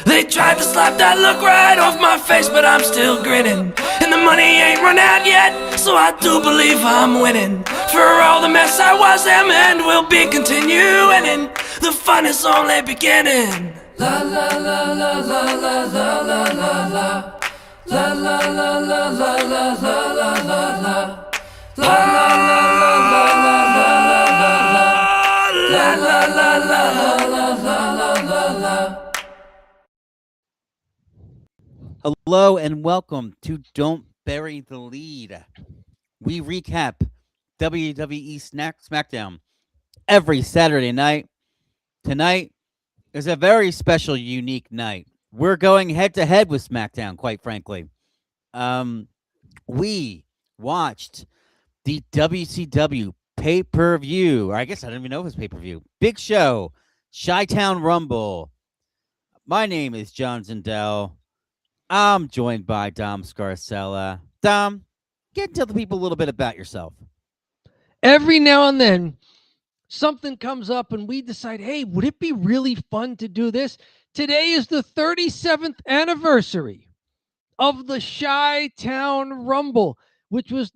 They tried to slap that look right off my face, but I'm still grinning. And the money ain't run out yet, so I do believe I'm winning. For all the mess I was, them and will be continuing. And the fun is only beginning. La la la la la la la la la la. La la la la la la la la la la. La la la la la la la la la. La la la la la la la la. Hello and welcome to Don't Bury the Lead. We recap WWE Smackdown every Saturday night. Tonight is a very special, unique night. We're going head to head with SmackDown, quite frankly. We watched the WCW pay-per-view, or I guess I don't even know if it's pay-per-view. Big Show, Chi-Town Rumble. My name is John Zindel. I'm joined by Dom Scarcella. Dom, tell the people a little bit about yourself. Every now and then, something comes up and we decide, hey, would it be really fun to do this? Today is the 37th anniversary of the Chi-Town Rumble, which was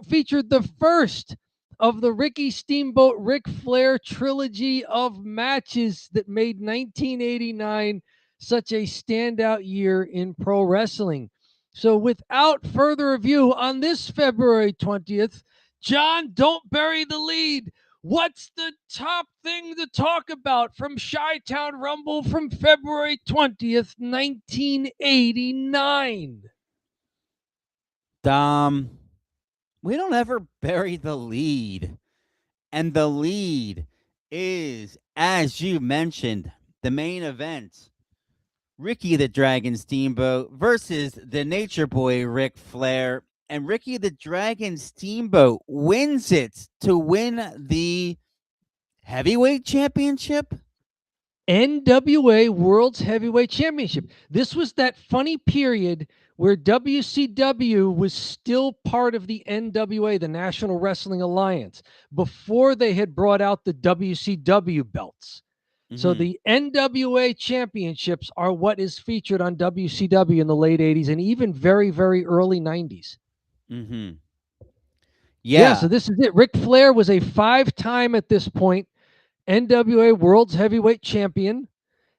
featured the first of the Ricky Steamboat, Ric Flair trilogy of matches that made 1989 such a standout year in pro wrestling. So without further ado, on this February 20th, John, don't bury the lead. What's the top thing to talk about from Chi-Town Rumble from February 20th, 1989? Dom, we don't ever bury the lead. And the lead is, as you mentioned, the main event. Ricky the Dragon Steamboat versus the Nature Boy Ric Flair. And Ricky the Dragon Steamboat wins it to win the Heavyweight Championship? NWA World's Heavyweight Championship. This was that funny period where WCW was still part of the NWA, the National Wrestling Alliance, before they had brought out the WCW belts. So the NWA championships are what is featured on WCW in the late 80s and even very, very early 90s. Yeah, so this is it. Ric Flair was a 5-time at this point NWA World's Heavyweight Champion,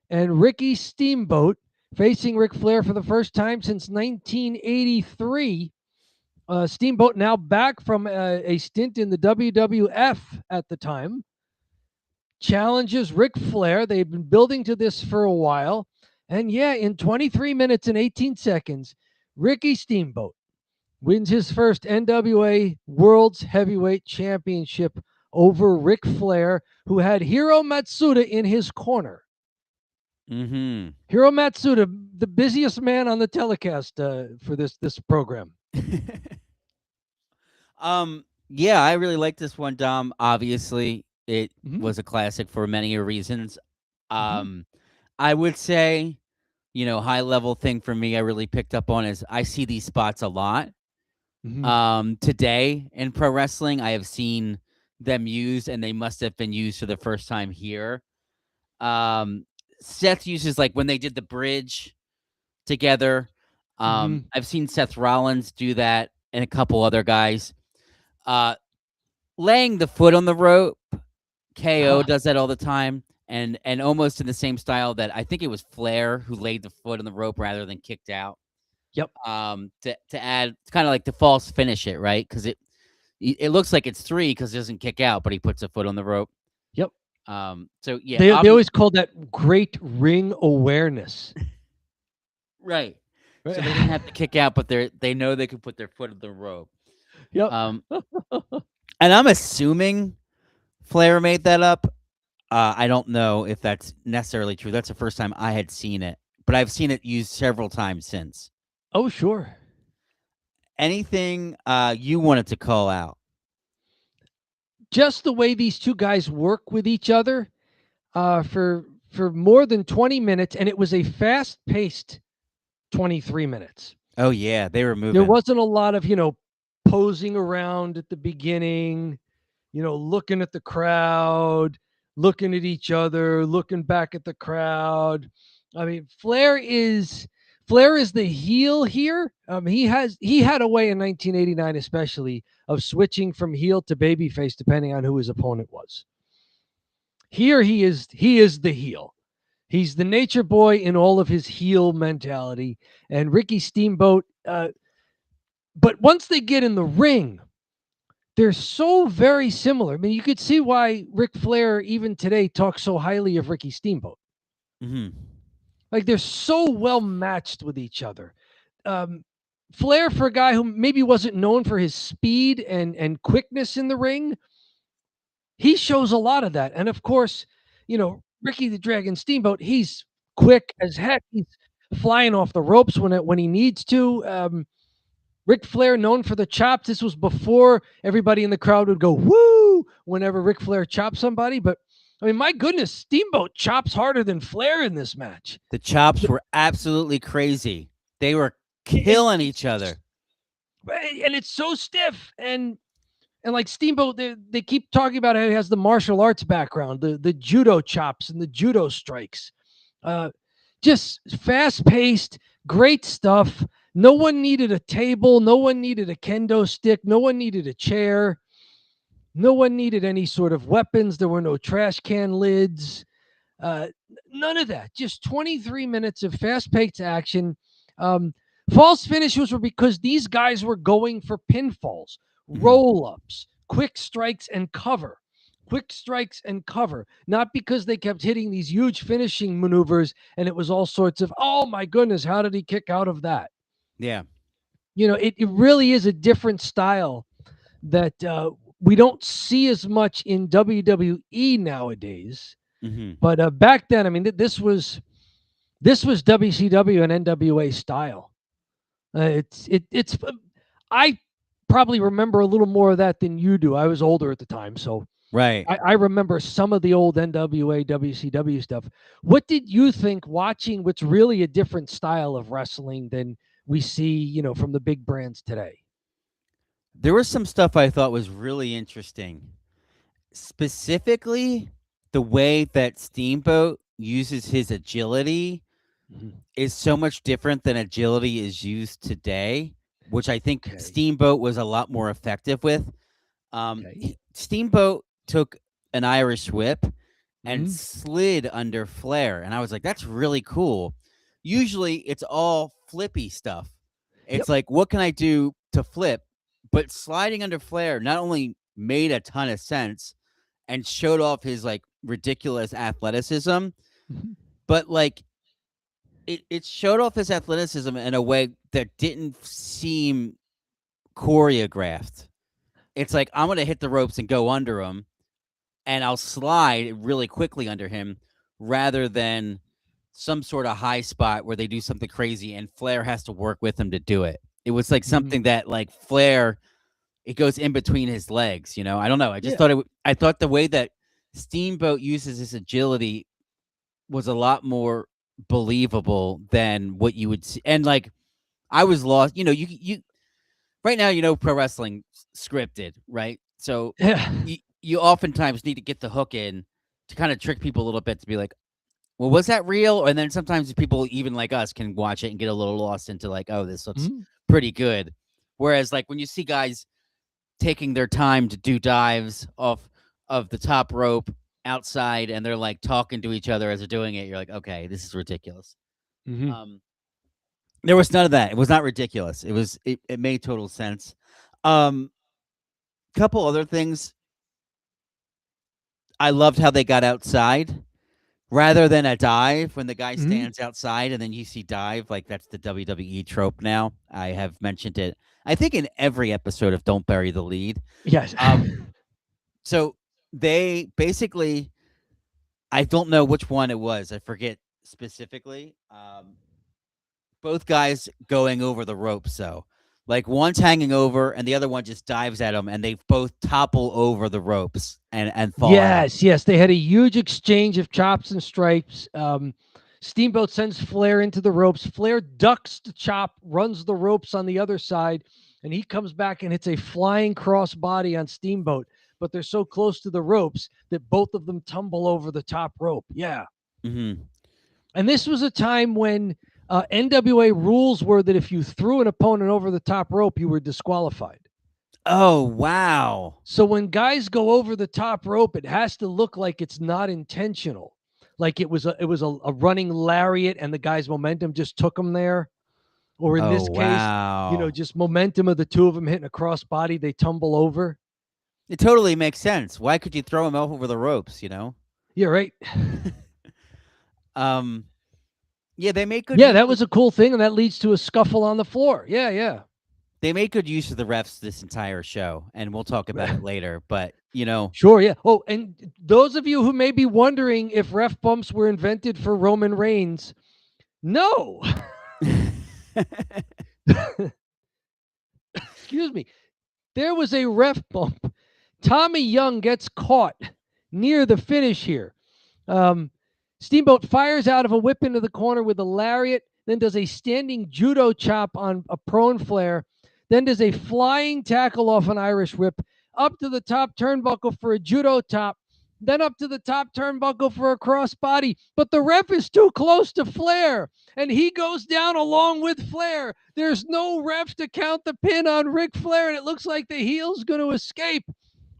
and Ricky Steamboat facing Ric Flair for the first time since 1983. Steamboat now back from a stint in the WWF at the time. Challenges Ric Flair. They've been building to this for a while. And yeah, in 23 minutes and 18 seconds, Ricky Steamboat wins his first NWA World's Heavyweight Championship over Ric Flair, who had Hiro Matsuda in his corner. Hiro Matsuda, the busiest man on the telecast for this program. Yeah, I really like this one, Dom. Obviously, it was a classic for many reasons. I would say, high level thing for me I really picked up on is I see these spots a lot. Today in pro wrestling, I have seen them used, and they must have been used for the first time here. Seth uses, like, when they did the bridge together. I've seen Seth Rollins do that and a couple other guys. Laying the foot on the rope, KO does that all the time, and almost in the same style that I think it was Flair who laid the foot on the rope rather than kicked out. Yep. To add, it's kind of like the false finish it, right? Because it looks like it's 3 because it doesn't kick out, but he puts a foot on the rope. Yep. So yeah, they always call that great ring awareness. Right. So they didn't have to kick out, but they know they can put their foot on the rope. Yep. And I'm assuming Flair made that up. I don't know if that's necessarily true. That's the first time I had seen it, but I've seen it used several times since. Oh, sure. Anything you wanted to call out? Just the way these two guys work with each other for more than 20 minutes, and it was a fast-paced 23 minutes. Oh, yeah, they were moving. There wasn't a lot of, posing around at the beginning, looking at the crowd, looking at each other, looking back at the crowd. I mean, Flair is the heel here. He had a way in 1989, especially, of switching from heel to babyface depending on who his opponent was. Here he is the heel. He's the nature boy in all of his heel mentality, and Ricky Steamboat. But once they get in the ring, they're so very similar. I mean, you could see why Ric Flair even today talks so highly of Ricky Steamboat. Mm-hmm. Like they're so well matched with each other. Flair, for a guy who maybe wasn't known for his speed and quickness in the ring, he shows a lot of that. And of course, Ricky the Dragon Steamboat, he's quick as heck. He's flying off the ropes when he needs to. Ric Flair, known for the chops. This was before everybody in the crowd would go woo whenever Ric Flair chopped somebody. But I mean, my goodness, Steamboat chops harder than Flair in this match. The chops were absolutely crazy. They were killing each other. And it's so stiff. And like Steamboat, they keep talking about how he has the martial arts background, the judo chops and the judo strikes. Just fast paced, great stuff. No one needed a table. No one needed a kendo stick. No one needed a chair. No one needed any sort of weapons. There were no trash can lids. None of that. Just 23 minutes of fast-paced action. False finishes were because these guys were going for pinfalls, roll-ups, quick strikes, and cover. Quick strikes and cover. Not because they kept hitting these huge finishing maneuvers and it was all sorts of, oh my goodness, how did he kick out of that? Yeah. It really is a different style that we don't see as much in WWE nowadays. Mm-hmm. But back then, I mean, this was WCW and NWA style. It's I probably remember a little more of that than you do. I was older at the time, so Right. I remember some of the old NWA, WCW stuff. What did you think watching what's really a different style of wrestling than we see, from the big brands today? There was some stuff I thought was really interesting. Specifically, the way that Steamboat uses his agility is so much different than agility is used today, which I think Okay. Steamboat was a lot more effective with. Okay. Steamboat took an Irish whip and Mhm. slid under Flair, and I was like, that's really cool. Usually it's all flippy stuff. It's Yep. like, what can I do to flip? But sliding under Flair not only made a ton of sense and showed off his like ridiculous athleticism, Mhm. but like it showed off his athleticism in a way that didn't seem choreographed. It's like, I'm going to hit the ropes and go under him, and I'll slide really quickly under him rather than some sort of high spot where they do something crazy and Flair has to work with him to do it. It was like something that like Flair, it goes in between his legs, I don't know. I just Yeah. thought I thought the way that Steamboat uses his agility was a lot more believable than what you would see. And like, I was lost, you right now, pro wrestling scripted, right? So Yeah. you oftentimes need to get the hook in to kind of trick people a little bit to be like, well, was that real? And then sometimes people even like us can watch it and get a little lost into like, oh, this looks Mhm. pretty good. Whereas like when you see guys taking their time to do dives off of the top rope outside and they're like talking to each other as they're doing it, you're like, okay, this is ridiculous. Mhm. There was none of that. It was not ridiculous. It made total sense. Couple other things. I loved how they got outside rather than a dive when the guy Mhm. stands outside and then you see dive. Like that's the WWE trope now. I have mentioned it, I think, in every episode of Don't Bury the Lead. Yes. So they basically, I don't know which one it was. I forget specifically. Both guys going over the ropes, though. Like one's hanging over and the other one just dives at him and they both topple over the ropes and fall out. Yes. They had a huge exchange of chops and stripes. Steamboat sends Flair into the ropes. Flair ducks the chop, runs the ropes on the other side, and he comes back and hits a flying cross body on Steamboat. but they're so close to the ropes that both of them tumble over the top rope. Yeah. Mm-hmm. And this was a time when NWA rules were that if you threw an opponent over the top rope, you were disqualified. Oh, wow. So when guys go over the top rope, it has to look like it's not intentional. Like it was a running lariat and the guy's momentum just took them there. Or in Oh, this case, wow. just momentum of the two of them hitting a cross body, they tumble over. It totally makes sense. Why could you throw him over the ropes, Yeah, right. um, yeah, they make good Yeah, use that was a cool thing, and that leads to a scuffle on the floor. Yeah, yeah. they made good use of the refs this entire show, and we'll talk about it later, but, Sure, yeah. Oh, and those of you who may be wondering if ref bumps were invented for Roman Reigns, no. Excuse me. There was a ref bump. Tommy Young gets caught near the finish here. Steamboat fires out of a whip into the corner with a lariat, then does a standing judo chop on a prone Flair, then does a flying tackle off an Irish whip, up to the top turnbuckle for a judo top, then up to the top turnbuckle for a crossbody. But the ref is too close to Flair, and he goes down along with Flair. There's no ref to count the pin on Ric Flair, and it looks like the heel's going to escape.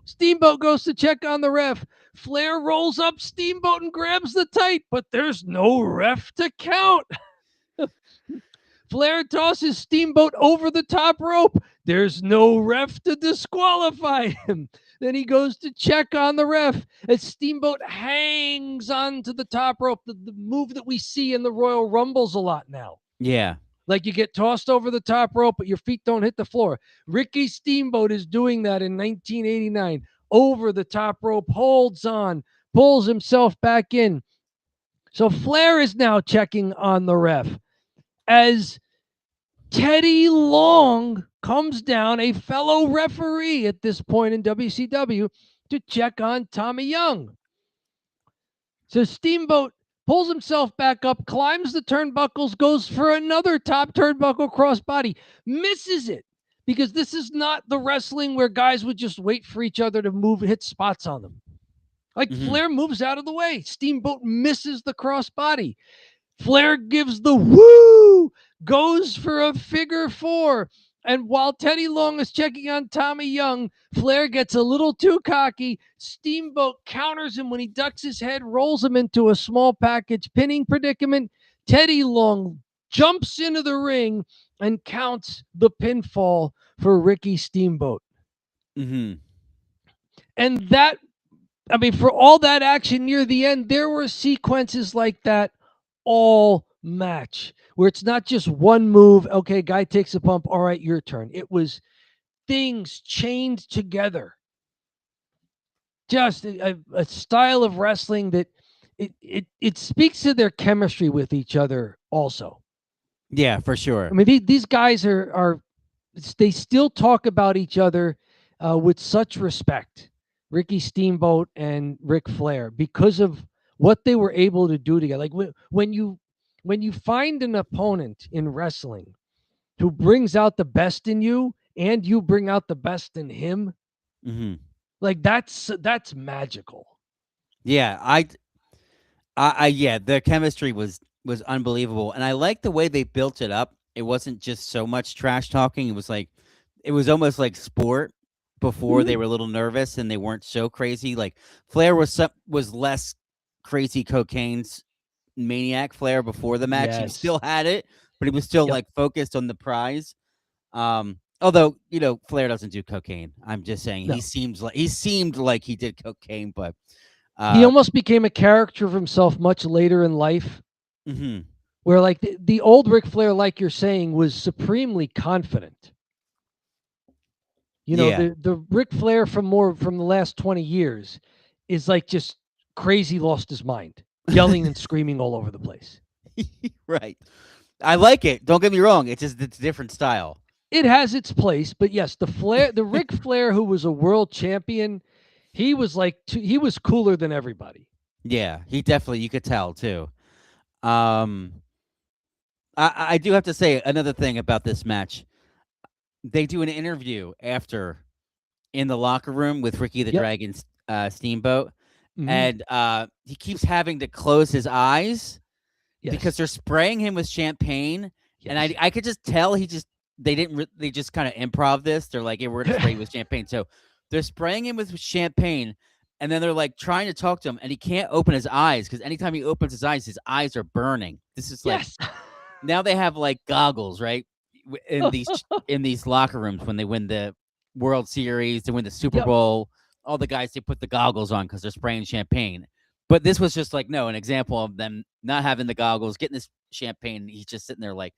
Steamboat goes to check on the ref. Flair rolls up Steamboat and grabs the tight, but there's no ref to count. Flair tosses Steamboat over the top rope. There's no ref to disqualify him. Then he goes to check on the ref as Steamboat hangs onto the top rope, the move that we see in the Royal Rumbles a lot now. Yeah. Like you get tossed over the top rope, but your feet don't hit the floor. Ricky Steamboat is doing that in 1989. Over the top rope, holds on, pulls himself back in. So Flair is now checking on the ref as Teddy Long comes down, a fellow referee at this point in WCW, to check on Tommy Young. So Steamboat pulls himself back up, climbs the turnbuckles, goes for another top turnbuckle crossbody, misses it because this is not the wrestling where guys would just wait for each other to move and hit spots on them. Like Flair moves out of the way. Steamboat misses the crossbody. Flair gives the woo, goes for a figure four. And while Teddy Long is checking on Tommy Young, Flair gets a little too cocky. Steamboat counters him when he ducks his head, rolls him into a small package pinning predicament. Teddy Long jumps into the ring and counts the pinfall for Ricky Steamboat. Mm-hmm. And that, I mean, for all that action near the end, there were sequences like that all match where it's not just one move. Okay, guy takes a bump. All right, your turn. It was things chained together. Just a style of wrestling that it speaks to their chemistry with each other also. Yeah, for sure. I mean, these guys are they still talk about each other with such respect. Ricky Steamboat and Ric Flair, because of what they were able to do together. Like when you find an opponent in wrestling who brings out the best in you and you bring out the best in him, like that's magical. Yeah, yeah, the chemistry was unbelievable, and I like the way they built it up. It wasn't just so much trash talking. It was almost like sport before they were a little nervous and they weren't so crazy. Like Flair was less crazy cocaine's maniac Flair before the match. He Yes. still had it, but he was still like focused on the prize. Although, Flair doesn't do cocaine. I'm just saying he seemed like he did cocaine, but he almost became a character of himself much later in life. Where like the old Ric Flair, like you're saying, was supremely confident. The Ric Flair from the last 20 years is like just crazy, lost his mind, yelling and screaming all over the place. Right. I like it. Don't get me wrong. It's a different style. It has its place, but yes, the Ric Flair who was a world champion, he was he was cooler than everybody. Yeah, he definitely, you could tell too. I do have to say another thing about this match. They do an interview after in the locker room with Ricky the Yep. Dragon Steamboat, Mhm. and he keeps having to close his eyes because Yes. they're spraying him with champagne, and Yes. I could just tell they just kind of improv this. They're like, "Hey, we're gonna spray you with champagne." So they're spraying him with champagne, and then they're like trying to talk to him, and he can't open his eyes because anytime he opens his eyes are burning. This is like Yes. now they have like goggles, right? In these locker rooms when they win the World Series, they win the Super Yep. Bowl. All the guys they put the goggles on because they're spraying champagne. But this was just like an example of them not having the goggles, getting this champagne. And he's just sitting there like,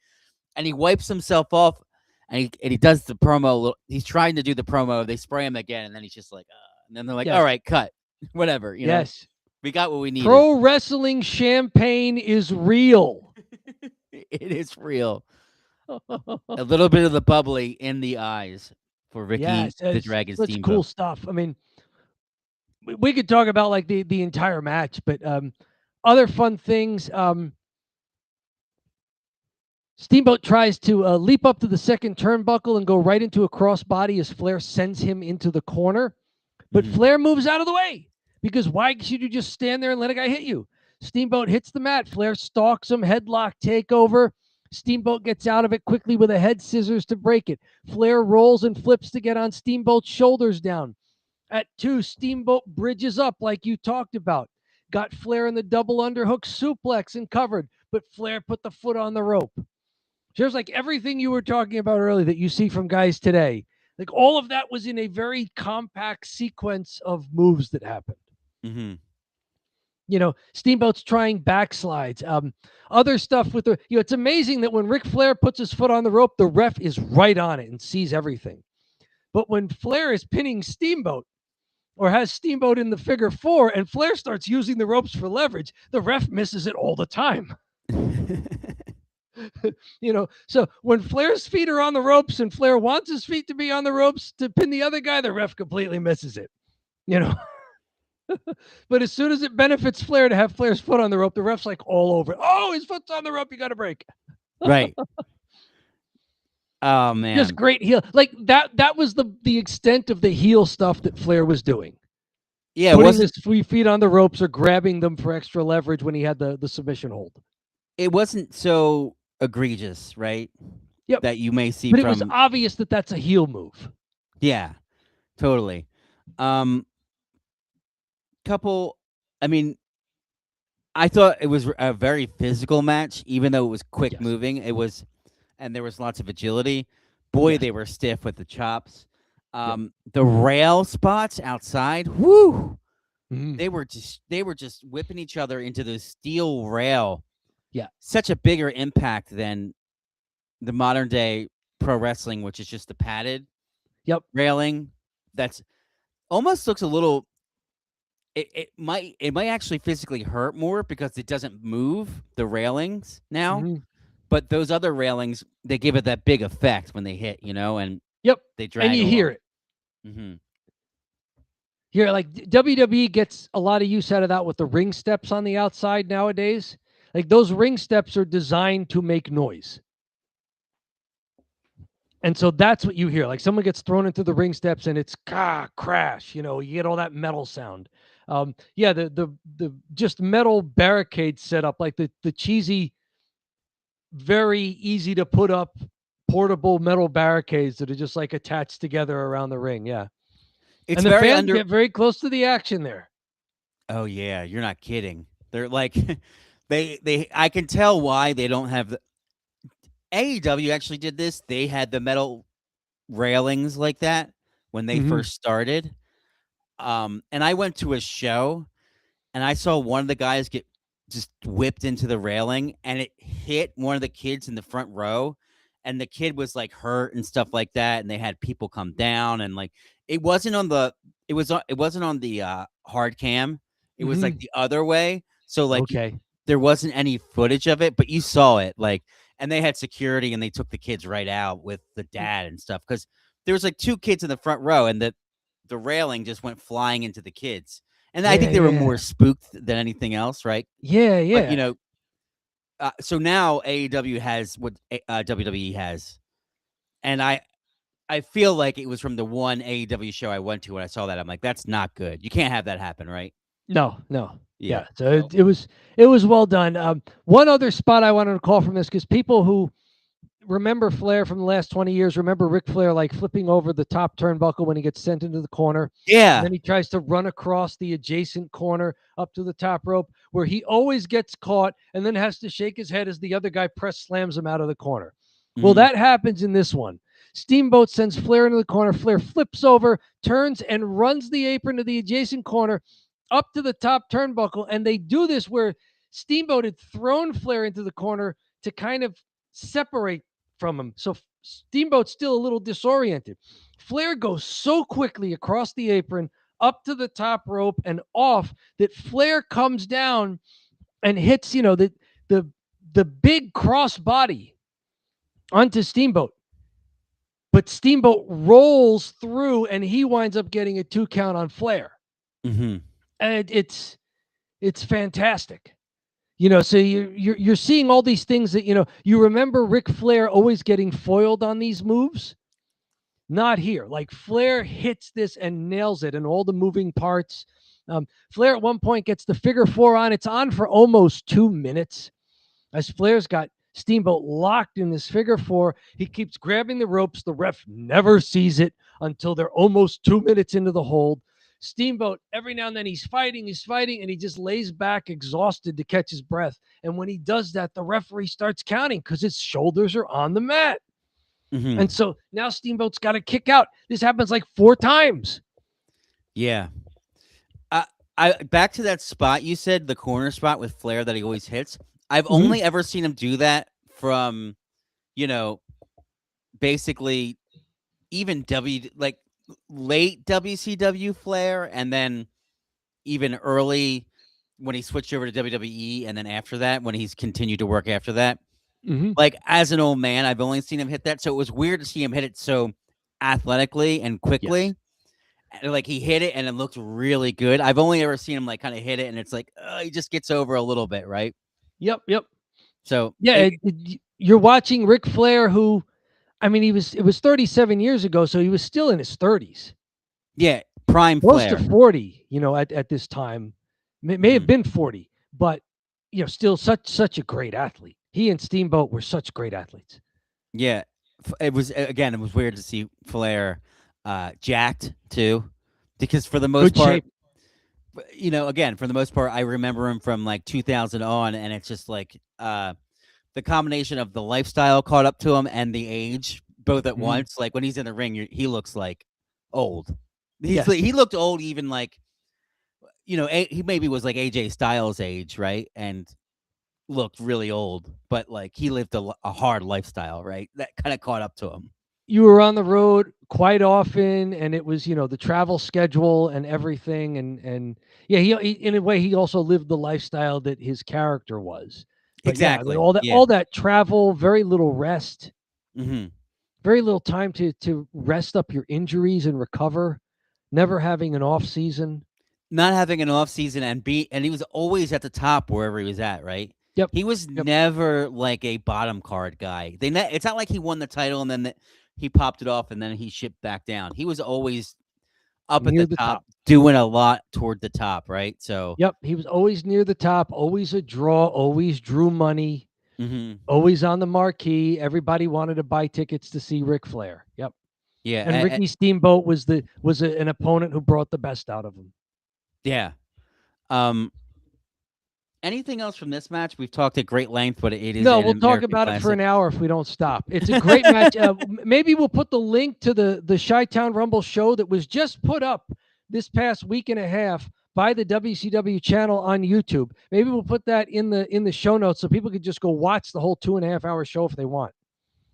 and he wipes himself off, and he does the promo. He's trying to do the promo. They spray him again, and then he's just like, and then they're like, Yes. all right, cut, whatever. Yes. We got what we needed. Pro wrestling champagne is real. It is real. A little bit of the bubbly in the eyes for Ricky Yes, the Dragon such Steamboat. cool stuff. I mean, we could talk about like the entire match, but other fun things. Steamboat tries to leap up to the second turnbuckle and go right into a crossbody as Flair sends him into the corner. But Flair moves out of the way because why should you just stand there and let a guy hit you? Steamboat hits the mat. Flair stalks him, headlock takeover. Steamboat gets out of it quickly with a head scissors to break it. Flair rolls and flips to get on Steamboat's shoulders down. At 2, Steamboat bridges up like you talked about. Got Flair in the double underhook suplex and covered, but Flair put the foot on the rope. There's like everything you were talking about earlier that you see from guys today. Like all of that was in a very compact sequence of moves that happened. Mm-hmm. Steamboat's trying backslides. Other stuff with it's amazing that when Ric Flair puts his foot on the rope, the ref is right on it and sees everything. But when Flair is pinning Steamboat or has Steamboat in the figure 4 and Flair starts using the ropes for leverage, the ref misses it all the time. So when Flair's feet are on the ropes and Flair wants his feet to be on the ropes to pin the other guy, the ref completely misses it. But as soon as it benefits Flair to have Flair's foot on the rope, the ref's like all over it. Oh, his foot's on the rope. You got to break. Right. Oh man. Just great heel. Like that was the extent of the heel stuff that Flair was doing. Yeah, putting his feet on the ropes or grabbing them for extra leverage when he had the submission hold. It wasn't so egregious, right? Yep. That you may see but it was obvious that that's a heel move. Yeah, totally. I thought it was a very physical match, even though it was quick moving. It was, and there was lots of agility. Boy, they were stiff with the chops. The rail spots outside, whoo! They were just whipping each other into the steel rail. Yeah, such a bigger impact than the modern day pro wrestling, which is just the padded railing. That's almost looks a little. It might actually physically hurt more because it doesn't move the railings now. But those other railings, they give it that big effect when they hit, and they drag. And you hear it. Here, like WWE gets a lot of use out of that with the ring steps on the outside nowadays. Like those ring steps are designed to make noise. And so that's what you hear. Like someone gets thrown into the ring steps and it's crash, you get all that metal sound. The just metal barricade set up, like the cheesy, very easy to put up portable metal barricades that are just like attached together around the ring. Yeah. It's and the fans get very close to the action there. Oh yeah, you're not kidding. They're like I can tell why they don't have AEW actually did this. They had the metal railings like that when they first started. And I went to a show and I saw one of the guys get just whipped into the railing and it hit one of the kids in the front row. And the kid was like hurt and stuff like that. And they had people come down and like it wasn't on the hard cam. It was like the other way. So like there wasn't any footage of it, but you saw it like, and they had security and they took the kids right out with the dad and stuff. Cause there was like 2 kids in the front row and the railing just went flying into the kids. And I think they were more spooked than anything else. Right. Yeah. Yeah. But, so now AEW has what WWE has. And I feel like it was from the one AEW show I went to when I saw that. I'm like, that's not good. You can't have that happen, right? No, no. Yeah. Yeah. So it was well done. One other spot I wanted to call from this, because people who remember Flair from the last 20 years remember Ric Flair like flipping over the top turnbuckle when he gets sent into the corner. And Yeah. then he tries to run across the adjacent corner up to the top rope, where he always gets caught and then has to shake his head as the other guy press slams him out of the corner. Well, Mhm. that happens in this one. Steamboat sends Flair into the corner. Flair flips over, turns, and runs the apron to the adjacent corner up to the top turnbuckle. And they do this where Steamboat had thrown Flair into the corner to kind of separate from him. So Steamboat's still a little disoriented. Flair goes so quickly across the apron, up to the top rope and off, that Flair comes down and hits, the big cross body onto Steamboat. But Steamboat rolls through and he winds up getting a 2 count on Flair. Mhm. And it's fantastic. So you're seeing all these things that, you remember Ric Flair always getting foiled on these moves. Not here. Like, Flair hits this and nails it, and all the moving parts. Flair at one point gets the figure 4 on. It's on for almost 2 minutes as Flair's got Steamboat locked in this figure 4. He keeps grabbing the ropes. The ref never sees it until they're almost 2 minutes into the hold. Steamboat, every now and then he's fighting, and he just lays back exhausted to catch his breath. And when he does that, the referee starts counting because his shoulders are on the mat. Mhm. And so now Steamboat's got to kick out. This happens like 4 times. Yeah. I back to that spot you said, the corner spot with Flair that he always hits. I've only ever seen him do that from, basically even like late WCW Flair, and then even early when he switched over to WWE, and then after that when he's continued to work after that. Mm-hmm. Like, as an old man, I've only seen him hit that, so it was weird to see him hit it so athletically and quickly. Yes. And, like, he hit it and it looked really good. I've only ever seen him like kind of hit it and it's like he just gets over a little bit, right? Yep. So Yeah, you're watching Ric Flair, who, I mean, it was 37 years ago, so he was still in his 30s, yeah, prime close Flair. to 40, at this time. May have been 40, but still such a great athlete. He and Steamboat were such great athletes. Yeah, it was weird to see Flair jacked too, because for the most Good part, shape. for the most part, I remember him from like 2000 on, and it's just like the combination of the lifestyle caught up to him and the age both at once. Like, when he's in the ring, he looks like old. He looked old, even like, he maybe was like AJ Styles' age, right? And looked really old, but like he lived a hard lifestyle, right? That kind of caught up to him. You were on the road quite often, and it was, the travel schedule and everything. And yeah, he in a way, he also lived the lifestyle that his character was. But Exactly. yeah, all that travel, very little rest, Mm-hmm. very little time to rest up your injuries and recover, never having an off season. Not having an off season, and he was always at the top wherever he was at, right? Yep. He was never like a bottom card guy. It's not like he won the title and then he popped it off and then he shipped back down. He was always up Near at the the top, top. doing a lot toward the top, right? So Yep, he was always near the top, always a draw, always drew money, mhm. always on the marquee. Everybody wanted to buy tickets to see Ric Flair. Yep. Yeah, And Ricky Steamboat was an opponent who brought the best out of him. yeah. Anything else from this match? We've talked at great length, but it is No, an we'll talk American about it for an classic. hour if we don't stop. It's a great match. Maybe we'll put the link to the Chi-Town Rumble show that was just put up this past week and a half by the WCW channel on YouTube. Maybe we'll put that in the show notes so people could just go watch the whole 2.5 hour show if they want.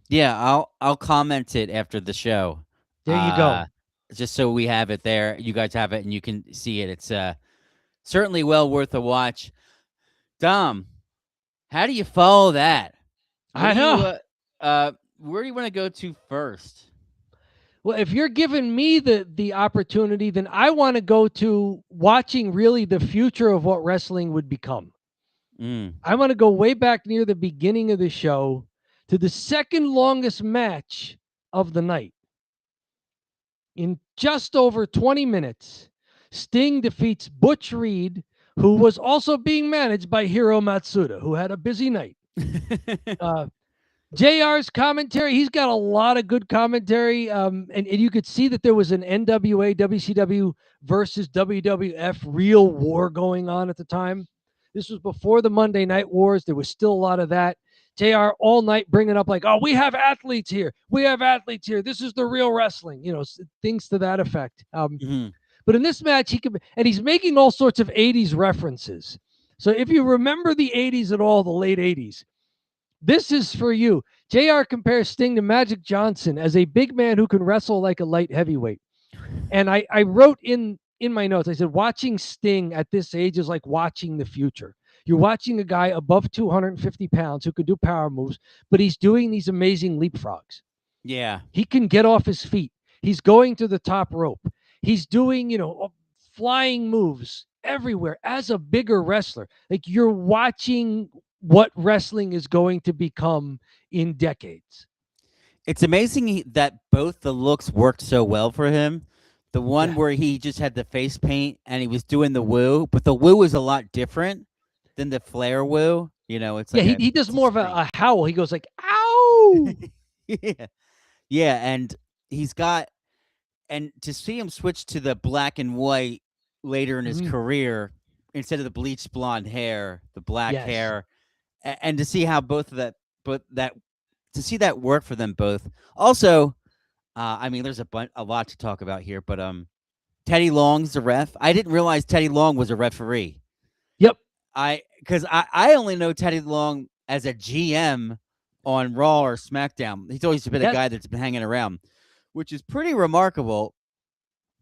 Yeah, I'll comment it after the show. There you go. Just so we have it there. You guys have it and you can see it. It's certainly well worth a watch. Dom, how do you follow that? I know. Where do you want to go to first? Well, if you're giving me the opportunity, then I want to go to watching really the future of what wrestling would become. I want to go way back near the beginning of the show to the second longest match of the night. In just over 20 minutes, Sting defeats Butch Reed, who was also being managed by Hiro Matsuda, who had a busy night. Uh, JR's commentary, he's got a lot of good commentary. And you could see that there was an NWA, WCW versus WWF real war going on at the time. This was before the Monday Night Wars. There was still a lot of that. JR all night bringing up like, oh, we have athletes here. We have athletes here. This is the real wrestling, things to that effect. Mhm. But in this match, he's making all sorts of 80s references. So if you remember the 80s at all, the late 80s, this is for you. JR compares Sting to Magic Johnson as a big man who can wrestle like a light heavyweight. And I wrote in my notes, I said, watching Sting at this age is like watching the future. You're watching a guy above 250 pounds who can do power moves, but he's doing these amazing leapfrogs. Yeah. He can get off his feet. He's going to the top rope. He's doing, flying moves everywhere as a bigger wrestler. Like you're watching what wrestling is going to become in decades. It's amazing that both the looks worked so well for him. The one Yeah. where he just had the face paint and he was doing the woo, but the woo is a lot different than the Flair woo. It's like He does it's more of scream. a howl. He goes like, ow. Yeah. Yeah, and he's got and to see him switch to the black and white later in his Mhm. career instead of the bleached blonde hair, the black Yes. hair, and to see how both of that, to see that work for them both. Also, I mean, there's a lot to talk about here, but Teddy Long's the ref. I didn't realize Teddy Long was a referee. Yep. Because I only know Teddy Long as a GM on Raw or SmackDown. He's always been a guy that's been hanging around, which is pretty remarkable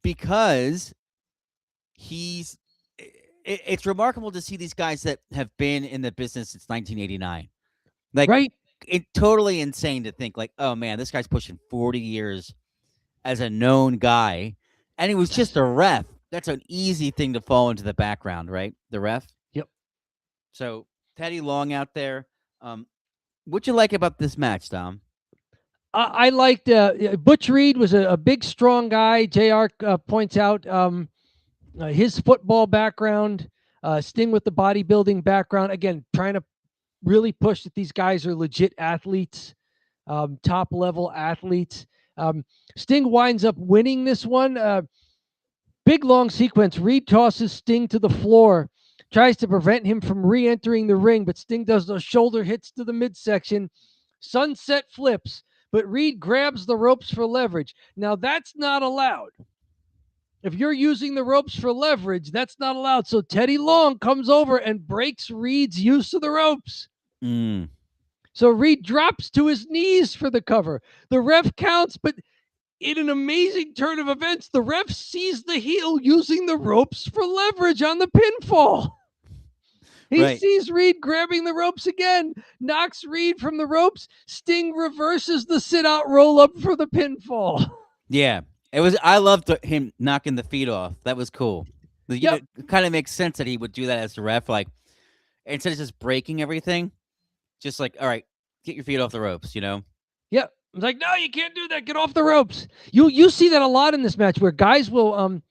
because it's remarkable to see these guys that have been in the business since 1989. Like, right. It's totally insane to think like, oh man, this guy's pushing 40 years as a known guy, and he was just a ref. That's an easy thing to fall into the background, right? The ref. Yep. So Teddy Long out there. What you like about this match, Dom? I liked Butch Reed was a big, strong guy. JR points out his football background, Sting with the bodybuilding background. Again, trying to really push that these guys are legit athletes, top level athletes. Sting winds up winning this one. Big long sequence. Reed tosses Sting to the floor, tries to prevent him from re-entering the ring, but Sting does those shoulder hits to the midsection. Sunset flips, but Reed grabs the ropes for leverage. Now that's not allowed. If you're using the ropes for leverage, that's not allowed. So Teddy Long comes over and breaks Reed's use of the ropes. Mm. So Reed drops to his knees for the cover. The ref counts, but in an amazing turn of events, the ref sees the heel using the ropes for leverage on the pinfall. He sees Reed grabbing the ropes again, knocks Reed from the ropes. Sting reverses the sit-out roll-up for the pinfall. Yeah, it was. I loved him knocking the feet off. That was cool. It kind of makes sense that he would do that as the ref. Like, instead of just breaking everything, just like, all right, get your feet off the ropes, Yep. It's like, no, you can't do that. Get off the ropes. You see that a lot in this match where guys will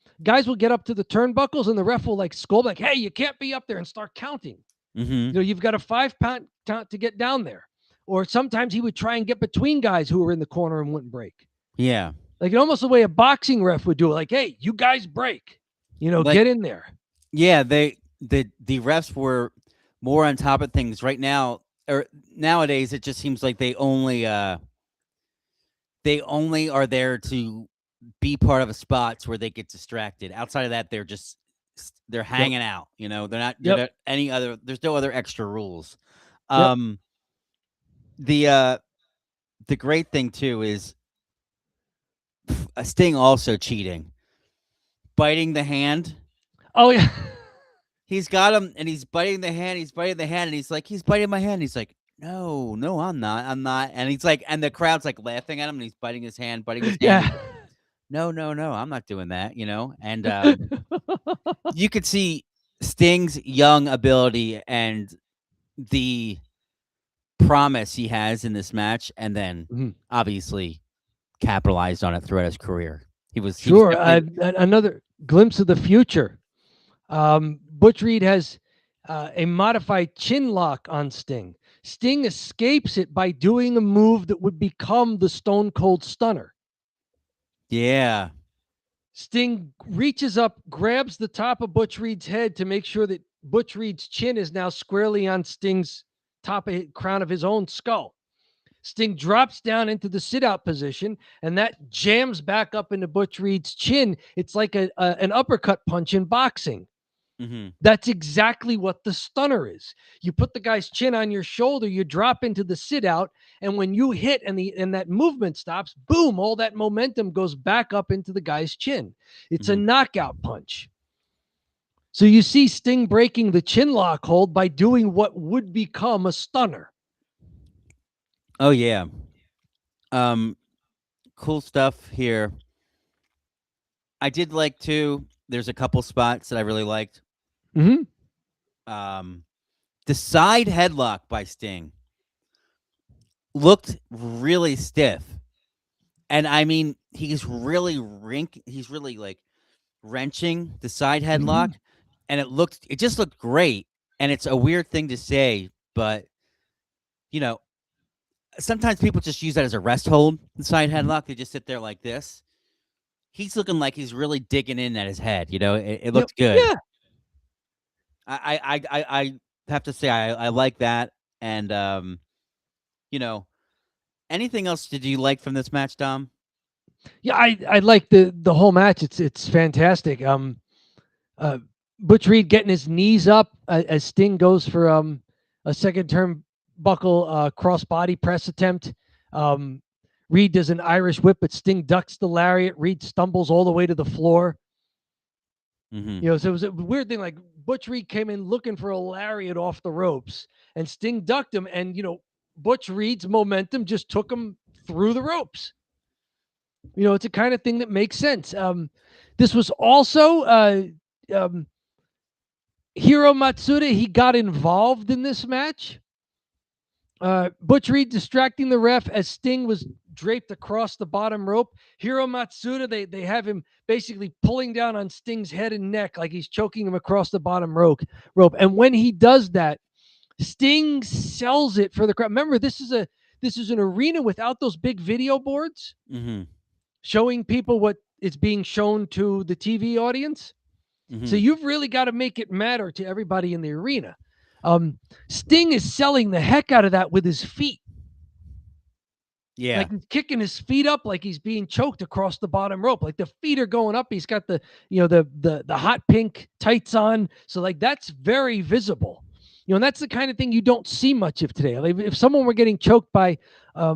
get up to the turnbuckles and the ref will like scold, like, hey, you can't be up there, and start counting. Mm-hmm. You've got a 5-pound count to get down there. Or sometimes he would try and get between guys who were in the corner and wouldn't break. Yeah. Like almost the way a boxing ref would do it. Like, hey, you guys break. Get in there. Yeah, the refs were more on top of things right now. Or nowadays, it just seems like they only are there to be part of a spot where they get distracted. Outside of that, they're hanging out. They're not any other. There's no other extra rules. The great thing too is Sting also cheating, biting the hand. Oh yeah. He's got him, and he's biting the hand. He's biting the hand, and he's like, he's biting my hand. He's like, no, I'm not. And he's like, and the crowd's like laughing at him, and he's biting his hand. Yeah. No, I'm not doing that. And you could see Sting's young ability and the promise he has in this match, and then obviously capitalized on it throughout his career. He was Sure. definitely- Another glimpse of the future. Butch Reed has a modified chin lock on Sting. Sting escapes it by doing a move that would become the Stone Cold Stunner. yeah. Sting reaches up, grabs the top of Butch Reed's head to make sure that Butch Reed's chin is now squarely on Sting's crown of his own skull. Sting drops down into the sit-out position, and that jams back up into Butch Reed's chin. It's like an uppercut punch in boxing. Mm-hmm. That's exactly what the stunner is. You put the guy's chin on your shoulder, you drop into the sit-out, and when you hit and that movement stops, boom, all that momentum goes back up into the guy's chin. It's a knockout punch. So you see Sting breaking the chin lock hold by doing what would become a stunner. Oh yeah. Cool stuff here. I did like too. There's a couple spots that I really liked. Mm-hmm. The side headlock by Sting looked really stiff, and I mean he's really like wrenching the side headlock, and it just looked great. And it's a weird thing to say, but you know, sometimes people just use that as a rest hold. The side headlock, they just sit there like this. He's looking like he's really digging in at his head. It looked good. Yeah. I have to say I like that. And anything else did you like from this match, Dom? Yeah, I like the whole match. It's fantastic. Butch Reed getting his knees up as Sting goes for a second turnbuckle crossbody press attempt. Reed does an Irish whip, but Sting ducks the lariat. Reed stumbles all the way to the floor. Mm-hmm. So it was a weird thing. Like Butch Reed came in looking for a lariat off the ropes, and Sting ducked him. And Butch Reed's momentum just took him through the ropes. It's a kind of thing that makes sense. This was also Hiro Matsuda. He got involved in this match. Butch Reed distracting the ref as Sting was draped across the bottom rope. Hiro Matsuda, they have him basically pulling down on Sting's head and neck like he's choking him across the bottom rope. And when he does that, Sting sells it for the crowd. Remember, this is an arena without those big video boards showing people what is being shown to the TV audience. So you've really got to make it matter to everybody in the arena. Sting is selling the heck out of that with his feet. Yeah. Like he's kicking his feet up like he's being choked across the bottom rope. Like the feet are going up. He's got the hot pink tights on. So like that's very visible. And that's the kind of thing you don't see much of today. Like if someone were getting choked by a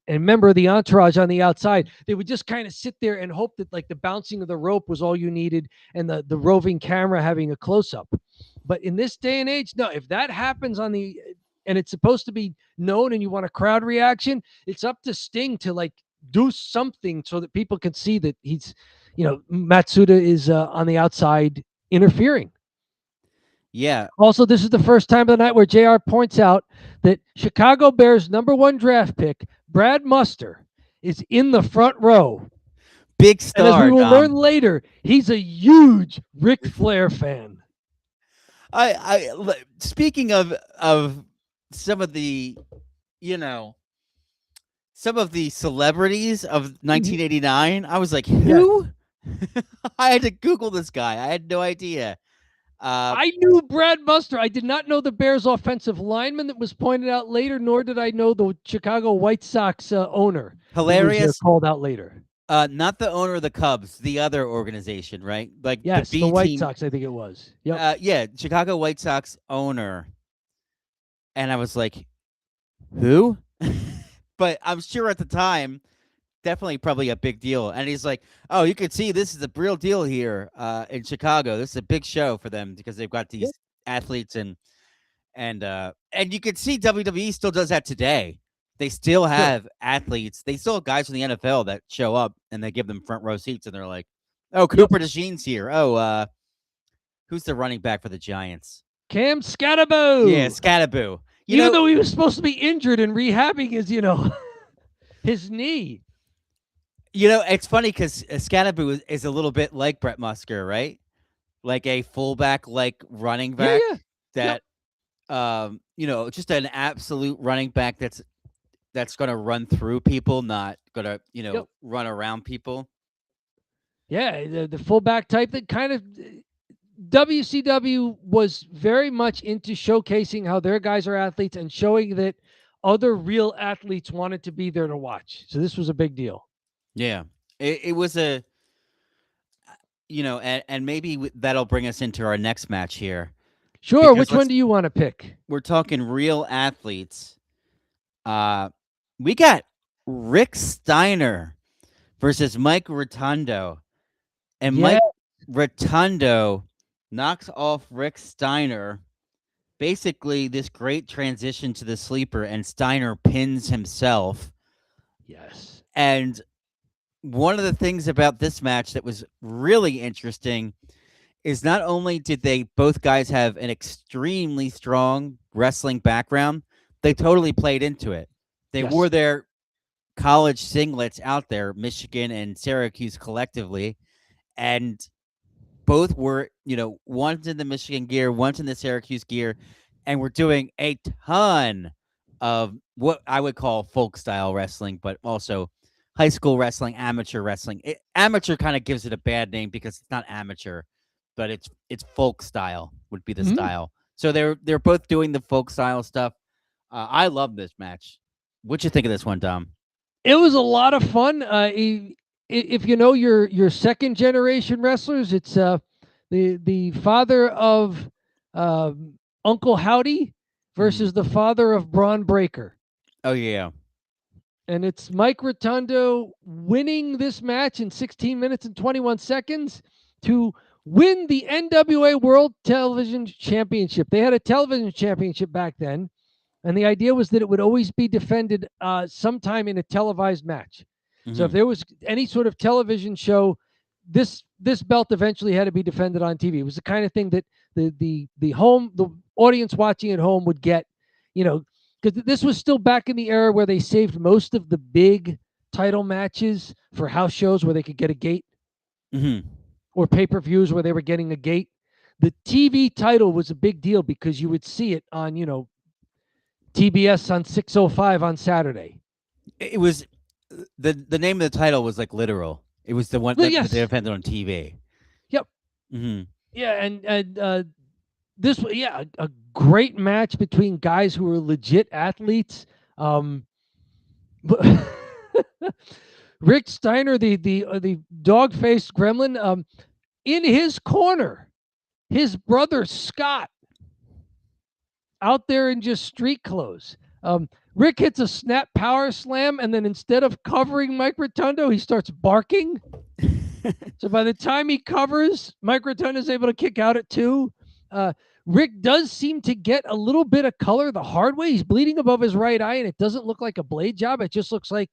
member of the entourage on the outside, they would just kind of sit there and hope that like the bouncing of the rope was all you needed and the roving camera having a close-up. But in this day and age, no, if that happens and it's supposed to be known and you want a crowd reaction, it's up to Sting to like do something so that people can see that he's, Matsuda is on the outside interfering. Yeah. Also, this is the first time of the night where JR points out that Chicago Bears #1 draft pick, Brad Muster, is in the front row. Big star. And as we will learn later, he's a huge Ric Flair fan. I speaking of some of the, some of the celebrities of 1989, I was like, who? Yeah. I had to Google this guy. I had no idea. I knew Brad Muster. I did not know the Bears offensive lineman that was pointed out later, nor did I know the Chicago White Sox owner. Hilarious. Called out later. Not the owner of the Cubs, the other organization, right? Like yes, the B White team. Sox, I think it was. Yep. Yeah, Chicago White Sox owner. And I was like, who? But I'm sure at the time, definitely probably a big deal. And he's like, oh, you can see this is a real deal here in Chicago. This is a big show for them because they've got these athletes and you can see WWE still does that today. They still have athletes. They still have guys from the NFL that show up and they give them front row seats and they're like, oh, Cooper DeJean's here. Oh, who's the running back for the Giants? Cam Skattebo. Yeah, Skattebo. Even though he was supposed to be injured and rehabbing his, his knee. It's funny because Scanabu is a little bit like Brett Musker, right? Like a fullback, like running Yeah, back yeah. Yep. that, just an absolute running back that's going to run through people, not going to, Yep. run around people. Yeah, the fullback type that kind of WCW was very much into showcasing how their guys are athletes and showing that other real athletes wanted to be there to watch. So this was a big deal. Yeah. It was and maybe that'll bring us into our next match here Sure, because which one do you want to pick? we're talking real athletes. Uh, we got Rick Steiner versus Mike Rotundo, and Yeah, Mike Rotundo knocks off Rick Steiner. Basically, this great transition to the sleeper, and Steiner pins himself. yes. And one of the things about this match that was really interesting is not only did they both guys have an extremely strong wrestling background, they totally played into it. They Yes. wore their college singlets out there, Michigan and Syracuse collectively, and both were, one's in the Michigan gear, one's in the Syracuse gear, and we're doing a ton of what I would call folk style wrestling, but also high school wrestling, amateur wrestling. Amateur kind of gives it a bad name because it's not amateur, but it's folk style would be the Mhm. style. So they're both doing the folk style stuff. I love this match. What'd you think of this one, Dom? It was a lot of fun. If you know your second generation wrestlers, it's the father of Uncle Howdy versus the father of Braun Breaker. Oh yeah. And it's Mike Rotundo winning this match in 16 minutes and 21 seconds to win the NWA World Television Championship. They had a television championship back then, and the idea was that it would always be defended sometime in a televised match. So if there was any sort of television show, this belt eventually had to be defended on TV. It was the kind of thing that the audience watching at home would get, you know, because this was still back in the era where they saved most of the big title matches for house shows where they could get a gate or pay-per-views where they were getting a gate. The TV title was a big deal because you would see it on, TBS on 6:05 on Saturday. It was the name of the title was like literal. It was the one Well, that they yes. defended on TV. Yep. Mm-hmm. Yeah, and this was a great match between guys who were legit athletes. Rick Steiner, the dog faced gremlin, in his corner, his brother Scott out there in just street clothes. Rick hits a snap power slam, and then instead of covering Mike Rotundo, he starts barking. So by the time he covers, Mike Rotundo is able to kick out at 2. Rick does seem to get a little bit of color the hard way. He's bleeding above his right eye, and it doesn't look like a blade job. It just looks like,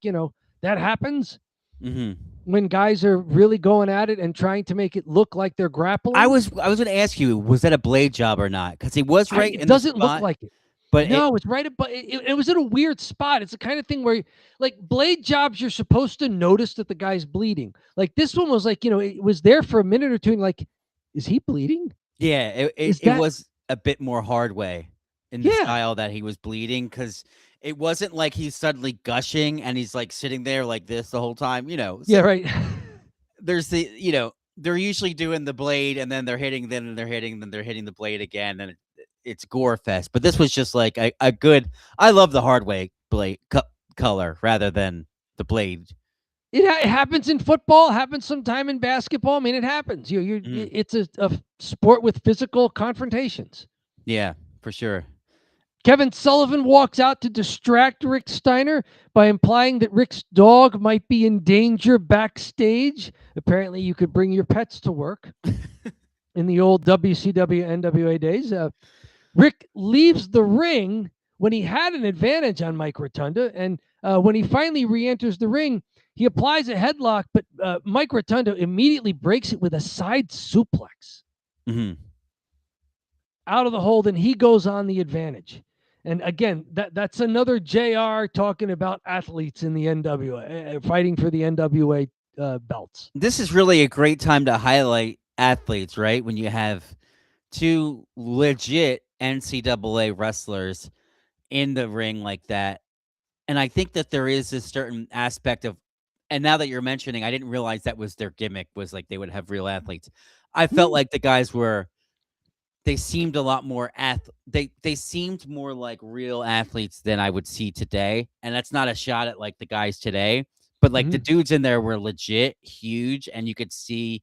that happens when guys are really going at it and trying to make it look like they're grappling. I was going to ask you, was that a blade job or not? Because he was right It in the doesn't look spot, like it. but No, it's right above. It was in a weird spot. It's the kind of thing where, like, blade jobs, you're supposed to notice that the guy's bleeding. Like this one was like, it was there for a minute or two, and like, is he bleeding? yeah, Is it that was a bit more hard way in the yeah? style that he was bleeding because it wasn't like he's suddenly gushing and he's like sitting there like this the whole time. Yeah, right. There's they're usually doing the blade and then they're hitting, then they're hitting, then they're hitting the blade again, and it's gore fest. But this was just like a good. I love the hard way blade color rather than the blade. It happens in football. Happens sometime in basketball. I mean, it happens. It's a sport with physical confrontations. Yeah, for sure. Kevin Sullivan walks out to distract Rick Steiner by implying that Rick's dog might be in danger backstage. Apparently, you could bring your pets to work in the old WCW NWA days. Rick leaves the ring when he had an advantage on Mike Rotunda, and when he finally re-enters the ring, he applies a headlock, but Mike Rotundo immediately breaks it with a side suplex out of the hold, and he goes on the advantage. And again, that's another JR talking about athletes in the NWA, fighting for the NWA belts. This is really a great time to highlight athletes, right? When you have two legit NCAA wrestlers in the ring like that. And I think that there is a certain aspect of, and now that you're mentioning, I didn't realize that was their gimmick, was like they would have real athletes. I felt like the guys were, they seemed a lot more they seemed more like real athletes than I would see today. And that's not a shot at like the guys today, but like the Mhm. dudes in there were legit huge, and you could see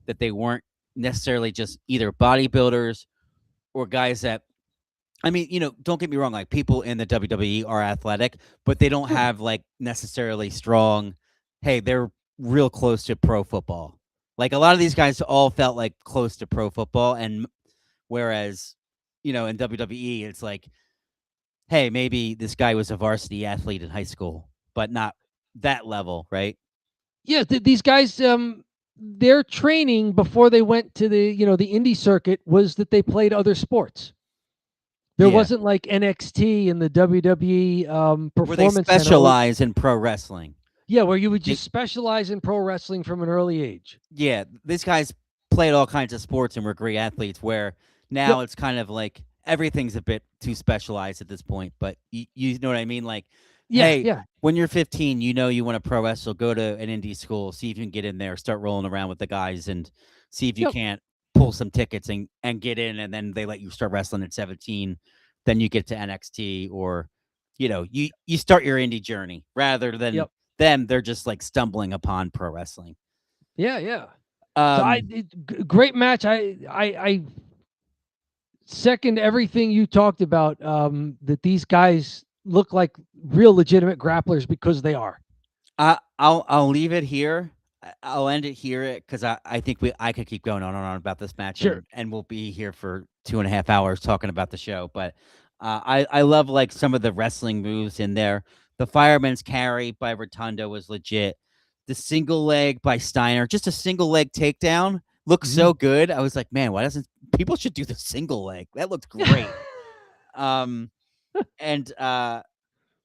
that they weren't necessarily just either bodybuilders or guys that, I mean, don't get me wrong, like people in the WWE are athletic, but they don't Sure. have like necessarily strong, hey, they're real close to pro football. Like a lot of these guys all felt like close to pro football. And whereas, in WWE, it's like, hey, maybe this guy was a varsity athlete in high school, but not that level, right? Yeah, these guys, their training before they went to the indie circuit was that they played other sports. There Yeah. wasn't like NXT and the WWE Where they Performance Center. specialize in pro wrestling. Yeah, where you would They, just specialize in pro wrestling from an early age. yeah, these guys played all kinds of sports and were great athletes, where Yep. now it's kind of like everything's a bit too specialized at this point. But you know what I mean? Like, Yeah, hey, yeah. when you're 15, you want to pro wrestle, go to an indie school, see if you can get in there, start rolling around with the guys, and see if you Yep. can't pull some tickets and get in, and then they let you start wrestling at 17. Then you get to NXT, or you start your indie journey rather than Yep. them. They're just like stumbling upon pro wrestling. Yeah, yeah. So Um, great match. I second everything you talked about. That these guys look like real legitimate grapplers because they are. I'll leave it here. I'll end it here because I think I could keep going on and on about this match, Sure. and we'll be here for 2.5 hours talking about the show. But I love like some of the wrestling moves in there. The fireman's carry by Rotundo was legit. The single leg by Steiner, just a single leg takedown, looks Mhm. so good. I was like, man, why doesn't people should do the single leg? That looked great. um, and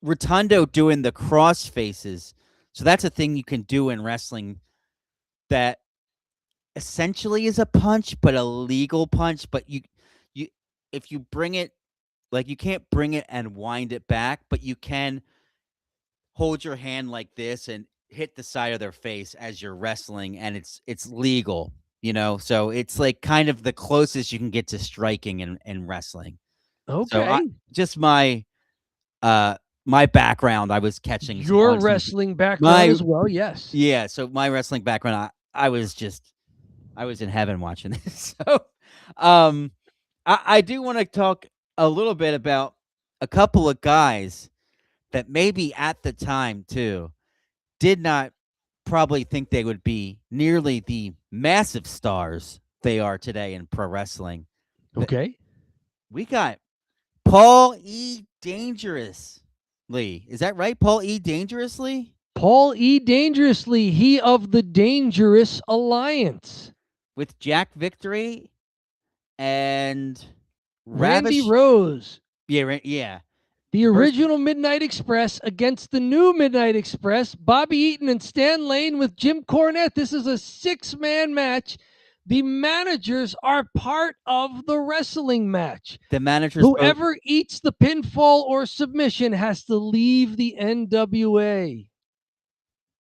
Rotundo doing the cross faces. So that's a thing you can do in wrestling that essentially is a punch, but a legal punch. But you if you bring it, like, you can't bring it and wind it back, but you can hold your hand like this and hit the side of their face as you're wrestling, and it's legal, So it's like kind of the closest you can get to striking in wrestling. So I Okay. just uh my background, I was catching Your on some wrestling background my as well. Yes. yeah, so my wrestling background, I was in heaven watching this. So, um, I do want to talk a little bit about a couple of guys that maybe at the time too did not probably think they would be nearly the massive stars they are today in pro wrestling. That Okay. we got Paul E. Dangerously. Is that right? Paul E. Dangerously Paul E. Dangerously, he of the Dangerous Alliance. with Jack Victory and Randy Ravish. Rose, Yeah. the First, original Midnight Express against the new Midnight Express, Bobby Eaton and Stan Lane with Jim Cornette. This is a 6-man match. The managers are part of the wrestling match. the managers both. Whoever eats the pinfall or submission has to leave the NWA.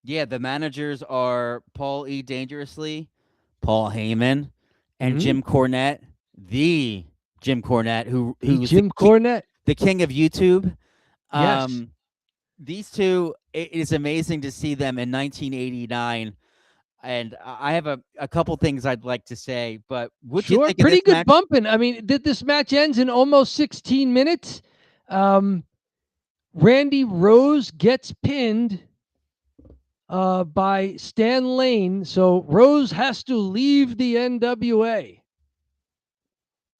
Yeah, the managers are Paul E. Dangerously, Paul Heyman, and Mhm. Jim Cornette, the Jim Cornette, The who's Jim Cornette. the king of YouTube. Yes. Um, these two, it is amazing to see them in 1989. And I have a couple things I'd like to say, but what do you Sure. think of this Pretty good match? bumping. I mean, this match ends in almost 16 minutes. Randy Rose gets pinned by Stan Lane. So Rose has to leave the NWA.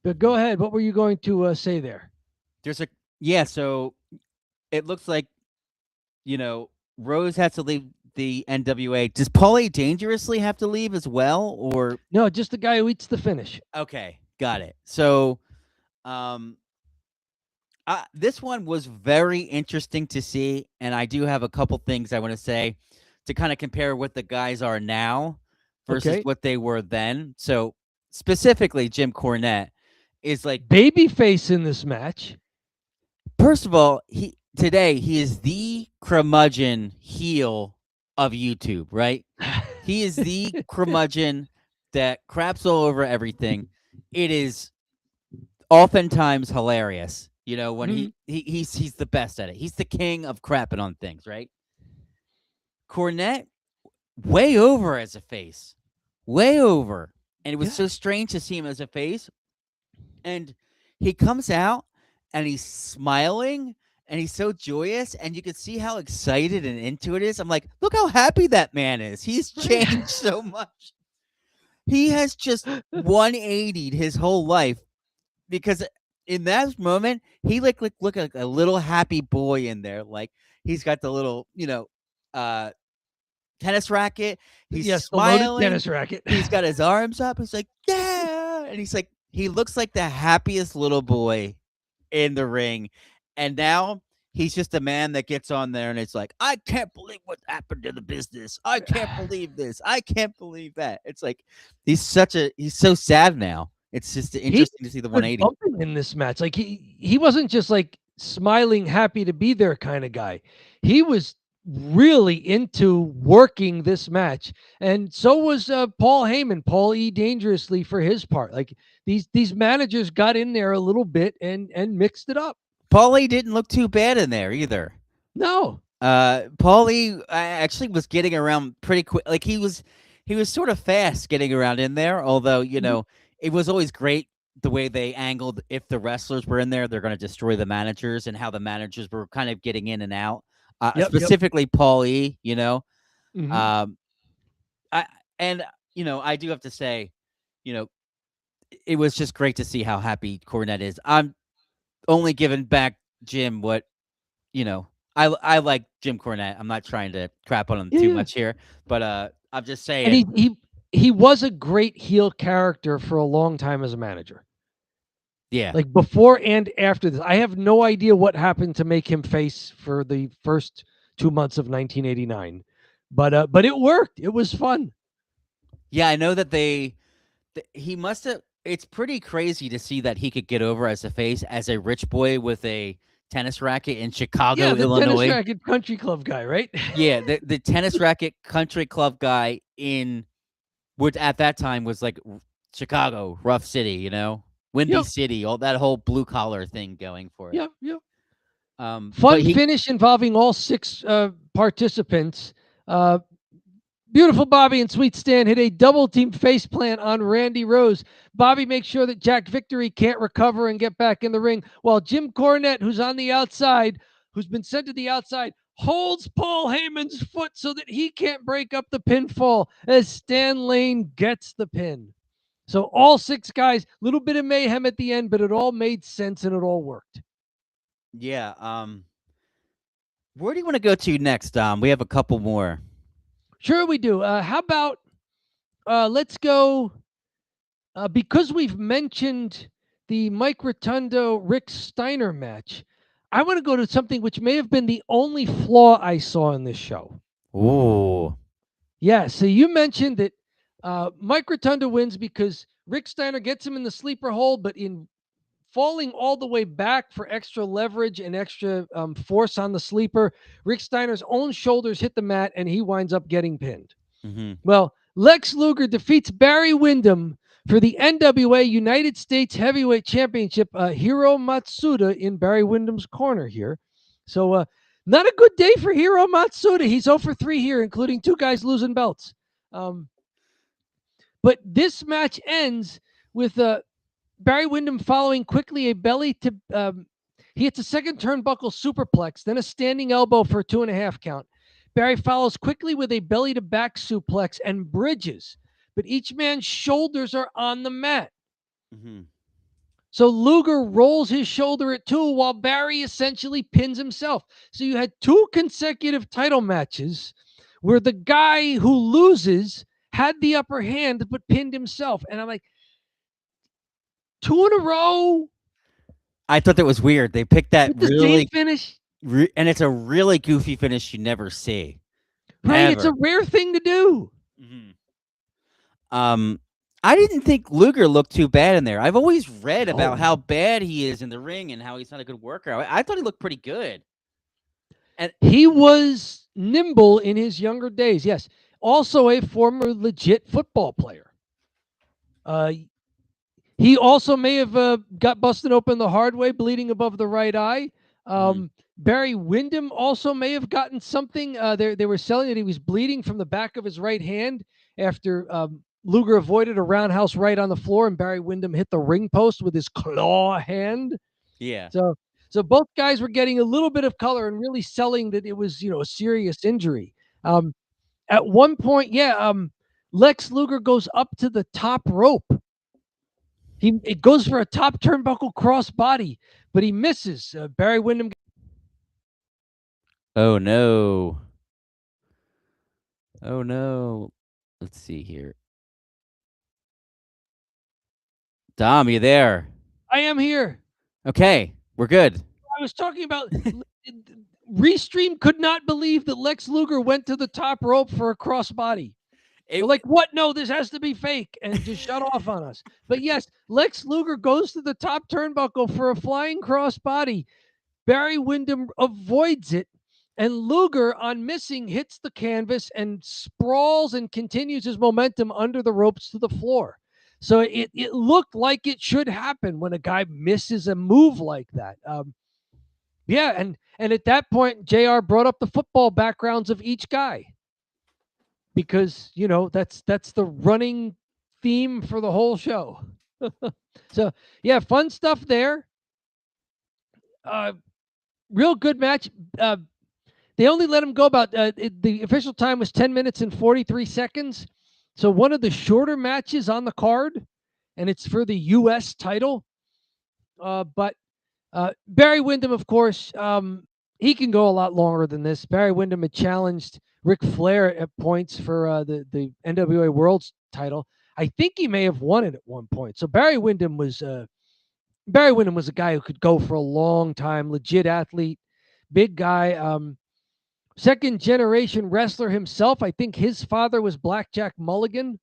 But go ahead. What were you going to say there? So it looks like, Rose has to leave the NWA. Does Paul A. Dangerously have to leave as well, or No, just the guy who eats the finish. okay, got it. So, um, This one was very interesting to see, and I do have a couple things I want to say to kind of compare what the guys are now versus Okay. what they were then. So specifically, Jim Cornette is like, Babyface in this match. first of all, he is the curmudgeon heel of YouTube, right? He is the curmudgeon that craps all over everything. It is oftentimes hilarious. You know, when Mhm. he's the best at it. He's the king of crapping on things, right? Cornette, way over as a face, way over, and it was Yeah. so strange to see him as a face. And he comes out and he's smiling and he's so joyous, and you can see how excited and into it is. I'm like, look how happy that man is. He's changed so much. He has just 180'd his whole life, because in that moment he look like a little happy boy in there. Like, he's got the little, uh tennis racket. He's Yes, the loaded smiling. tennis racket. He's got his arms up. He's like, yeah. And he looks like the happiest little boy in the ring. And now he's just a man that gets on there and it's like, I can't believe what happened to the business. I can't believe this. I can't believe that. It's like he's so sad now. It's just He interesting to see the started 180. bumping in this match. Like he wasn't just like smiling, happy to be there kind of guy. He was really into working this match, and so was Paul Heyman, Paul E. Dangerously for his part. Like these managers got in there a little bit and mixed it up. Paulie didn't look too bad in there either. No, Paulie actually was getting around pretty quick. Like, he was sort of fast getting around in there. Although, Mhm. it was always great the way they angled, if the wrestlers were in there, they're going to destroy the managers, and how the managers were kind of getting in and out. Yep. Specifically Paulie, Hmm. um, I and I do have to say, you know, it was just great to see how happy Cornette is. I'm only giving back Jim what I like Jim Cornette. I'm not trying to crap on him too Yeah, much here, but I'm just and saying, he was a great heel character for a long time as a manager. yeah, Like before and after this, I have no idea what happened to make him face for the first 2 months of 1989, but it worked. It was fun. yeah. I know that he must have. It's pretty crazy to see that he could get over as a face, as a rich boy with a tennis racket in Yeah, Chicago, the tennis Illinois. racket country club guy, right? Yeah, the tennis racket country club guy in, which at that time was like Chicago, rough city, Windy Yep, City, all that whole blue collar thing going for it. yep. But Fun finish involving all six participants. Uh, Beautiful Bobby and Sweet Stan hit a double team face plant on Randy Rose. Bobby makes sure that Jack Victory can't recover and get back in the ring, while Jim Cornette, who's on the outside, who's been sent to the outside, holds Paul Heyman's foot so that he can't break up the pinfall as Stan Lane gets the pin. So all six guys, little bit of mayhem at the end, but it all made sense and it all worked. yeah, where do you want to go to next, Dom? We have a couple more. Sure, we do. How about let's go because we've mentioned the Mike Rotundo Rick Steiner match. I want to go to something which may have been the only flaw I saw in this show. Ooh. Yeah, so you mentioned that Mike Rotundo wins because Rick Steiner gets him in the sleeper hold, but in falling all the way back for extra leverage and extra force on the sleeper, Rick Steiner's own shoulders hit the mat and he winds up getting pinned. Mm-hmm. Well, Lex Luger defeats Barry Windham for the NWA United States Heavyweight Championship. Hiro Matsuda in Barry Windham's corner here. So, not a good day for Hiro Matsuda. He's 0 for 3 here, including two guys losing belts. But this match ends with Barry Windham following quickly a belly to. He hits a second turnbuckle superplex, then a standing elbow for a 2.5 count. Barry follows quickly with a belly to back suplex and bridges, but each man's shoulders are on the mat. Mm-hmm. So Luger rolls his shoulder at 2 while Barry essentially pins himself. So you had 2 consecutive title matches where the guy who loses had the upper hand but pinned himself. And I'm like, 2 in a row? I thought that was weird. They picked that With the really, same finish, and it's a really goofy finish you never see. right? It's a Ever. rare thing to do. Mhm. I didn't think Luger looked too bad in there. I've always read about No. how bad he is in the ring and how he's not a good worker. I thought he looked pretty good. And He was nimble in his younger days. Yes. Also a former legit football player. He also may have got busted open the hard way, bleeding above the right eye. Mhm. Barry Windham also may have gotten something. They were selling that he was bleeding from the back of his right hand after Luger avoided a roundhouse right on the floor, and Barry Windham hit the ring post with his claw hand. Yeah. So, so both guys were getting a little bit of color and really selling that it was, a serious injury. Um, at one point, Lex Luger goes up to the top rope. It goes for a top turnbuckle crossbody, but he misses. Barry Windham. Oh no. Oh no. Let's see here. Dom, you there? I am here. Okay, we're good. I was talking about Restream could not believe that Lex Luger went to the top rope for a crossbody. It, They're like, what? No, this has to be fake, and just shut off on us. But yes, Lex Luger goes to the top turnbuckle for a flying crossbody. Barry Windham avoids it, and Luger, on missing, hits the canvas and sprawls and continues his momentum under the ropes to the floor. So it looked like it should happen when a guy misses a move like that. Yeah, and at that point, JR brought up the football backgrounds of each guy because that's the running theme for the whole show. So yeah, fun stuff there. Real good match. They only let him go about the official time was 10 minutes and 43 seconds. So one of the shorter matches on the card, and it's for the U.S. title. But Barry Windham, of course, he can go a lot longer than this. Barry Windham had challenged Ric Flair at points for the NWA World's title. I think he may have won it at one point. So Barry Windham was a guy who could go for a long time, legit athlete, big guy. Second generation wrestler himself. I think his father was Blackjack Mulligan.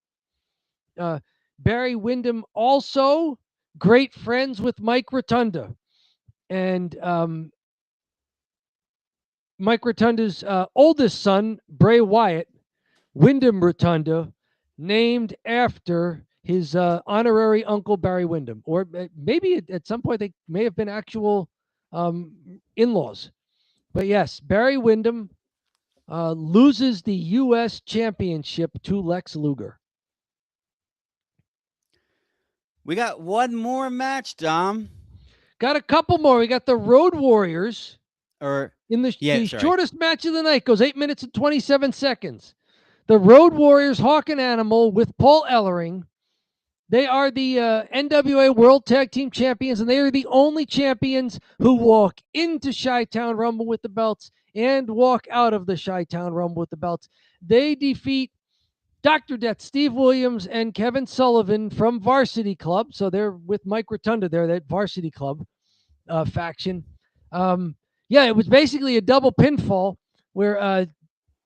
Barry Windham also great friends with Mike Rotunda. And Mike Rotunda's oldest son, Bray Wyatt, Wyndham Rotunda, named after his honorary uncle, Barry Windham. Or maybe at some point they may have been actual in-laws. But yes, Barry Windham loses the U.S. championship to Lex Luger. we got one more match, Dom. Got a couple more. We got the Road Warriors Or in the sorry. shortest match of the night. Goes 8 minutes and 27 seconds. The Road Warriors, Hawk and Animal, with Paul Ellering. They are the NWA World Tag Team Champions, and they are the only champions who walk into Chi-Town Rumble with the belts and walk out of the Chi-Town Rumble with the belts. They defeat Dr. Death, Steve Williams, and Kevin Sullivan from Varsity Club. So they're with Mike Rotunda there, that Varsity Club faction. It was basically a double pinfall where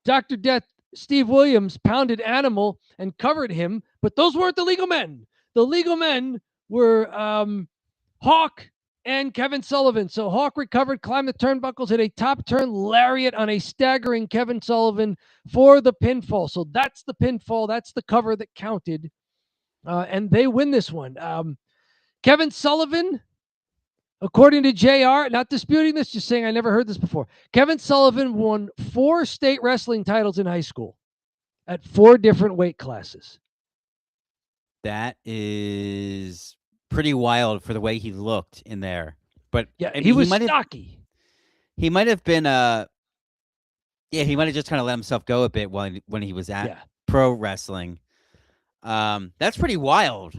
Dr. Death, Steve Williams pounded Animal and covered him, but those weren't the legal men. The legal men were Hawk and Kevin Sullivan. So Hawk recovered, climbed the turnbuckles, hit a top turn lariat on a staggering Kevin Sullivan for the pinfall. So that's the pinfall. That's the cover that counted. And they win this one. Kevin Sullivan, according to JR, not disputing this, just saying I never heard this before. Kevin Sullivan won 4 state wrestling titles in high school at 4 different weight classes. That is pretty wild for the way he looked in there. But yeah, I mean, he was stocky. He might have been he might have just kind of let himself go a bit when he was at pro wrestling. That's pretty wild,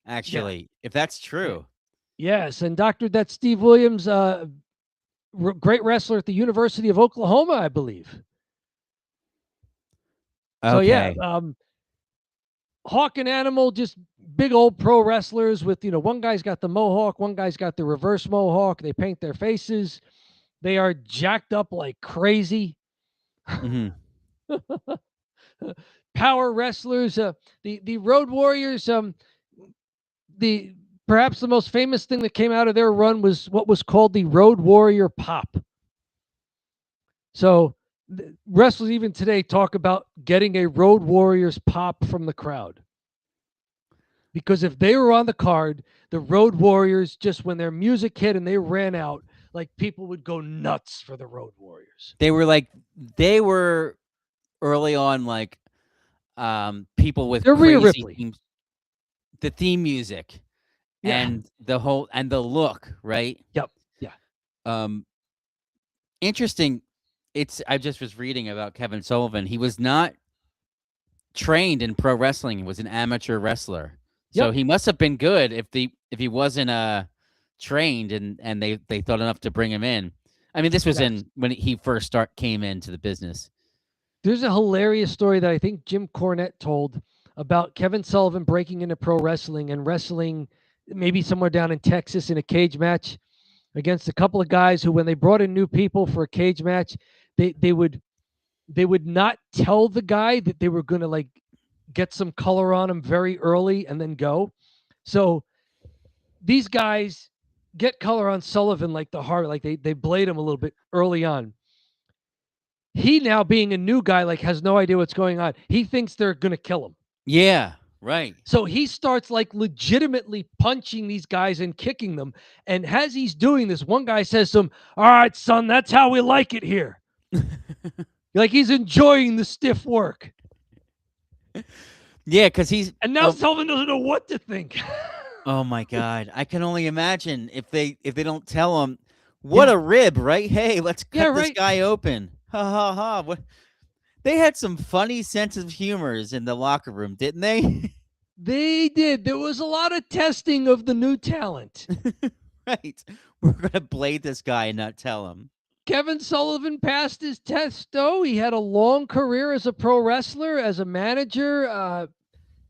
actually, if that's true. Yes, and that's Steve Williams, great wrestler at the University of Oklahoma, I believe. Okay. So Hawk and Animal, just big old pro wrestlers with, one guy's got the mohawk, one guy's got the reverse mohawk. They paint their faces. They are jacked up like crazy. Hmm. Power wrestlers. The Road Warriors. The perhaps the most famous thing that came out of their run was what was called the Road Warrior Pop. So wrestlers even today talk about getting a Road Warriors pop from the crowd. Because if they were on the card, the Road Warriors, just when their music hit and they ran out, like people would go nuts for the Road Warriors. They were early on like people with They're Rhea crazy Ripley. themes, the theme music, Yeah. and the look, right? Yep. Yeah. Interesting. I just was reading about Kevin Sullivan. He was not trained in pro wrestling. He was an amateur wrestler. So Yep. he must have been good if he wasn't trained and they thought enough to bring him in. I mean, this was Yes. when he first came into the business. There's a hilarious story that I think Jim Cornette told about Kevin Sullivan breaking into pro wrestling and wrestling maybe somewhere down in Texas in a cage match against a couple of guys who, when they brought in new people for a cage match, they would not tell the guy that they were going to like get some color on him very early and then go. So these guys get color on Sullivan like the heart, like they blade him a little bit early on. He, now being a new guy, like has no idea what's going on. He thinks they're going to kill him. Yeah, right. So he starts like legitimately punching these guys and kicking them. And as he's doing this, one guy says to him, "All right, son, that's how we like it here." Like he's enjoying the stiff work. Yeah, because he's And now Sullivan doesn't know what to think. oh my God, I can only imagine if they don't tell him what a rib, right? Hey, let's cut this guy open. Ha ha ha. What? They had some funny sense of humors in the locker room, didn't they? They did. There was a lot of testing of the new talent. Right. We're gonna blade this guy and not tell him. Kevin Sullivan passed his test, though. He had a long career as a pro wrestler, as a manager,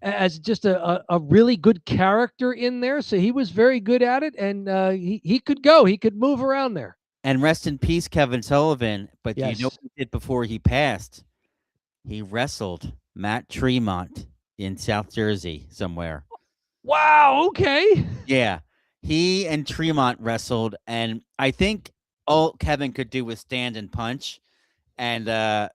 as just a really good character in there. So he was very good at it, and he could go. He could move around there. And rest in peace, Kevin Sullivan. But Yes. you know what he did before he passed? He wrestled Matt Tremont in South Jersey somewhere. Wow, okay. Yeah. He and Tremont wrestled, and I think all Kevin could do was stand and punch, and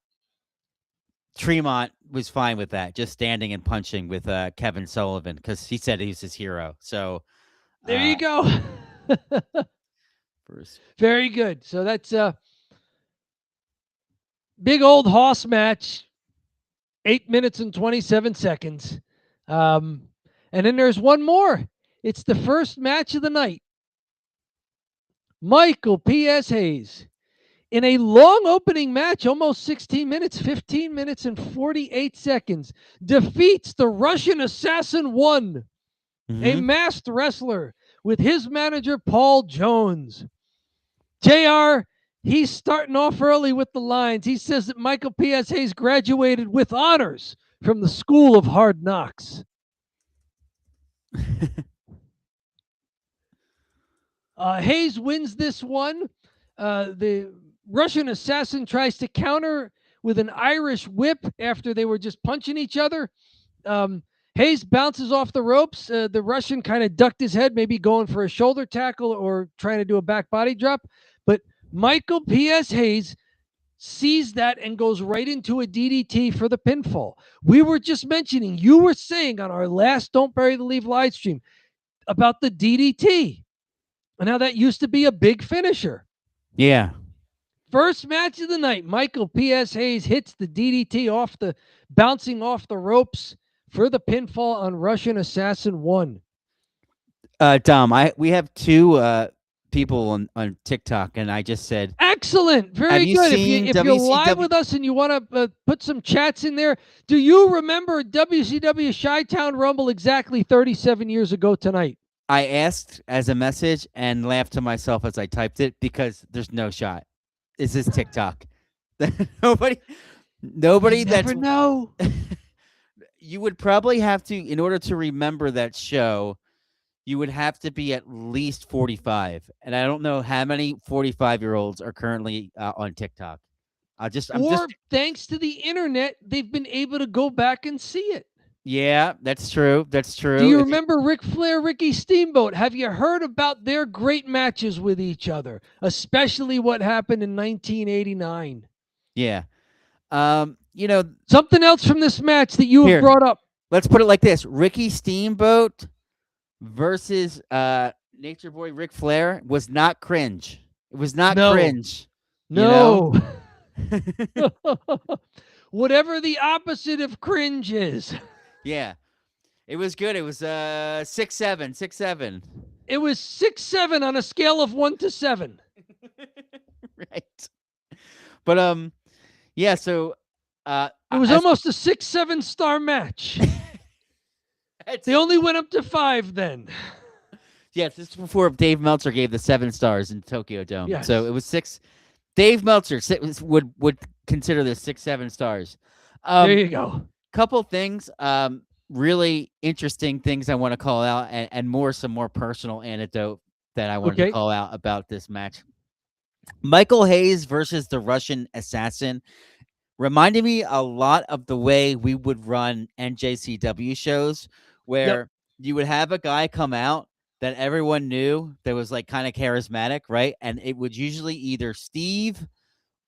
Tremont was fine with that, just standing and punching with Kevin Sullivan, because he said he's his hero. So there you go. Very good. So that's a big old hoss match, 8 minutes and 27 seconds. And then there's one more. It's the first match of the night. Michael P.S. Hayes, in a long opening match, almost 16 minutes, 15 minutes and 48 seconds, defeats the Russian Assassin 1, a masked wrestler, with his manager, Paul Jones. JR, he's starting off early with the lines. He says that Michael P.S. Hayes graduated with honors from the School of Hard Knocks. Hayes wins this one. The Russian Assassin tries to counter with an Irish whip after they were just punching each other. Hayes bounces off the ropes. The Russian kind of ducked his head, maybe going for a shoulder tackle or trying to do a back body drop. But Michael P.S. Hayes sees that and goes right into a DDT for the pinfall. We were just mentioning, you were saying on our last Don't Bury the Lead live stream about the DDT and how that used to be a big finisher. Yeah. First match of the night, Michael P.S. Hayes hits the DDT bouncing off the ropes for the pinfall on Russian Assassin 1. Dom, we have two people on TikTok, and I just said, excellent, very good. If you're live with us and you want to put some chats in there, do you remember WCW Chi-Town Rumble exactly 37 years ago tonight? I asked as a message and laughed to myself as I typed it, because there's no shot. This is TikTok. nobody you that's never know. You would probably have to, in order to remember that show, you would have to be at least 45. And I don't know how many 45-year-olds are currently on TikTok. I'm just, Or thanks to the internet, they've been able to go back and see it. yeah, that's true. That's true. Do you remember Ric Flair, Ricky Steamboat? Have you heard about their great matches with each other, especially what happened in 1989? Yeah. Something else from this match that you have Here. brought up. Let's put it like this: Ricky Steamboat versus Nature Boy Ric Flair was not cringe. It was not cringe. No. Whatever the opposite of cringe is. Yeah. It was good. It was 6'7", 6'7". It was 6'7" on a scale of 1 to 7. Right. But yeah, so it was almost a 6-7 star match. They only went up to 5 then. Yes, this is before Dave Meltzer gave the 7 stars in Tokyo Dome. Yes. So it was 6. Dave Meltzer would consider this 6-7 stars. There you go. Couple things, really interesting things I want to call out, and some more personal anecdote that I wanted to call out about this match. Michael Hayes versus the Russian Assassin reminded me a lot of the way we would run NJCW shows, where you would have a guy come out that everyone knew that was like kind of charismatic, right? And it would usually either Steve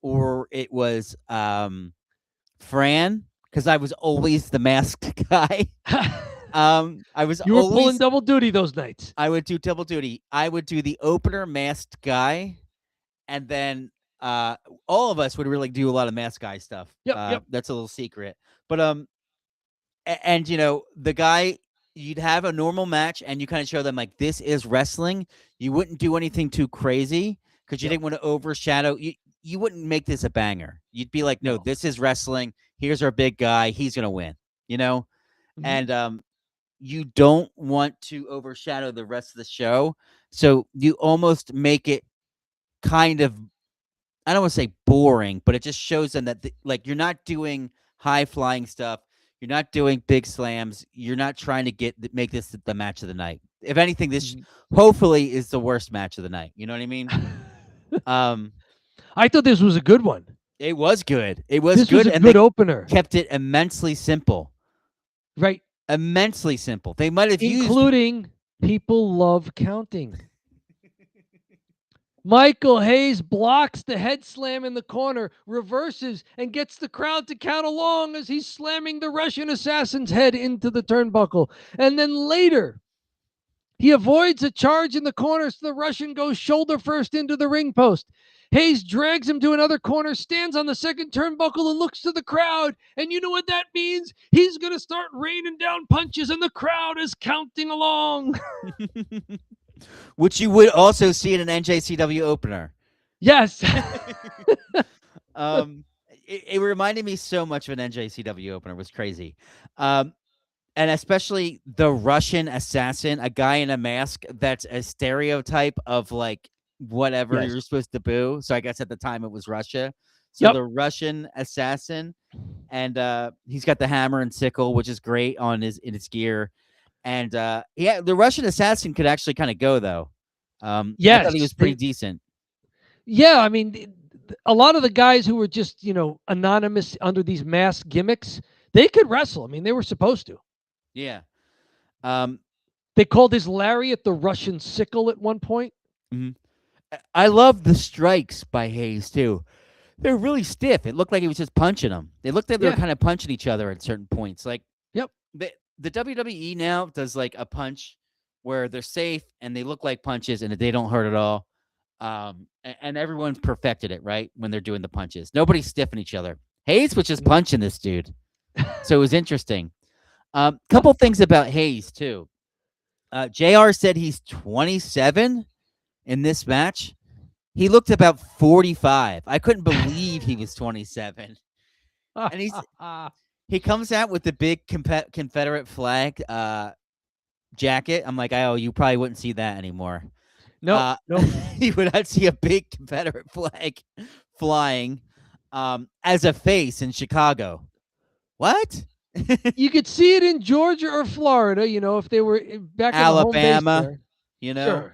or it was Fran, because I was always the masked guy. You were pulling double duty those nights. I would do double duty. I would do the opener masked guy, and then all of us would really do a lot of masked guy stuff. Yep. That's a little secret. But and the guy, you'd have a normal match and you kind of show them like, this is wrestling. You wouldn't do anything too crazy because you didn't want to overshadow. You wouldn't make this a banger. You'd be like, no, this is wrestling. Here's our big guy. He's going to win, Mm-hmm. And you don't want to overshadow the rest of the show. So you almost make it kind of, I don't want to say boring, but it just shows them that like you're not doing high flying stuff. You're not doing big slams. You're not trying to make this the match of the night. If anything, this hopefully is the worst match of the night. You know what I mean? I thought this was a good one. It was good. It was this good. Was a good opener. Kept it immensely simple. Right. Immensely simple. They might have including people love counting. Michael Hayes blocks the head slam in the corner, reverses, and gets the crowd to count along as he's slamming the Russian assassin's head into the turnbuckle. And then later, he avoids a charge in the corner, so the Russian goes shoulder first into the ring post. Hayes drags him to another corner, stands on the second turnbuckle, and looks to the crowd. And you know what that means? He's going to start raining down punches, and the crowd is counting along. Which you would also see in an NJCW opener. Yes. It reminded me so much of an NJCW opener. It was crazy. And especially the Russian assassin, a guy in a mask that's a stereotype of like whatever you're supposed to boo. So I guess at the time it was Russia. So the Russian assassin, and he's got the hammer and sickle, which is great in his gear. And the Russian assassin could actually kind of go though. Yes, I thought he was pretty decent. Yeah, I mean, a lot of the guys who were just anonymous under these mask gimmicks, they could wrestle. I mean, they were supposed to. Yeah. They called his lariat the Russian sickle at one point. Mm-hmm. I love the strikes by Hayes too. They're really stiff. It looked like he was just punching them. They looked like they were kind of punching each other at certain points. Like, the WWE now does like a punch where they're safe and they look like punches and they don't hurt at all. And everyone's perfected it, right? When they're doing the punches. Nobody's stiffing each other. Hayes was just punching this dude. So it was interesting. Couple things about Hayes too. JR said he's 27 in this match. He looked about 45. I couldn't believe he was 27. And he comes out with the big Confederate flag jacket. I'm like, oh, you probably wouldn't see that anymore. No. You would not see a big Confederate flag flying as a face in Chicago. What? You could see it in Georgia or Florida, if they were back in the home base Alabama, there. you know. Sure.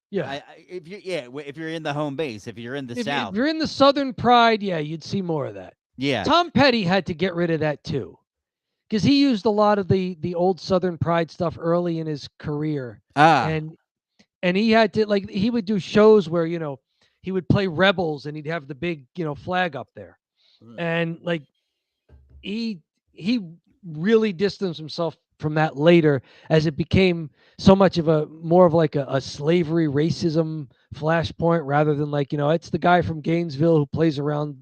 Yeah. If you're in the home base, if you're in the If South, you're in the Southern Pride, yeah, you'd see more of that. yeah. Tom Petty had to get rid of that too, because he used a lot of the old Southern Pride stuff early in his career, Ah, and he had to, like, he would do shows where he would play Rebels and he'd have the big flag up there, and like he he really distanced himself from that later as it became so much of a more of like a slavery racism flashpoint rather than like it's the guy from Gainesville who plays around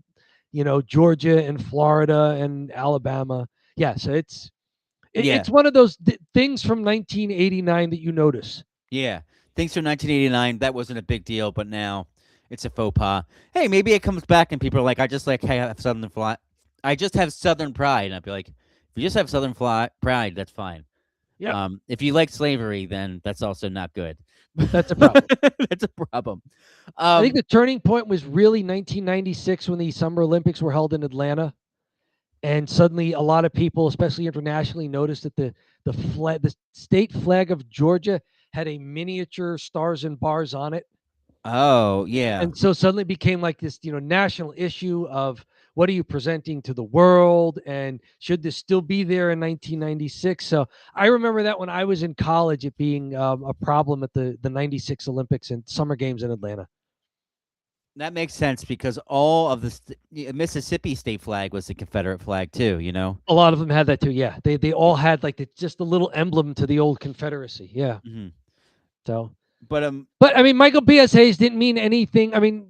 Georgia and Florida and Alabama. Yeah, so yeah, it's one of those things from 1989 that you notice. yeah. Things from 1989, that wasn't a big deal, but now it's a faux pas. Hey, maybe it comes back and people are like, I just like have Southern fly. I just have Southern pride. And I'd be like, if you just have Southern pride, that's fine. Yeah, If you like slavery, then that's also not good. that's a problem. That's a problem. I think the turning point was really 1996 when the Summer Olympics were held in Atlanta, and suddenly a lot of people, especially internationally, noticed that the state flag of Georgia had a miniature stars and bars on it. Oh, yeah. And so suddenly it became like this national issue of what are you presenting to the world, and should this still be there in 1996? So I remember that when I was in college, it being a problem at the 96 Olympics and Summer Games in Atlanta. That makes sense because all of the Mississippi state flag was the Confederate flag too, you know? A lot of them had that too. Yeah, they all had like just a little emblem to the old Confederacy. Yeah. Hmm. So, But but I mean, Michael B.S. Hayes didn't mean anything. I mean,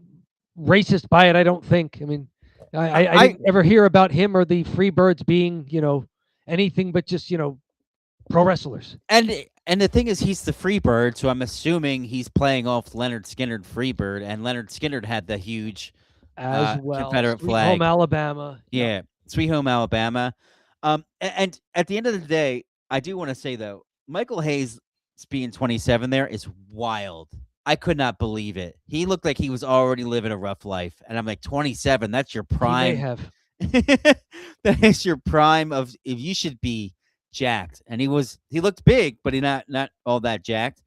racist by it. I don't think. I mean, I didn't ever hear about him or the Freebirds being anything but just pro wrestlers. and the thing is, he's the Freebird, so I'm assuming he's playing off Leonard Skinner Freebird, and Leonard Skinner had the huge As well, Confederate Sweet flag. Home Alabama. Yeah, Sweet Home Alabama. And at the end of the day, I do want to say though, Michael Hayes being 27 there is wild. I could not believe it. He looked like he was already living a rough life, and I'm like, 27. That's your He may prime. have. That is your prime of if you should be jacked. And he looked big, but he not all that jacked.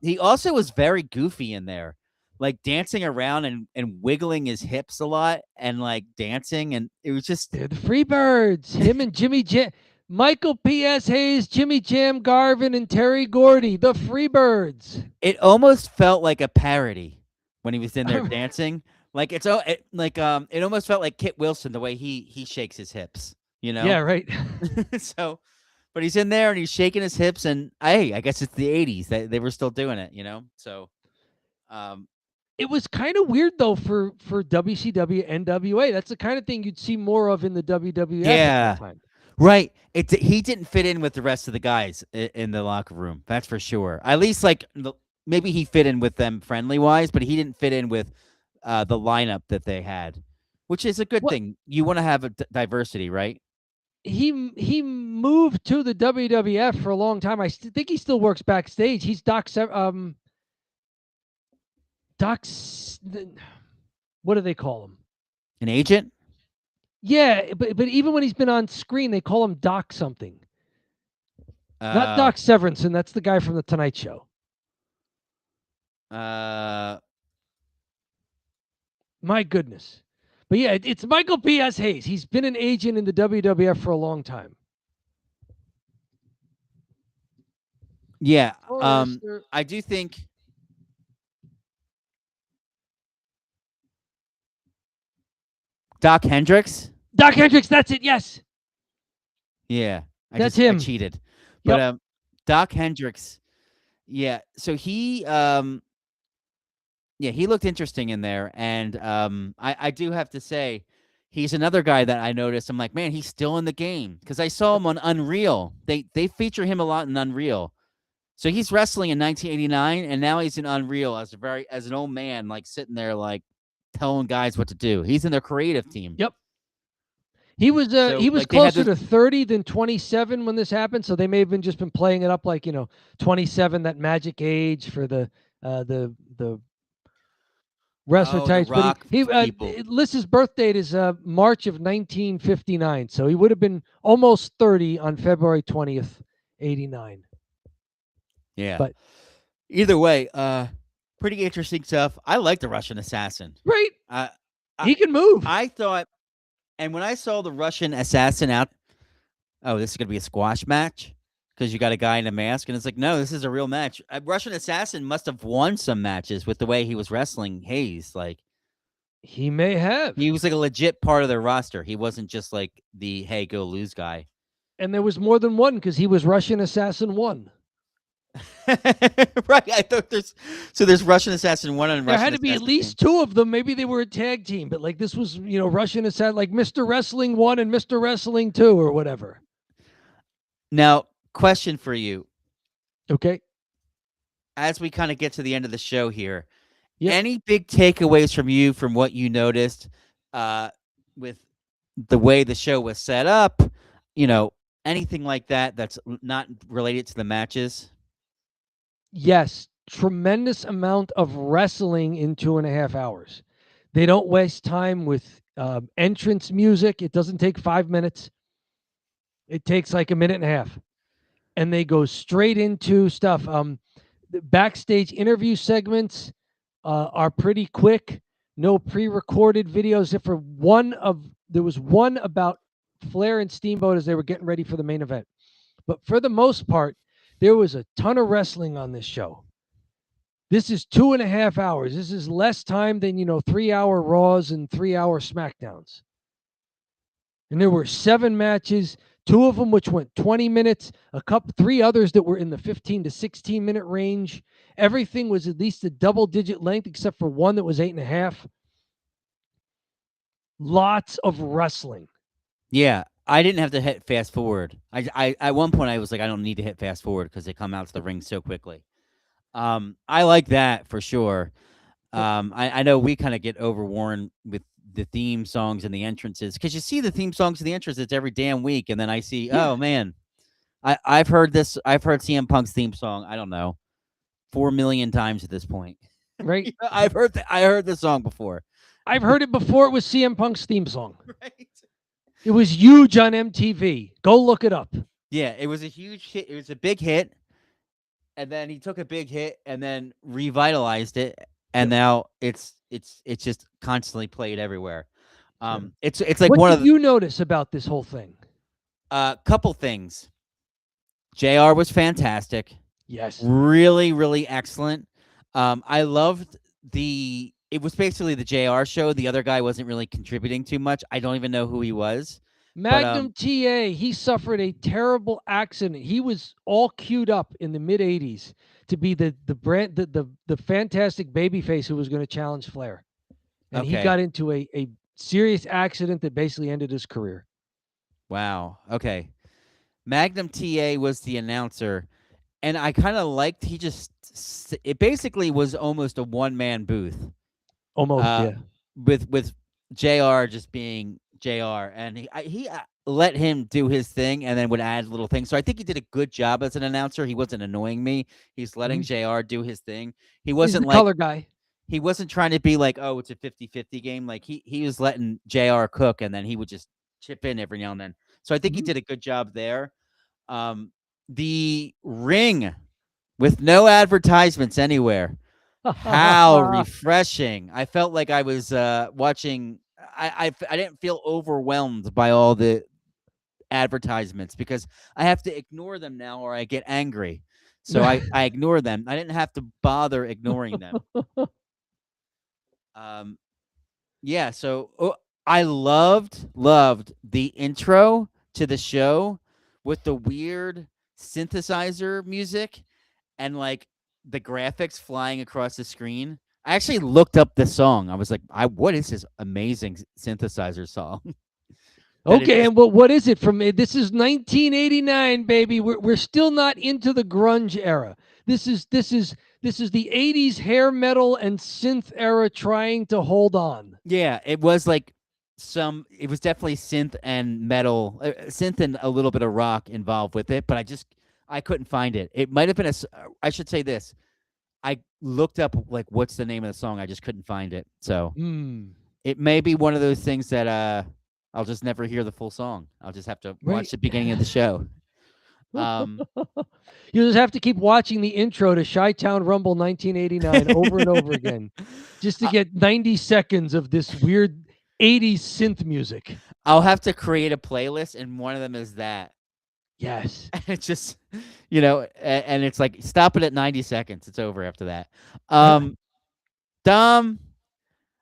He also was very goofy in there, like dancing around and wiggling his hips a lot and like dancing, and it was just They're the Freebirds. Him and Jimmy Jam, Michael P.S. Hayes, Jimmy Jam Garvin, and Terry Gordy, the Freebirds. it almost felt like a parody when he was in there dancing. Like it almost felt like Kit Wilson the way he shakes his hips, you know? Yeah, right. So, but he's in there and he's shaking his hips, and I guess it's the 80s. They were still doing it, you know? So, It was kind of weird though for WCW NWA. That's the kind of thing you'd see more of in the WWF at yeah, that time. right. He didn't fit in with the rest of the guys in the locker room. That's for sure. At least like maybe he fit in with them friendly wise, but he didn't fit in with the lineup that they had, which is a good thing. You want to have a diversity, right? He moved to the WWF for a long time. I think he still works backstage. He's what do they call him? An agent? Yeah, but even when he's been on screen, they call him Doc something. Not Doc Severinsen. That's the guy from the Tonight Show. My goodness. But yeah, it's Michael P.S. Hayes. He's been an agent in the WWF for a long time. Yeah. I do think Doc Hendricks. Doc Hendricks, that's it. Yes. Yeah. That's him. I cheated. But Doc Hendricks. Yeah. So he he looked interesting in there, and I do have to say he's another guy that I noticed. I'm like, man, he's still in the game because I saw him on Unreal. They feature him a lot in Unreal. So he's wrestling in 1989, and now he's in Unreal as an old man, like sitting there, like telling guys what to do. He's in their creative team. Yep. He was he was closer to 30 than 27 when this happened, so they may have just been playing it up like 27, that magic age for the wrestler Oh, the types. But Rock he people. List's birth date is March of 1959, so he would have been almost 30 on February 20th, 89. Yeah. But Either way, pretty interesting stuff. I like the Russian Assassin. right, Uh, I he can move. I thought, and when I saw the Russian Assassin out, oh, this is gonna be a squash match because you got a guy in a mask, and it's like, no, this is a real match. Russian Assassin must have won some matches with the way he was wrestling Hayes. Like He may have. he was like a legit part of their roster. He wasn't just like the hey go lose guy. And there was more than one because he was Russian Assassin 1. Right. I thought there's Russian Assassin 1 and There Russian had to be at Assassin least 2 of them. Maybe they were a tag team, but like this was, Russian Assassin, like Mr. Wrestling 1 and Mr. Wrestling 2 or whatever. Now, question for you. Okay. As we kind of get to the end of the show here, Yep. any big takeaways from you from what you noticed with the way the show was set up, anything like that that's not related to the matches? Yes. Tremendous amount of wrestling in 2.5 hours. They don't waste time with entrance music. It doesn't take 5 minutes. It takes like a minute and a half. And they go straight into stuff. The backstage interview segments are pretty quick. No pre-recorded videos. There was one about Flair and Steamboat as they were getting ready for the main event. But for the most part, there was a ton of wrestling on this show. This is 2.5 hours. This is less time than 3-hour Raws and 3-hour Smackdowns. And there were 7 matches. 2 of them which went 20 minutes, 3 others that were in the 15 to 16 minute range. Everything was at least a double-digit length, except for one that was 8.5. Lots of wrestling. Yeah, I didn't have to hit fast forward. I at one point I was like, I don't need to hit fast forward because they come out to the ring so quickly. I like that for sure. I know we kind of get overworn with the theme songs and the entrances because you see the theme songs and the entrances every damn week, and then I see, oh man, I've heard this. I've heard CM Punk's theme song. I don't know, 4 million times at this point. Right? I heard the song before. I've heard it before it was CM Punk's theme song. Right. It was huge on MTV. Go look it up. Yeah, it was a huge hit. It was a big hit, and then he took a big hit and then revitalized it, and now it's just constantly played everywhere. It's like what one did of you notice about this whole thing? couple things. JR was fantastic. Yes. Really, really excellent. I loved it was basically the JR show. The other guy wasn't really contributing too much. I don't even know who he was. Magnum TA, he suffered a terrible accident. He was all queued up in the mid 80s to be the fantastic babyface who was going to challenge Flair. And he got into a serious accident that basically ended his career. Wow. Okay. Magnum TA was the announcer, and I kind of liked it basically was almost a one-man booth. Almost, yeah. With JR just being JR, and he let him do his thing and then would add little things. So I think he did a good job as an announcer. He wasn't annoying me. He's letting JR do his thing. He wasn't He's the color guy. He wasn't trying to be like, oh, it's a 50-50 game. Like he was letting JR cook, and then he would just chip in every now and then. So I think he did a good job there. The ring with no advertisements anywhere. How refreshing. I felt like I was watching. I didn't feel overwhelmed by all the advertisements because I have to ignore them now or I get angry. So I ignore them. I didn't have to bother ignoring them. Yeah, so I loved the intro to the show with the weird synthesizer music and like the graphics flying across the screen. I actually looked up the song. I was like, what is this amazing synthesizer song? Okay, and what is it from? This is 1989, baby. We're still not into the grunge era. This is the 80s hair metal and synth era trying to hold on. Yeah, it was like it was definitely synth and metal, synth and a little bit of rock involved with it, but I couldn't find it. It might have been I should say this. looked up like what's the name of the song. I just couldn't find it. So Hmm. it may be one of those things that I'll just never hear the full song. I'll just have to watch Right. the beginning of the show. Um, You just have to keep watching the intro to Chi-Town Rumble 1989 over and over again, just to I- get 90 seconds of this weird 80s synth music. I'll have to create a playlist, and one of them is that. Yes. It's just, and it's like stop it at 90 seconds. It's over after that. Um, Dom,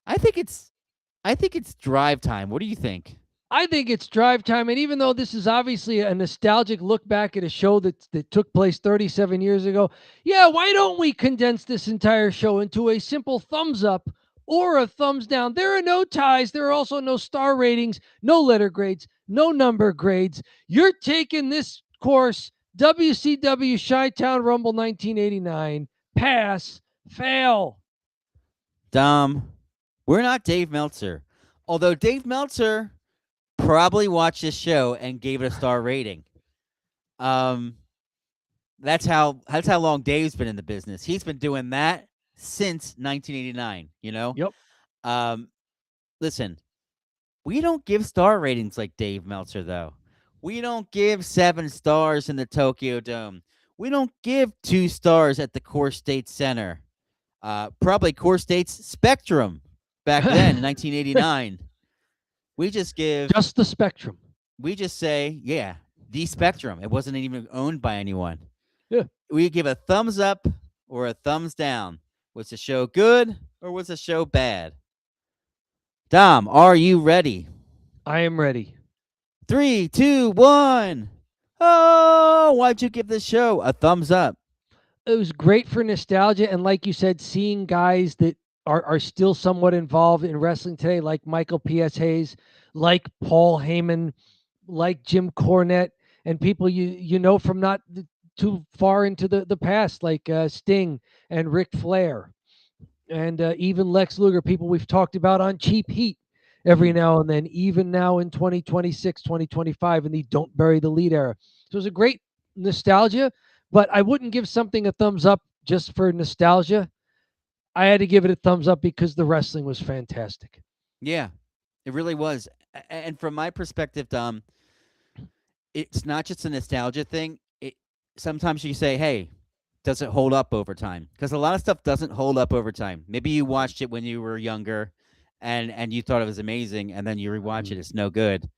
I think it's drive time. What do you think? I think it's drive time. And even though this is obviously a nostalgic look back at a show that took place 37 years ago, yeah, why don't we condense this entire show into a simple thumbs up or a thumbs down? There are no ties. There are also no star ratings, no letter grades, no number grades. You're taking this course, WCW Chi-Town Rumble 1989, pass, fail. Dom, we're not Dave Meltzer. Although Dave Meltzer probably watched this show and gave it a star rating. Um, that's how long Dave's been in the business. He's been doing that since 1989. Yep. Um, listen, we don't give star ratings like Dave Meltzer though. We don't give 7 stars in the Tokyo Dome. We don't give 2 stars at the Core State Center. Probably Core State's Spectrum back then, 1989. We just give. Just the spectrum. We just say, yeah, the Spectrum. It wasn't even owned by anyone. Yeah. We give a thumbs up or a thumbs down. Was the show good or was the show bad? Dom, are you ready? I am ready. 3, 2, 1. Oh, why'd you give this show a thumbs up? It was great for nostalgia, and like you said, seeing guys that are still somewhat involved in wrestling today, like Michael P.S. Hayes, like Paul Heyman, like Jim Cornette, and people you know from not too far into the past, like Sting and Ric Flair, and even Lex Luger, people we've talked about on Cheap Heat every now and then, even now in 2026, 2025, in the Don't Bury the Lead era. So it was a great nostalgia, but I wouldn't give something a thumbs up just for nostalgia. I had to give it a thumbs up because the wrestling was fantastic. Yeah, it really was. And from my perspective, Dom, it's not just a nostalgia thing. Sometimes you say, hey, does it hold up over time? Because a lot of stuff doesn't hold up over time. Maybe you watched it when you were younger and you thought it was amazing, and then you rewatch it, it's no good.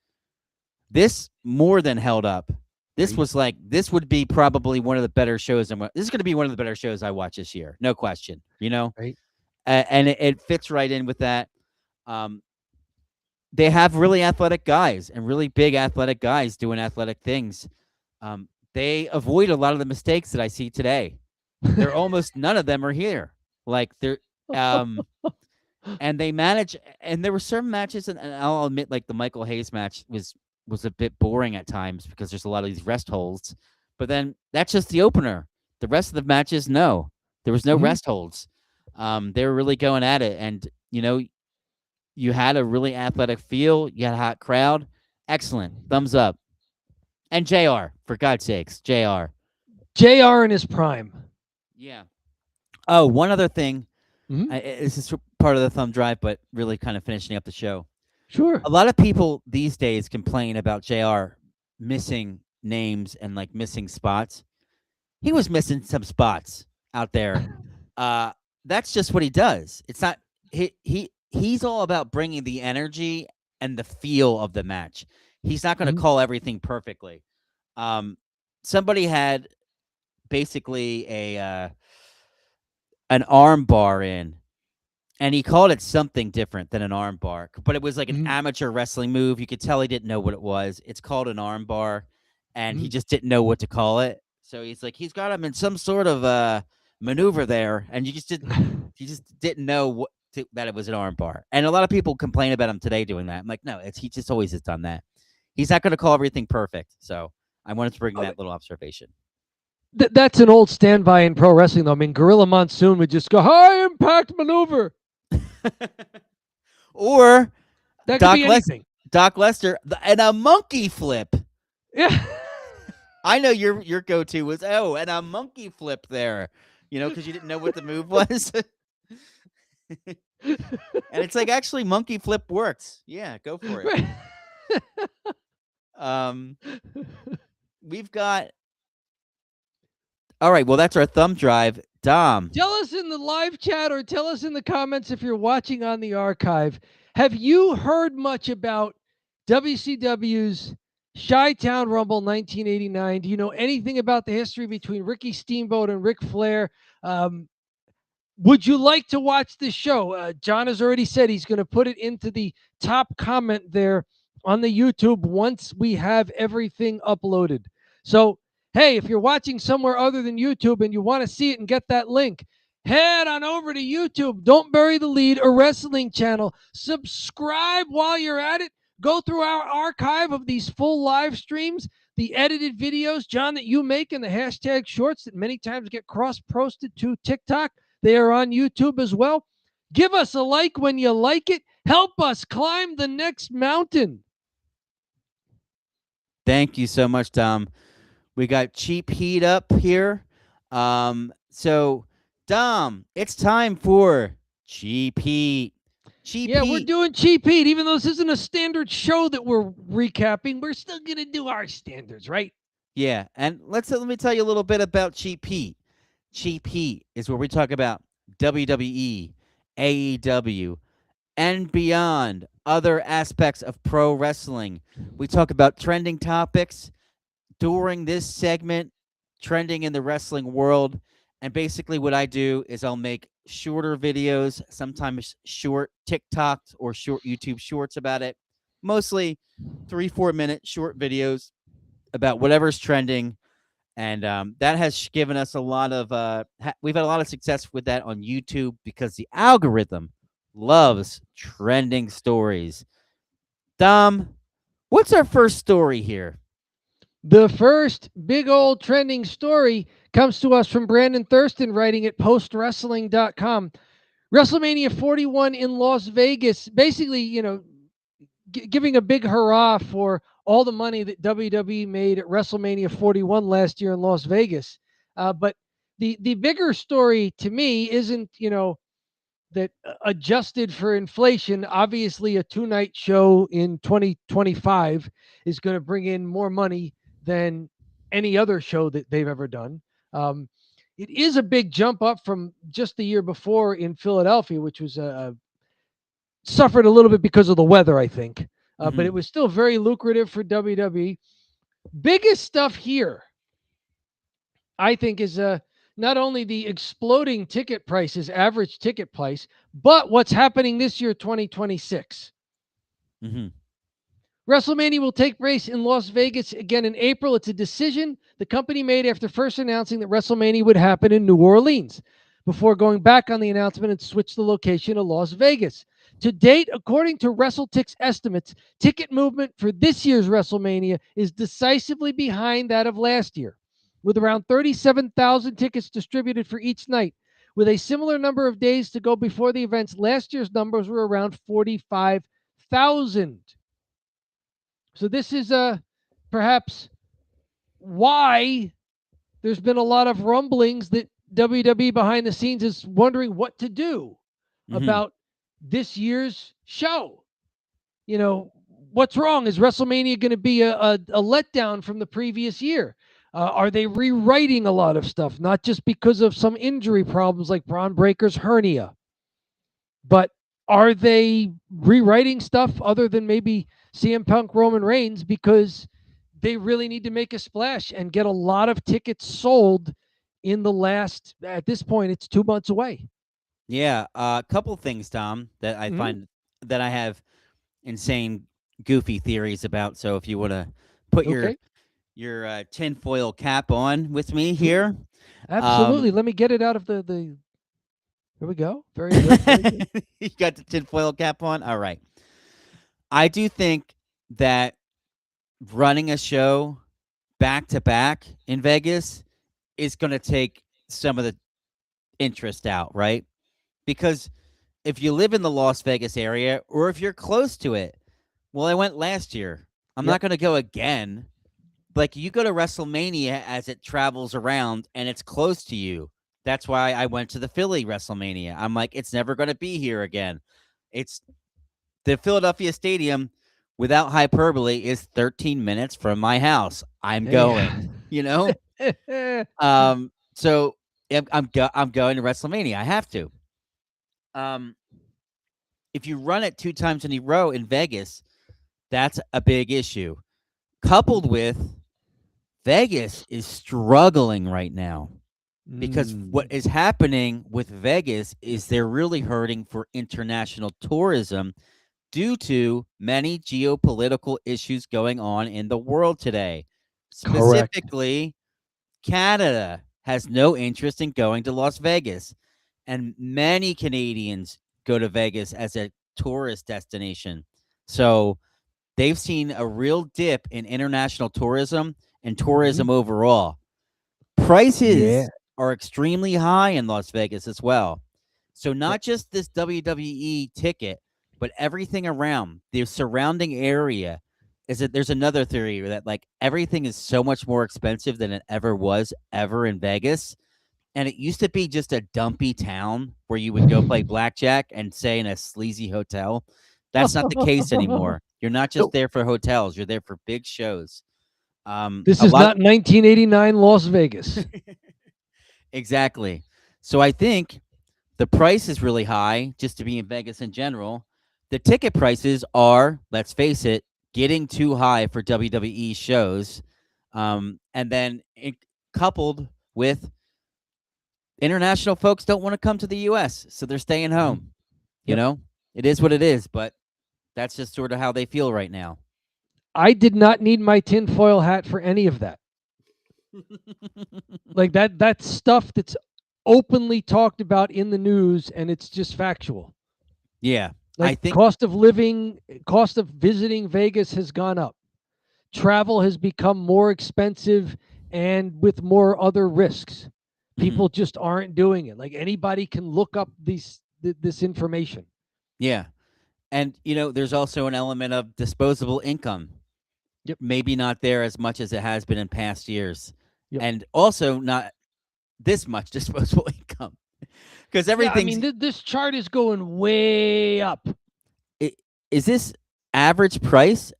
This more than held up. This was like, this would be probably one of the better shows. This is going to be one of the better shows I watch this year. No question, Right. And it fits right in with that. They have really athletic guys and really big athletic guys doing athletic things. They avoid a lot of the mistakes that I see today. They're almost none of them are here. Like they're, and they manage. And there were certain matches, and I'll admit, like the Michael Hayes match was a bit boring at times because there's a lot of these rest holds. But then that's just the opener. The rest of the matches, no, there was no rest holds. They were really going at it, and you had a really athletic feel. You had a hot crowd. Excellent. Thumbs up. And JR, for God's sakes, JR. JR in his prime. Yeah. Oh, one other thing. Mhm. This is part of the thumb drive, but really kind of finishing up the show. Sure. A lot of people these days complain about JR missing names and like missing spots. He was missing some spots out there. That's just what he does. It's not he's all about bringing the energy and the feel of the match. He's not going to call everything perfectly. Somebody had basically an arm bar in, and he called it something different than an arm bar, but it was like an amateur wrestling move. You could tell he didn't know what it was. It's called an arm bar, and he just didn't know what to call it. So he's got him in some sort of maneuver there, and he just didn't know that it was an arm bar. And a lot of people complain about him today doing that. I'm like, no, he just always has done that. He's not going to call everything perfect. So I wanted to bring that little observation. That's an old standby in pro wrestling, though. I mean, Gorilla Monsoon would just go high impact maneuver, or that could be anything. Doc Lester and a monkey flip. Yeah. I know your go-to was and a monkey flip there. because you didn't know what the move was. And it's like, actually, monkey flip works. Yeah, go for it. Um, we've got. All right, well, that's our thumb drive. Dom. Tell us in the live chat or tell us in the comments if you're watching on the archive. Have you heard much about WCW's Chi-Town Rumble 1989? Do you know anything about the history between Ricky Steamboat and Ric Flair? Would you like to watch this show? John has already said he's going to put it into the top comment there on the YouTube once we have everything uploaded. So, hey, if you're watching somewhere other than YouTube and you want to see it and get that link, head on over to YouTube. Don't Bury the Lead, a wrestling channel. Subscribe while you're at it. Go through our archive of these full live streams, the edited videos, John, that you make, and the hashtag shorts that many times get cross-posted to TikTok. They are on YouTube as well. Give us a like when you like it. Help us climb the next mountain. Thank you so much, Dom. We got Cheap Heat up here. So, Dom, it's time for Cheap Heat. Yeah, we're doing Cheap Heat. Even though this isn't a standard show that we're recapping, we're still going to do our standards, right? Yeah, and let me tell you a little bit about Cheap Heat. Cheap Heat is where we talk about WWE, AEW, and beyond, other aspects of pro wrestling. We talk about trending topics during this segment, trending in the wrestling world. And basically what I do is I'll make shorter videos, sometimes short TikToks or short YouTube shorts about it. Mostly 3-4 minute short videos about whatever's trending. And that has given us a lot of we've had a lot of success with that on YouTube because the algorithm loves trending stories. Dom, what's our first story here? The first big old trending story comes to us from Brandon Thurston, writing at postwrestling.com. WrestleMania 41 in Las Vegas, basically, giving a big hurrah for all the money that WWE made at WrestleMania 41 last year in Las Vegas. But the bigger story to me isn't, that adjusted for inflation, obviously a 2-night show in 2025 is going to bring in more money than any other show that they've ever done. It is a big jump up from just the year before in Philadelphia, which was suffered a little bit because of the weather, I think. But it was still very lucrative for WWE. Biggest stuff here, I think, is not only the exploding ticket prices, average ticket price, but what's happening this year, 2026. WrestleMania will take place in Las Vegas again in April. It's a decision the company made after first announcing that WrestleMania would happen in New Orleans, before going back on the announcement and switch the location to Las Vegas. To date, according to WrestleTix estimates, ticket movement for this year's WrestleMania is decisively behind that of last year, with around 37,000 tickets distributed for each night. With a similar number of days to go before the events, last year's numbers were around 45,000. So this is perhaps why there's been a lot of rumblings that WWE behind the scenes is wondering what to do about this year's show. What's wrong? Is WrestleMania going to be a letdown from the previous year? Are they rewriting a lot of stuff, not just because of some injury problems like Braun Breaker's hernia, but are they rewriting stuff other than maybe CM Punk, Roman Reigns, because they really need to make a splash and get a lot of tickets sold in the last, at this point, it's 2 months away. Yeah, a couple things, Tom, that I find that I have insane, goofy theories about. So if you want to put your tinfoil cap on with me here. Absolutely. Let me get it out of the Here we go. Very good. Very good. You got the tinfoil cap on? All right. I do think that running a show back to back in Vegas is going to take some of the interest out, right? Because if you live in the Las Vegas area or if you're close to it, well, I went last year. I'm not going to go again. Like, you go to WrestleMania as it travels around and it's close to you. That's why I went to the Philly WrestleMania. I'm like, it's never going to be here again. It's the Philadelphia Stadium, without hyperbole, is 13 minutes from my house. I'm going, you know? So I'm going to WrestleMania. I have to. If you run it 2 times in a row in Vegas, that's a big issue. Coupled with Vegas is struggling right now. Because what is happening with Vegas is they're really hurting for international tourism due to many geopolitical issues going on in the world today. Correct. Specifically, Canada has no interest in going to Las Vegas, and many Canadians go to Vegas as a tourist destination. So they've seen a real dip in international tourism and tourism overall. Prices are extremely high in Las Vegas as well. So not just this WWE ticket, but everything around the surrounding area is that there's another theory that like everything is so much more expensive than it ever was ever in Vegas. And it used to be just a dumpy town where you would go play blackjack and stay in a sleazy hotel. That's not the case anymore. You're not just Nope. there for hotels, you're there for big shows. This A is lot not 1989 Las Vegas. Exactly. So I think the price is really high just to be in Vegas in general. The ticket prices are, let's face it, getting too high for WWE shows. And then coupled with international folks don't want to come to the US, so they're staying home. You Yep. know, it is what it is, but that's just sort of how they feel right now. I did not need my tinfoil hat for any of that. Like that's stuff that's openly talked about in the news, and it's just factual. Yeah. Like I think cost of living, cost of visiting Vegas has gone up. Travel has become more expensive and with more other risks. People just aren't doing it. Like anybody can look up this information. yeah. And there's also an element of disposable income. Yep. Maybe not there as much as it has been in past years. Yep. And also not this much disposable income. Because Yeah, I everything's mean, this chart is going way up. is this average price?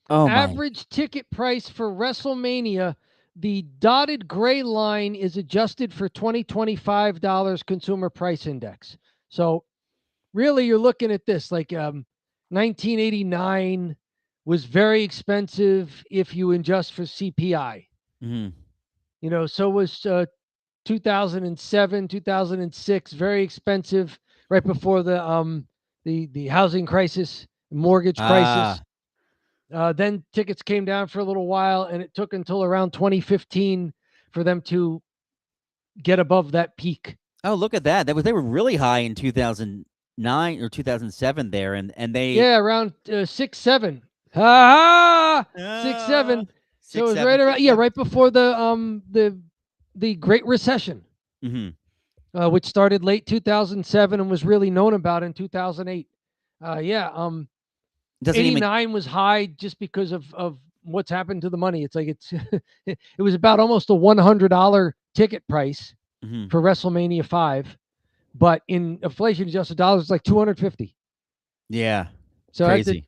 Oh my. Average ticket price for WrestleMania, the dotted gray line is adjusted for $2025 consumer price index. So really you're looking at this like 1989 was very expensive if you adjust for CPI. So was 2007, 2006 very expensive right before the housing crisis, mortgage crisis. Then tickets came down for a little while, and it took until around 2015 for them to get above that peak. Oh, look at that. They were really high in 2009 or 2007 there, and they around 6-7. Ha ha! 6-7. So it was 6-7, right around 6-7. right before the Great Recession, which started late 2007 and was really known about in 2008. Doesn't 89 was high just because of what's happened to the money. It's like it was about almost a $100 ticket price for WrestleMania 5, but in inflation adjusted dollars, it's like 250. Yeah, so crazy.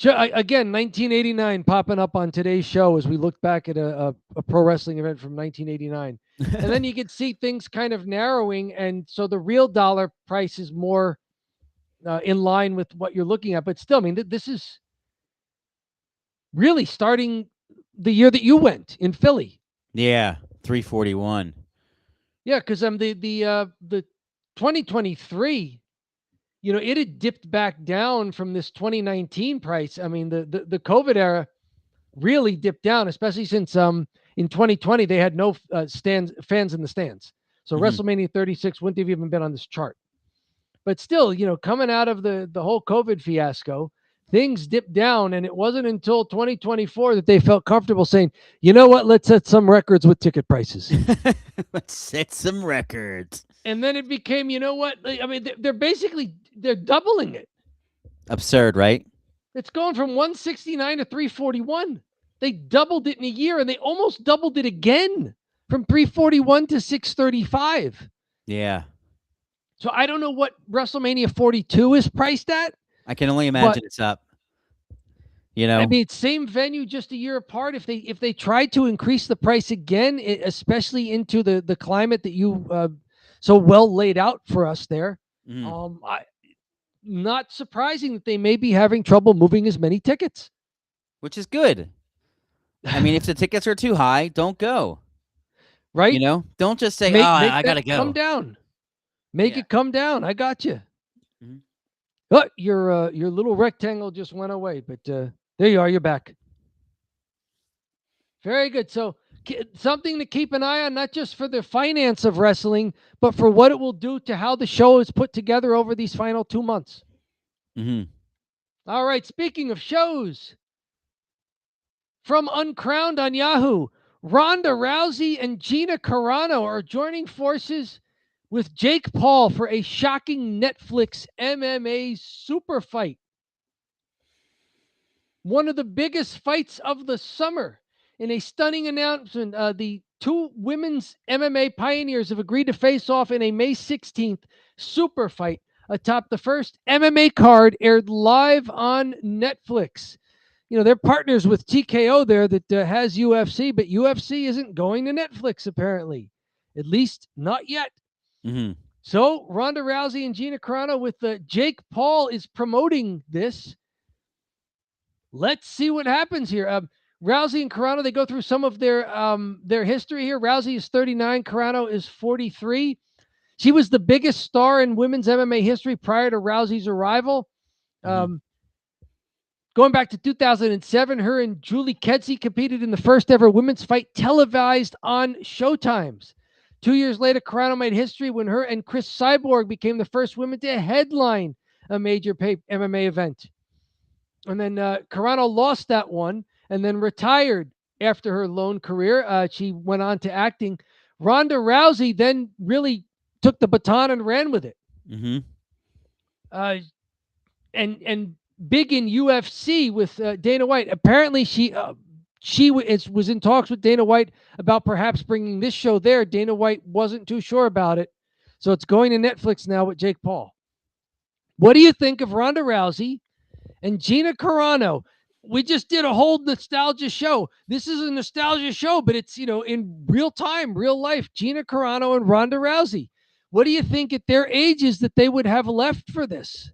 Again, 1989 popping up on today's show as we look back at a pro wrestling event from 1989, and then you can see things kind of narrowing, and so the real dollar price is more in line with what you're looking at. But still, I mean, this is really starting the year that you went in Philly. Yeah, 341. Yeah, because the 2023, it had dipped back down from this 2019 price. I mean, the COVID era really dipped down, especially since in 2020 they had no fans in the stands. So WrestleMania 36 wouldn't have even been on this chart. But still, coming out of the whole COVID fiasco, things dipped down, and it wasn't until 2024 that they felt comfortable saying, you know what, let's set some records with ticket prices. Let's set some records. And then it became, you know what, I mean, they're doubling it. Absurd, right? It's going from 169 to 341. They doubled it in a year, and they almost doubled it again from 341 to 635. Yeah. So I don't know what WrestleMania 42 is priced at. I can only But imagine it's up. You know? I mean, same venue, just a year apart. If they tried to increase the price again, especially into the climate that you so well laid out for us there, Mhm. not surprising that they may be having trouble moving as many tickets. Which is good. I mean, if the tickets are too high, don't go. You Right? know? Don't just say, "Oh, Make I that gotta come go." down. Make Yeah. it come down. I got you. Mhm. Oh, your little rectangle just went away, but there you are. You're back. Very good. So something to keep an eye on, not just for the finance of wrestling, but for what it will do to how the show is put together over these final 2 months. Mhm. All right. Speaking of shows, from Uncrowned on Yahoo, Ronda Rousey and Gina Carano are joining forces with Jake Paul for a shocking Netflix MMA super fight. One of the biggest fights of the summer. In a stunning announcement, the two women's MMA pioneers have agreed to face off in a May 16th super fight atop the first MMA card aired live on Netflix. You know, they're partners with TKO there that has UFC, but UFC isn't going to Netflix apparently, at least not yet. Mhm. So Ronda Rousey and Gina Carano with Jake Paul is promoting this. Let's see what happens here. Rousey and Carano, they go through some of their history here. Rousey is 39, Carano is 43. She was the biggest star in women's MMA history prior to Rousey's arrival. Mhm. Going back to 2007, her and Julie Kedzie competed in the first ever women's fight televised on Showtimes. 2 years later, Carano made history when her and Chris Cyborg became the first women to headline a major MMA event. And then Carano lost that one and then retired after her lone career. She went on to acting. Ronda Rousey then really took the baton and ran with it. Mhm. Uh, and big in UFC with Dana White. Apparently, she was in talks with Dana White about perhaps bringing this show there. Dana White wasn't too sure about it, so it's going to Netflix now with Jake Paul. What do you think of Ronda Rousey and Gina Carano? We just did a whole nostalgia show. This is a nostalgia show, but it's, in real time, real life. Gina Carano and Ronda Rousey. What do you think at their ages that they would have left for this?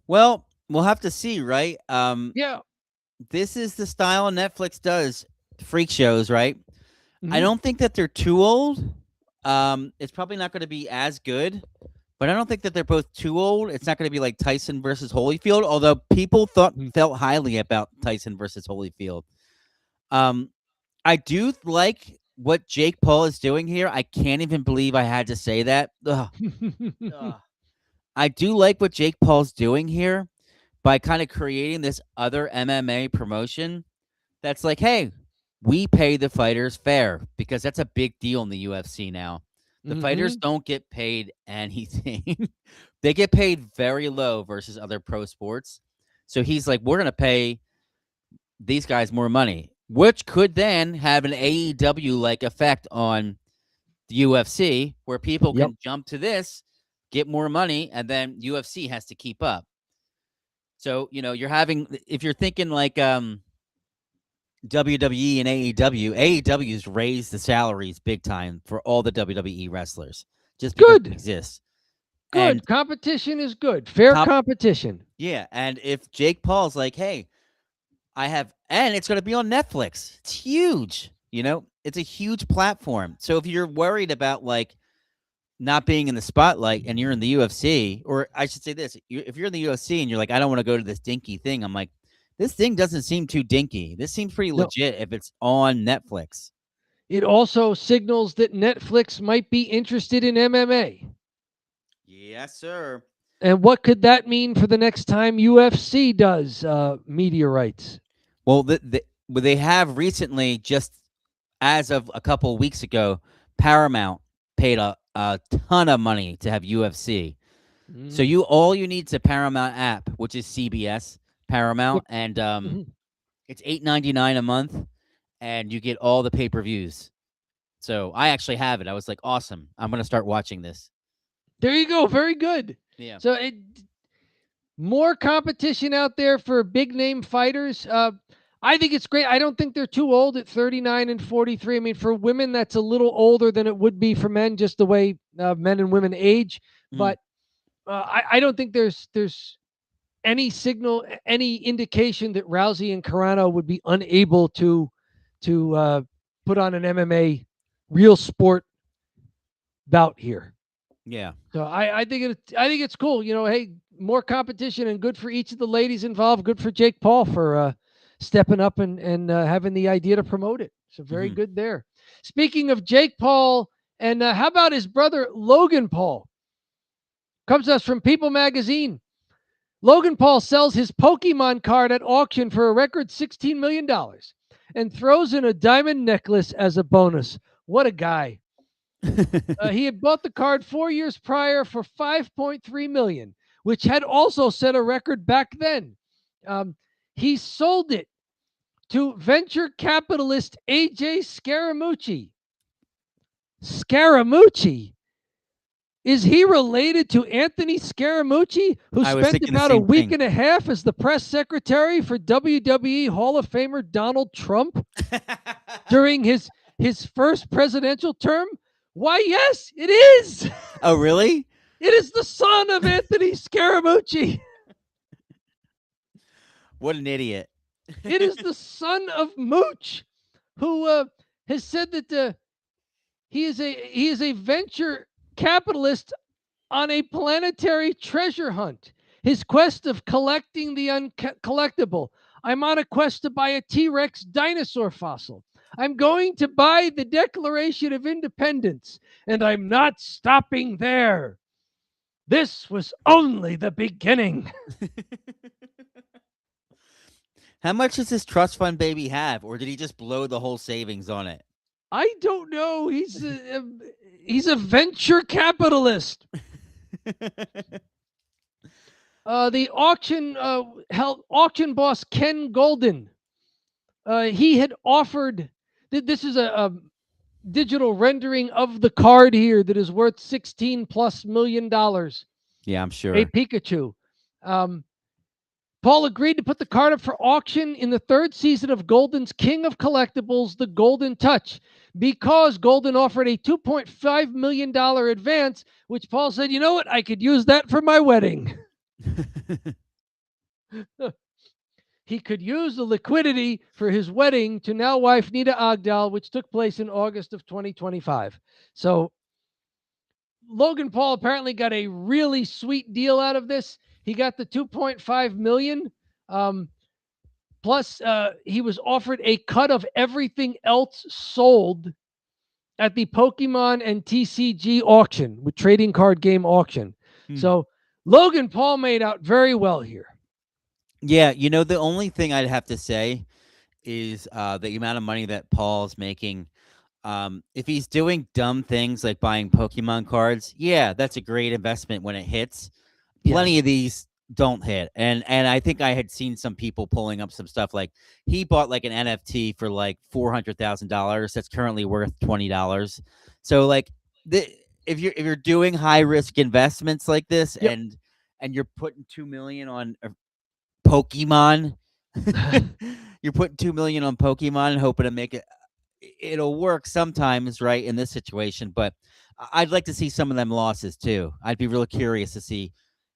Well, we'll have to see, right? Yeah. This is the style Netflix does freak shows, right? I Mhm. don't think that they're too old. It's probably not going to be as good, but I don't think that they're both too old. It's not going to be like Tyson versus Holyfield, although people felt highly about Tyson versus Holyfield. I do like what Jake Paul is doing here. I can't even believe I had to say that. Ugh. Ugh. I do like what Jake Paul's doing here by kind of creating this other MMA promotion that's like, hey, we pay the fighters fair because that's a big deal in the UFC now. The fighters Mhm. don't get paid anything. They get paid very low versus other pro sports. So he's like, we're going to pay these guys more money, which could then have an AEW like effect on the UFC where people Yep. can jump to this, get more money, and then UFC has to keep up. So, you're having, if you're thinking like WWE and AEW, AEW's raised the salaries big time for all the WWE wrestlers just because it Good. exists. And Good. Competition is good. Fair top, competition. yeah. And if Jake Paul's like, hey, and it's going to be on Netflix, it's huge. It's a huge platform. So if you're worried about like not being in the spotlight and you're in the UFC, or I should say this, if you're in the UFC and you're like, I don't want to go to this dinky thing, I'm like, this thing doesn't seem too dinky. This seems pretty No. legit if it's on Netflix. It also signals that Netflix might be interested in MMA. Yes, sir. And what could that mean for the next time UFC does media rights? Well, they have recently, just as of a couple of weeks ago, Paramount paid a ton of money to have UFC. So Mm. all you need is a Paramount app, which is CBS Yep. Paramount, and Mhm. it's $8.99 a month, and you get all the pay-per-views. So I actually have it. I was like, awesome. I'm gonna start watching this. There you go. Very good. Yeah. So more competition out there for big name fighters. I think it's great. I don't think they're too old at 39 and 43. I mean, for women, that's a little older than it would be for men, just the way men and women age. Mm. But I don't think there's any signal, any indication that Rousey and Carano would be unable to put on an MMA real sport bout here. Yeah. So I think it's cool. Hey, more competition and good for each of the ladies involved. Good for Jake Paul for stepping up and having the idea to promote it. So very Mhm. good there. Speaking of Jake Paul, and how about his brother Logan Paul? Comes to us from People Magazine. Logan Paul sells his Pokemon card at auction for a record $16 million and throws in a diamond necklace as a bonus. What a guy. He had bought the card 4 years prior for $5.3 million, which had also set a record back then. He sold it to venture capitalist AJ Scaramucci. Scaramucci? Is he related to Anthony Scaramucci, who I was spent thinking the about a same week thing. and a half as the press secretary for WWE Hall of Famer Donald Trump during his first presidential term? Why, yes, it is. Oh, really? It is the son of Anthony Scaramucci. What an idiot. It is the son of Mooch, who has said that he is a venture capitalist on a planetary treasure hunt. His quest of collecting the uncollectible. I'm on a quest to buy a T-Rex dinosaur fossil. I'm going to buy the Declaration of Independence, and I'm not stopping there. This was only the beginning. How much does this trust fund baby have, or did he just blow the whole savings on it? I don't know. He's a venture capitalist. The auction boss Ken Golden. He had offered. This is a digital rendering of the card here that is worth $16+ million. Yeah, I'm A sure. Pikachu. Paul agreed to put the card up for auction in the third season of Golden's King of Collectibles, The Golden Touch, because Golden offered a $2.5 million advance, which Paul said, you know what, I could use that for my wedding. He could use the liquidity for his wedding to now wife Nita Ogdal, which took place in August of 2025. So Logan Paul apparently got a really sweet deal out of this. He got the 2.5 million. Plus, he was offered a cut of everything else sold at the Pokemon and TCG auction, with trading card game auction. So Logan Paul made out very well here. Yeah, the only thing I'd have to say is the amount of money that Paul's making. If he's doing dumb things like buying Pokemon cards, yeah, that's a great investment when it hits. Plenty of these don't hit, and I think I had seen some people pulling up some stuff like he bought like an NFT for like $400,000 that's currently worth $20. So like if you're doing high risk investments like this, Yep. and you're putting 2 million on Pokemon, you're putting 2 million on Pokemon and hoping to make it. It'll work sometimes, right, in this situation, but I'd like to see some of them losses too. I'd be real curious to see.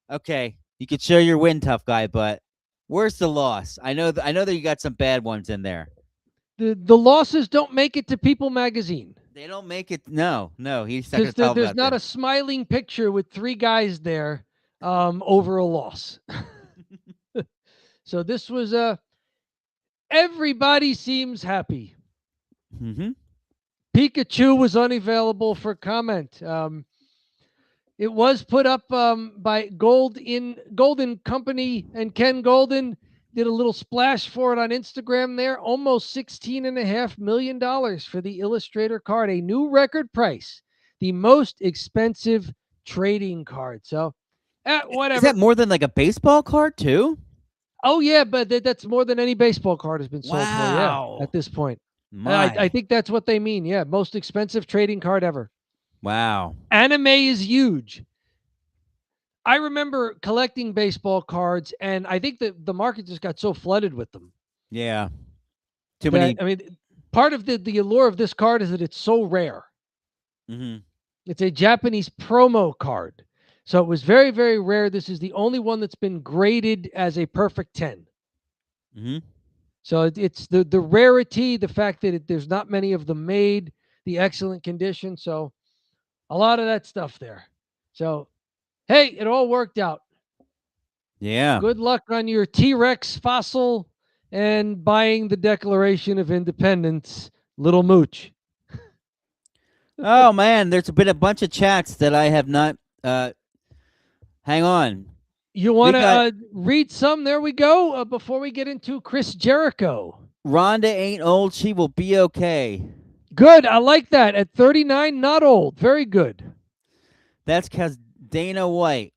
Okay, you could show your win, tough guy, but where's the loss? I know that you got some bad ones in there. The losses don't make it to People Magazine. They don't make it. No, he's not Because going to tell there's about not that. a smiling picture with three guys there over a loss. So this was everybody seems happy. Mm-hmm. Pikachu was unavailable for comment. It was put up by Golden Company, and Ken Golden did a little splash for it on Instagram there. Almost $16.5 million for the Illustrator card, a new record price, the most expensive trading card. So, whatever. Is that more than like a baseball card too? Oh yeah, but that's more than any baseball card has been sold for. Yeah, Wow. at this point. I think that's what they mean. Yeah, most expensive trading card ever. Wow. Anime is huge. I remember collecting baseball cards, and I think that the market just got so flooded with them. Yeah. Too That, many. I mean, part of the allure of this card is that it's so rare. Mm-hmm. It's a Japanese promo card. So it was very, very rare. This is the only one that's been graded as a perfect 10. Mm-hmm. So it's the rarity, the fact that there's not many of them made, the excellent condition. So a lot of that stuff there. So, hey, it all worked out. Yeah. Good luck on your T-Rex fossil and buying the Declaration of Independence, little mooch. Oh man, there's been a bunch of chats that I have not. Hang on. You We want to got read some? There we go. Before we get into Chris Jericho. Ronda ain't old. She will be okay. Good. I like that. At 39, not old. Very good. That's because Dana white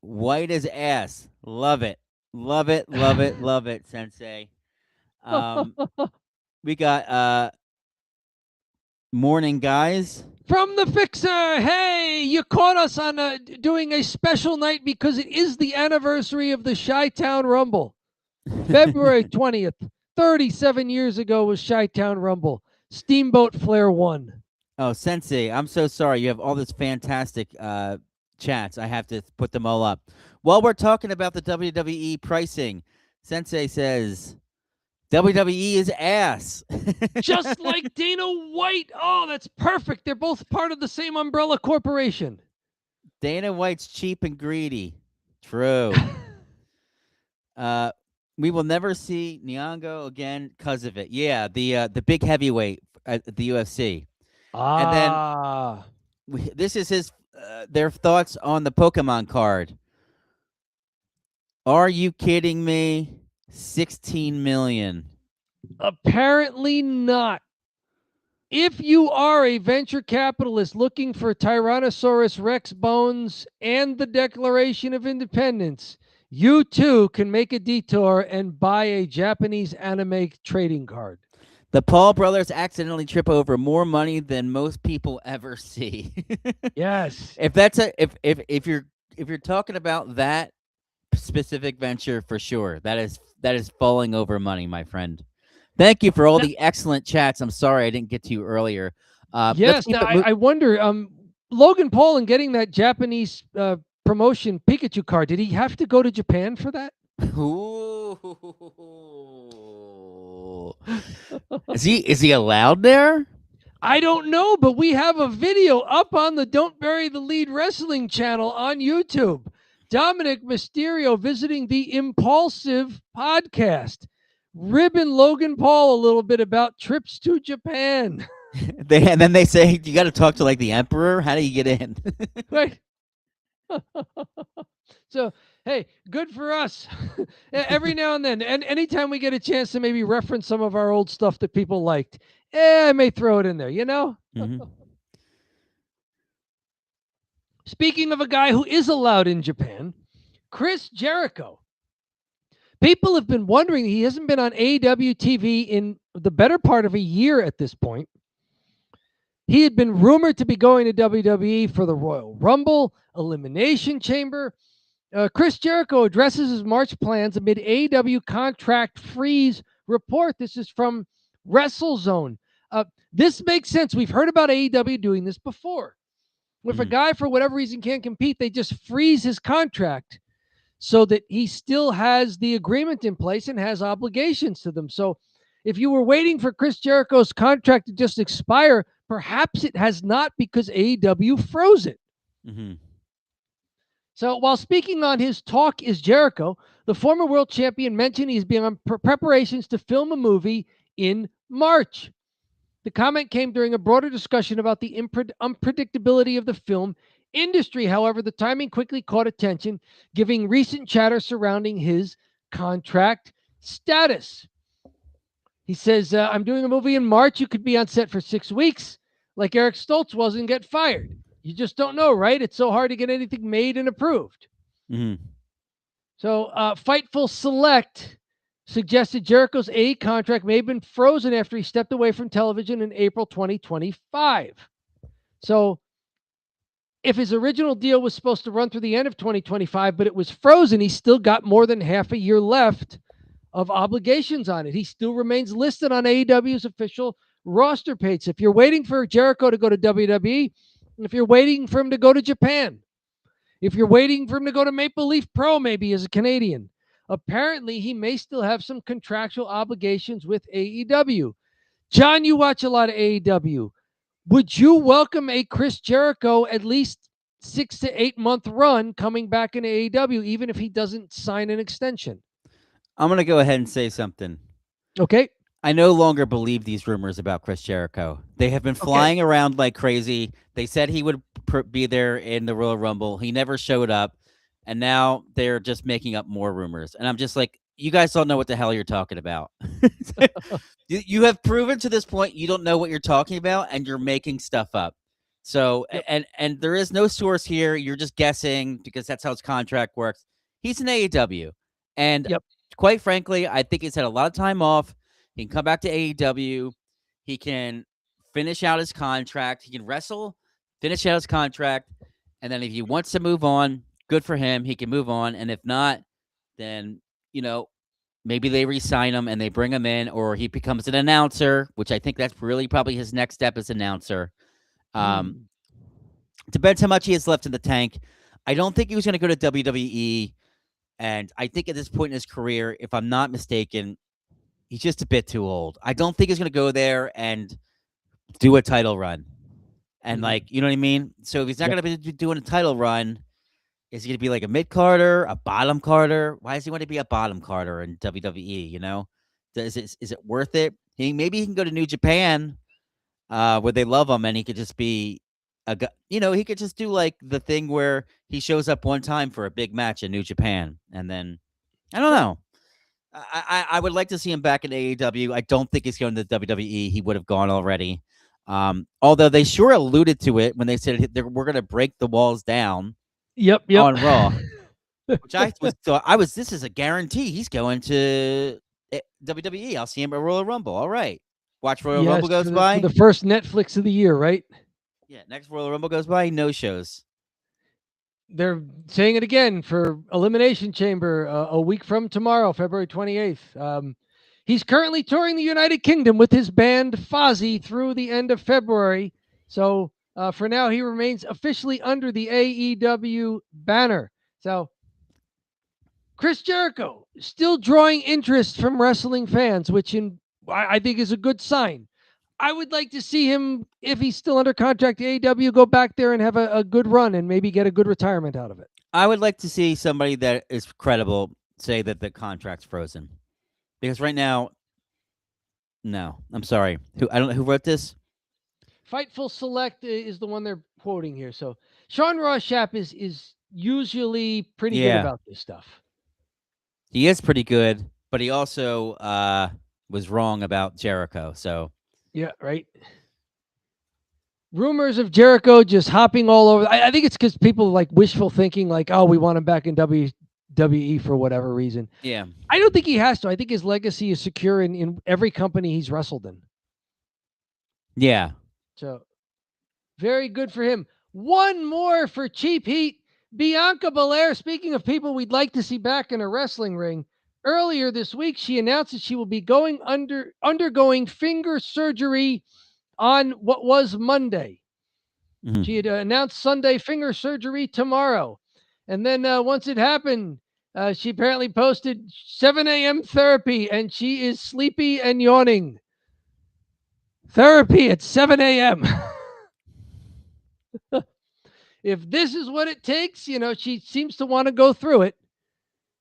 as ass. Love it. Love it. Love it. Love it, Sensei. We got morning guys. From the Fixer. Hey, you caught us on doing a special night because it is the anniversary of the Chi-Town Rumble. February 20th, 37 years ago was Chi-Town Rumble. Steamboat Flair won. Oh, Sensei, I'm so sorry. You have all this fantastic chats. I have to put them all up. While we're talking about the WWE pricing, Sensei says WWE is ass. Just like Dana White. Oh, that's perfect. They're both part of the same umbrella corporation. Dana White's cheap and greedy. True. We will never see Nyong'o again because of it. Yeah, the big heavyweight at the UFC. Ah. And then this is his their thoughts on the Pokemon card. Are you kidding me? 16 million. Apparently not. If you are a venture capitalist looking for Tyrannosaurus Rex bones and the Declaration of Independence, you too can make a detour and buy a Japanese anime trading card. The Paul brothers accidentally trip over more money than most people ever see. Yes. If that's if you're talking about that specific venture, for sure, that is falling over money, my friend. Thank you for all the excellent chats. I'm sorry I didn't get to you earlier. Yes, I wonder, Logan Paul and getting that Japanese promotion Pikachu card, did he have to go to Japan for that? Ooh. Is he allowed there? I don't know, but we have a video up on the Don't Bury the Lead Wrestling channel on YouTube. Dominic Mysterio visiting the Impulsive podcast, ribbing Logan Paul a little bit about trips to Japan. And then they say you got to talk to like the emperor. How do you get in? Right. So, hey, good for us. Every now and then, and anytime we get a chance to maybe reference some of our old stuff that people liked, I may throw it in there, you know? Mm-hmm. Speaking of a guy who is allowed in Japan, Chris Jericho. People have been wondering, he hasn't been on AEW TV in the better part of a year at this point. He had been rumored to be going to WWE for the Royal Rumble, Elimination Chamber. Chris Jericho addresses his March plans amid AEW contract freeze report. This is from WrestleZone. This makes sense. We've heard about AEW doing this before. If a guy, for whatever reason, can't compete, they just freeze his contract so that he still has the agreement in place and has obligations to them. So if you were waiting for Chris Jericho's contract to just expire, perhaps it has not because AEW froze it. Mm-hmm. So while speaking on his Talk is Jericho, the former world champion mentioned he's being on preparations to film a movie in March. The comment came during a broader discussion about the unpredictability of the film industry. However, the timing quickly caught attention, giving recent chatter surrounding his contract status. He says, I'm doing a movie in March. You could be on set for 6 weeks, like Eric Stoltz was, and get fired. You just don't know, right? It's so hard to get anything made and approved. Mm-hmm. So Fightful Select suggested Jericho's AE contract may have been frozen after he stepped away from television in April 2025. So if his original deal was supposed to run through the end of 2025, but it was frozen, he still got more than half a year left of obligations on it. He still remains listed on AEW's official roster page. If you're waiting for Jericho to go to WWE, if you're waiting for him to go to Japan, if you're waiting for him to go to Maple Leaf Pro, maybe as a Canadian, apparently he may still have some contractual obligations with AEW. John, you watch a lot of AEW. Would you welcome a Chris Jericho at least 6 to 8 month run coming back in AEW, even if he doesn't sign an extension? I'm going to go ahead and say something. Okay. I no longer believe these rumors about Chris Jericho. They have been flying around like crazy. They said he would be there in the Royal Rumble. He never showed up. And now they're just making up more rumors. And I'm just like, you guys don't know what the hell you're talking about. You have proven to this point you don't know what you're talking about, and you're making stuff up. So, and there is no source here. You're just guessing because that's how his contract works. He's in AEW. And quite frankly, I think he's had a lot of time off. He can come back to AEW. He can finish out his contract. He can wrestle, finish out his contract. And then if he wants to move on, good for him. He can move on. And if not, then, maybe they re-sign him and they bring him in, or he becomes an announcer, which I think that's really probably his next step as announcer. Depends how much he has left in the tank. I don't think he was going to go to WWE. And I think at this point in his career, if I'm not mistaken, he's just a bit too old. I don't think he's going to go there and do a title run. And you know what I mean? So if he's not going to be doing a title run, is he going to be like a mid-carder, a bottom-carder? Why does he want to be a bottom-carder in WWE, Is it worth it? Maybe he can go to New Japan where they love him, and he could just be a guy. He could just do like the thing where he shows up one time for a big match in New Japan, and then, I don't know. I would like to see him back in AEW. I don't think he's going to WWE. He would have gone already. Although they sure alluded to it when they said we're going to break the walls down. Yep. On Raw, which I thought this is a guarantee. He's going to WWE. I'll see him at Royal Rumble. All right, watch Royal Rumble goes by. The first Netflix of the year, right? Yeah, next Royal Rumble goes by. No shows. They're saying it again for Elimination Chamber a week from tomorrow, February 28th. He's currently touring the United Kingdom with his band Fozzy through the end of February. So for now, he remains officially under the AEW banner. So Chris Jericho still drawing interest from wrestling fans, which I think is a good sign. I would like to see him, if he's still under contract to AEW, go back there and have a good run and maybe get a good retirement out of it. I would like to see somebody that is credible say that the contract's frozen. Because right now, no. I'm sorry. Who wrote this? Fightful Select is the one they're quoting here. So Sean Ross Sapp is usually pretty good about this stuff. He is pretty good, but he also was wrong about Jericho. So yeah, right. Rumors of Jericho just hopping all over. I think it's because people like wishful thinking, like, oh, we want him back in WWE for whatever reason. Yeah. I don't think he has to. I think his legacy is secure in every company he's wrestled in. Yeah. So very good for him. One more for Cheap Heat. Bianca Belair, speaking of people we'd like to see back in a wrestling ring, earlier this week, she announced that she will be undergoing finger surgery on what was Monday. Mm-hmm. She had announced Sunday finger surgery tomorrow. And then once it happened, she apparently posted 7 a.m. therapy, and she is sleepy and yawning. Therapy at 7 a.m. If this is what it takes, she seems to want to go through it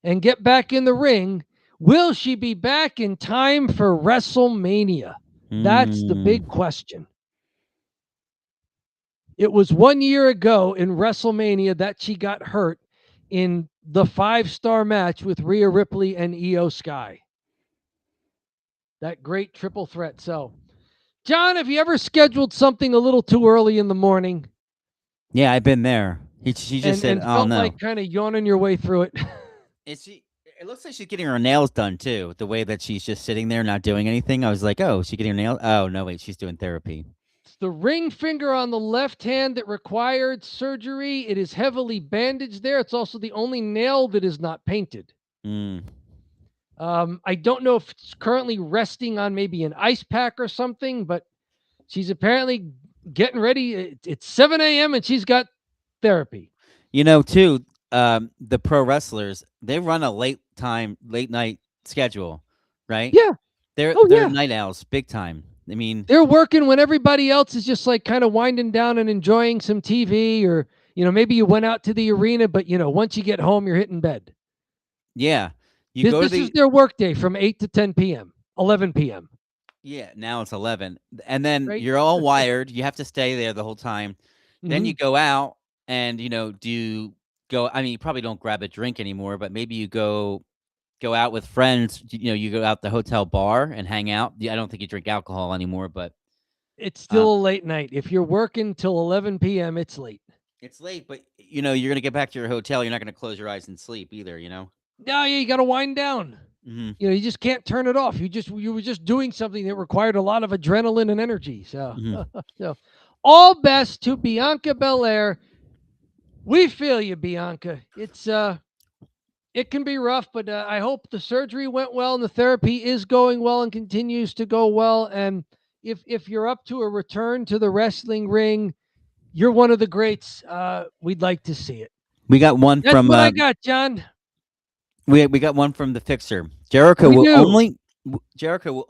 and get back in the ring. Will she be back in time for WrestleMania? That's the big question. It was 1 year ago in WrestleMania that she got hurt in the 5-star match with Rhea Ripley and Io Sky. That great triple threat. So, John, have you ever scheduled something a little too early in the morning? Yeah, I've been there. She just said, and felt like kind of yawning your way through it. It looks like she's getting her nails done too. The way that she's just sitting there not doing anything. I was like, oh, is she getting her nails? Oh no, wait, she's doing therapy. It's the ring finger on the left hand that required surgery. It is heavily bandaged there. It's also the only nail that is not painted. Mm. I don't know if it's currently resting on maybe an ice pack or something, but she's apparently getting ready. It's 7 a.m. and she's got therapy. You know, too, the pro wrestlers, they run a late night schedule, right? Yeah. Oh, They're yeah. night owls, big time. I mean, They're working when everybody else is just like kind of winding down and enjoying some TV, or, maybe you went out to the arena, but, once you get home, you're hitting bed. yeah, you This, go to this is the their work day from 8 to 10 p.m., 11 p.m. yeah. Now it's 11, and then Right? you're all wired. You have to stay there the whole time. Then you Mhm. go out, and do you go? I mean, you probably don't grab a drink anymore, but maybe you go out with friends. You go out the hotel bar and hang out. I don't think you drink alcohol anymore, but It's um, still a late night. If you're working till 11 p.m., it's late. it's late. But you're gonna get back to your hotel. You're not gonna close your eyes and sleep either. No, yeah, you got to wind down. Hmm. You just can't turn it off. You were just doing something that required a lot of adrenaline and energy. So, Hmm. so all best to Bianca Belair. We feel you, Bianca. It can be rough, but I hope the surgery went well and the therapy is going well and continues to go well. And if you're up to a return to the wrestling ring, you're one of the greats. We'd like to see it. We got one That's from what I got, John. we got one from the Fixer. Jericho We will do.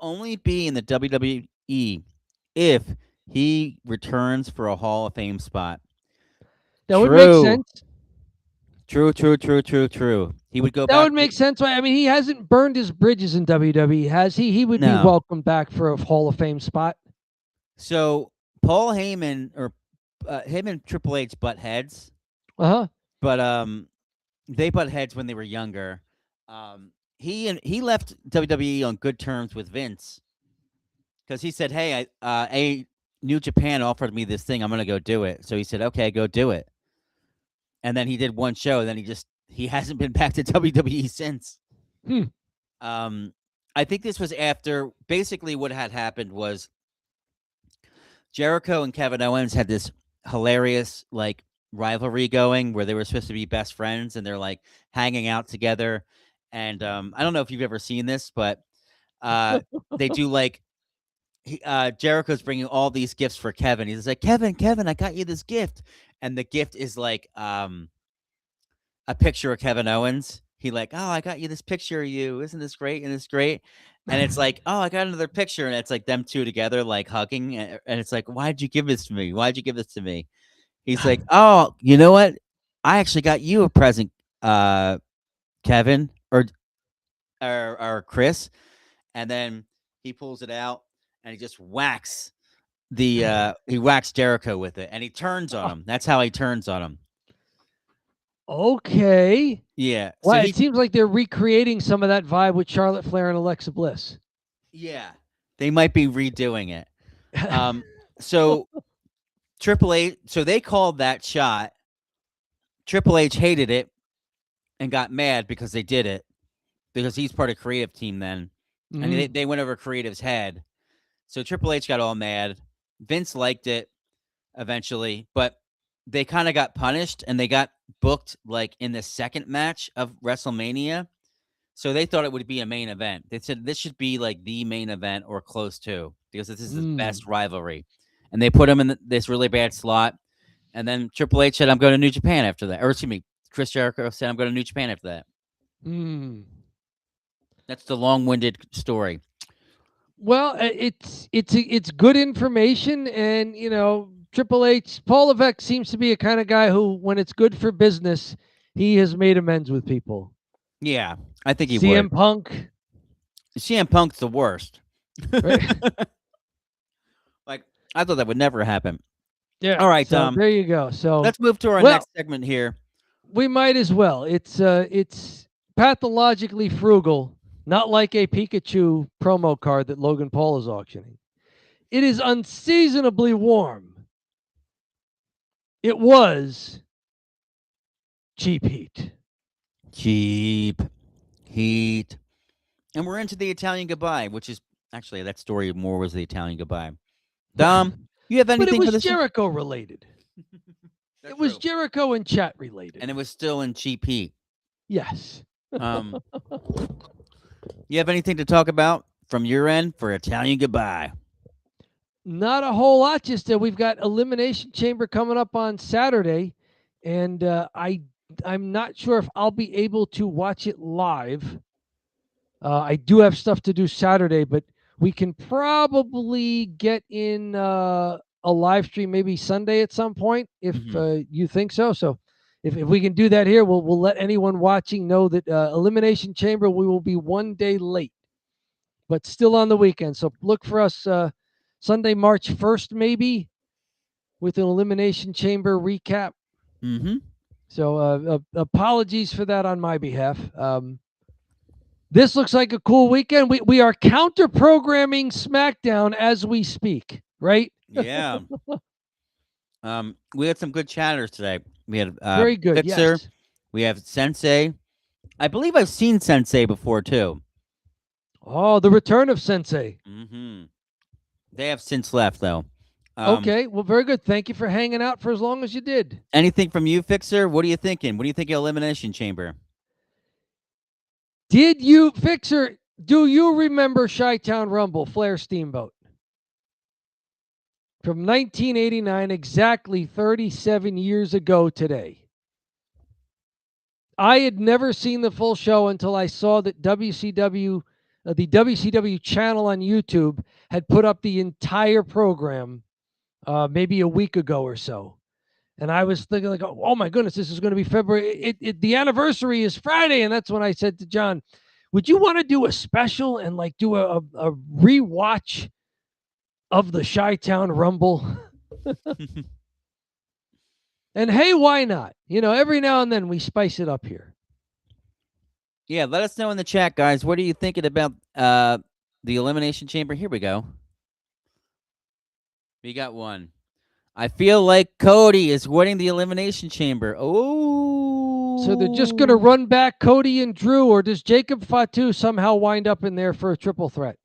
only be in the WWE if he returns for a Hall of Fame spot. That would make True. sense. True, true, true, true, true. He would go That back. would make sense. I mean, he hasn't burned his bridges in WWE, has he? He would be No. welcomed back for a Hall of Fame spot. So Paul Heyman or him and Triple H butt heads, Uh-huh. but they butt heads when they were younger. He left WWE on good terms with Vince because he said, "Hey, New Japan offered me this thing. I'm gonna go do it." So he said, "Okay, go do it." And then he did one show. And then he hasn't been back to WWE since. Hmm. I think this was after basically what had happened was Jericho and Kevin Owens had this hilarious like rivalry going where they were supposed to be best friends and they're like hanging out together. And I don't know if you've ever seen this, but they do like Jericho's bringing all these gifts for Kevin. He's like, Kevin, I got you this gift, and the gift is like a picture of Kevin Owens. He like, oh, I got you this picture of you. Isn't this great? And it's great. And it's like, oh, I got another picture, and it's like them two together, like hugging. And it's like, why'd you give this to me? Why'd you give this to me? He's like, oh, you know what? I actually got you a present, Kevin or Chris. And then he pulls it out and he just whacks he whacks Jericho with it, and he turns on him. That's how he turns on him. Okay. Yeah. So Well, it seems like they're recreating some of that vibe with Charlotte Flair and Alexa Bliss. yeah, they might be redoing it. So Triple H, so they called that shot. Triple H hated it and got mad because they did it because he's part of creative team then, and they went over creative's head. So Triple H got all mad. Vince liked it eventually, but they kind of got punished and they got booked like in the second match of WrestleMania. So they thought it would be a main event. They said this should be like the main event or close to because this is the best rivalry. And they put him in this really bad slot. And then Triple H said, I'm going to New Japan after that. Or excuse me, Chris Jericho said, I'm going to New Japan after that. That's the long-winded story. Well, it's good information, and Triple H, Paul Levesque seems to be a kind of guy who, when it's good for business, he has made amends with people. Yeah, I think he CM would. Punk. CM Punk's the worst. Right? Like, I thought that would never happen. Yeah. All right, so there you go. So let's move to our next segment here. We might as well. It's pathologically frugal, not like a Pikachu promo card that Logan Paul is auctioning. It is unseasonably warm. It was cheap heat. Cheap Heat. And we're into the Italian goodbye, which is actually that story more was the Italian goodbye. You have But it anything for was this? Jericho related. That's It was true. Jericho and chat related. And it was still in cheap heat. Yes. Um, you have anything to talk about from your end for Italian goodbye? Not a whole lot. Just we've got Elimination Chamber coming up on Saturday, and I'm not sure if I'll be able to watch it live. I do have stuff to do Saturday, but we can probably get in a live stream maybe Sunday at some point if you think so. So if we can do that here, we'll let anyone watching know that Elimination Chamber we will be one day late, but still on the weekend. So look for us Sunday, March 1st, maybe with an Elimination Chamber recap. Mm-hmm. So apologies for that on my behalf. This looks like a cool weekend. We are counter programming SmackDown as we speak, right? Yeah. We had some good chatters today. We had Very good. Fixer. Yes. We have Sensei. I believe I've seen Sensei before too. Oh, the return of Sensei. Mm-hmm. They have since left though. Okay. Well, very good. Thank you for hanging out for as long as you did. Anything from you, Fixer? What are you thinking? What do you think of Elimination Chamber? Did you, Fixer, do you remember Chi-Town Rumble, Flair Steamboat? From 1989, exactly 37 years ago today. I had never seen the full show until I saw that WCW, the WCW channel on YouTube, had put up the entire program maybe a week ago or so. And I was thinking, like, oh my goodness, this is going to be February. The anniversary is Friday. And that's when I said to John, would you want to do a special and like do a rewatch of the Chi-Town Rumble? And hey, why not? You know, every now and then we spice it up here. Yeah, let us know in the chat, guys. What are you thinking about the Elimination Chamber? Here we go. We got one. I feel like Cody is winning the Elimination Chamber. Oh. So they're just going to run back Cody and Drew, or does Jacob Fatu somehow wind up in there for a triple threat?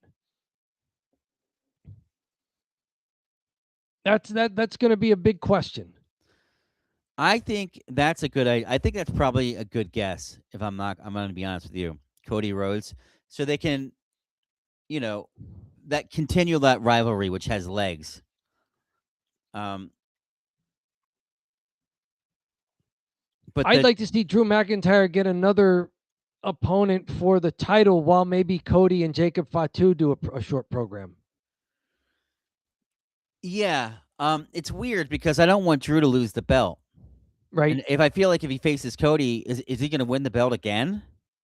That's going to be a big question. I think that's a good. I think that's probably a good guess. If I'm going to be honest with you, Cody Rhodes, so they can, that continue that rivalry which has legs. But I'd like to see Drew McIntyre get another opponent for the title, while maybe Cody and Jacob Fatu do a short program. Yeah, it's weird because I don't want Drew to lose the belt. Right. And if I feel like if he faces Cody, is he going to win the belt again?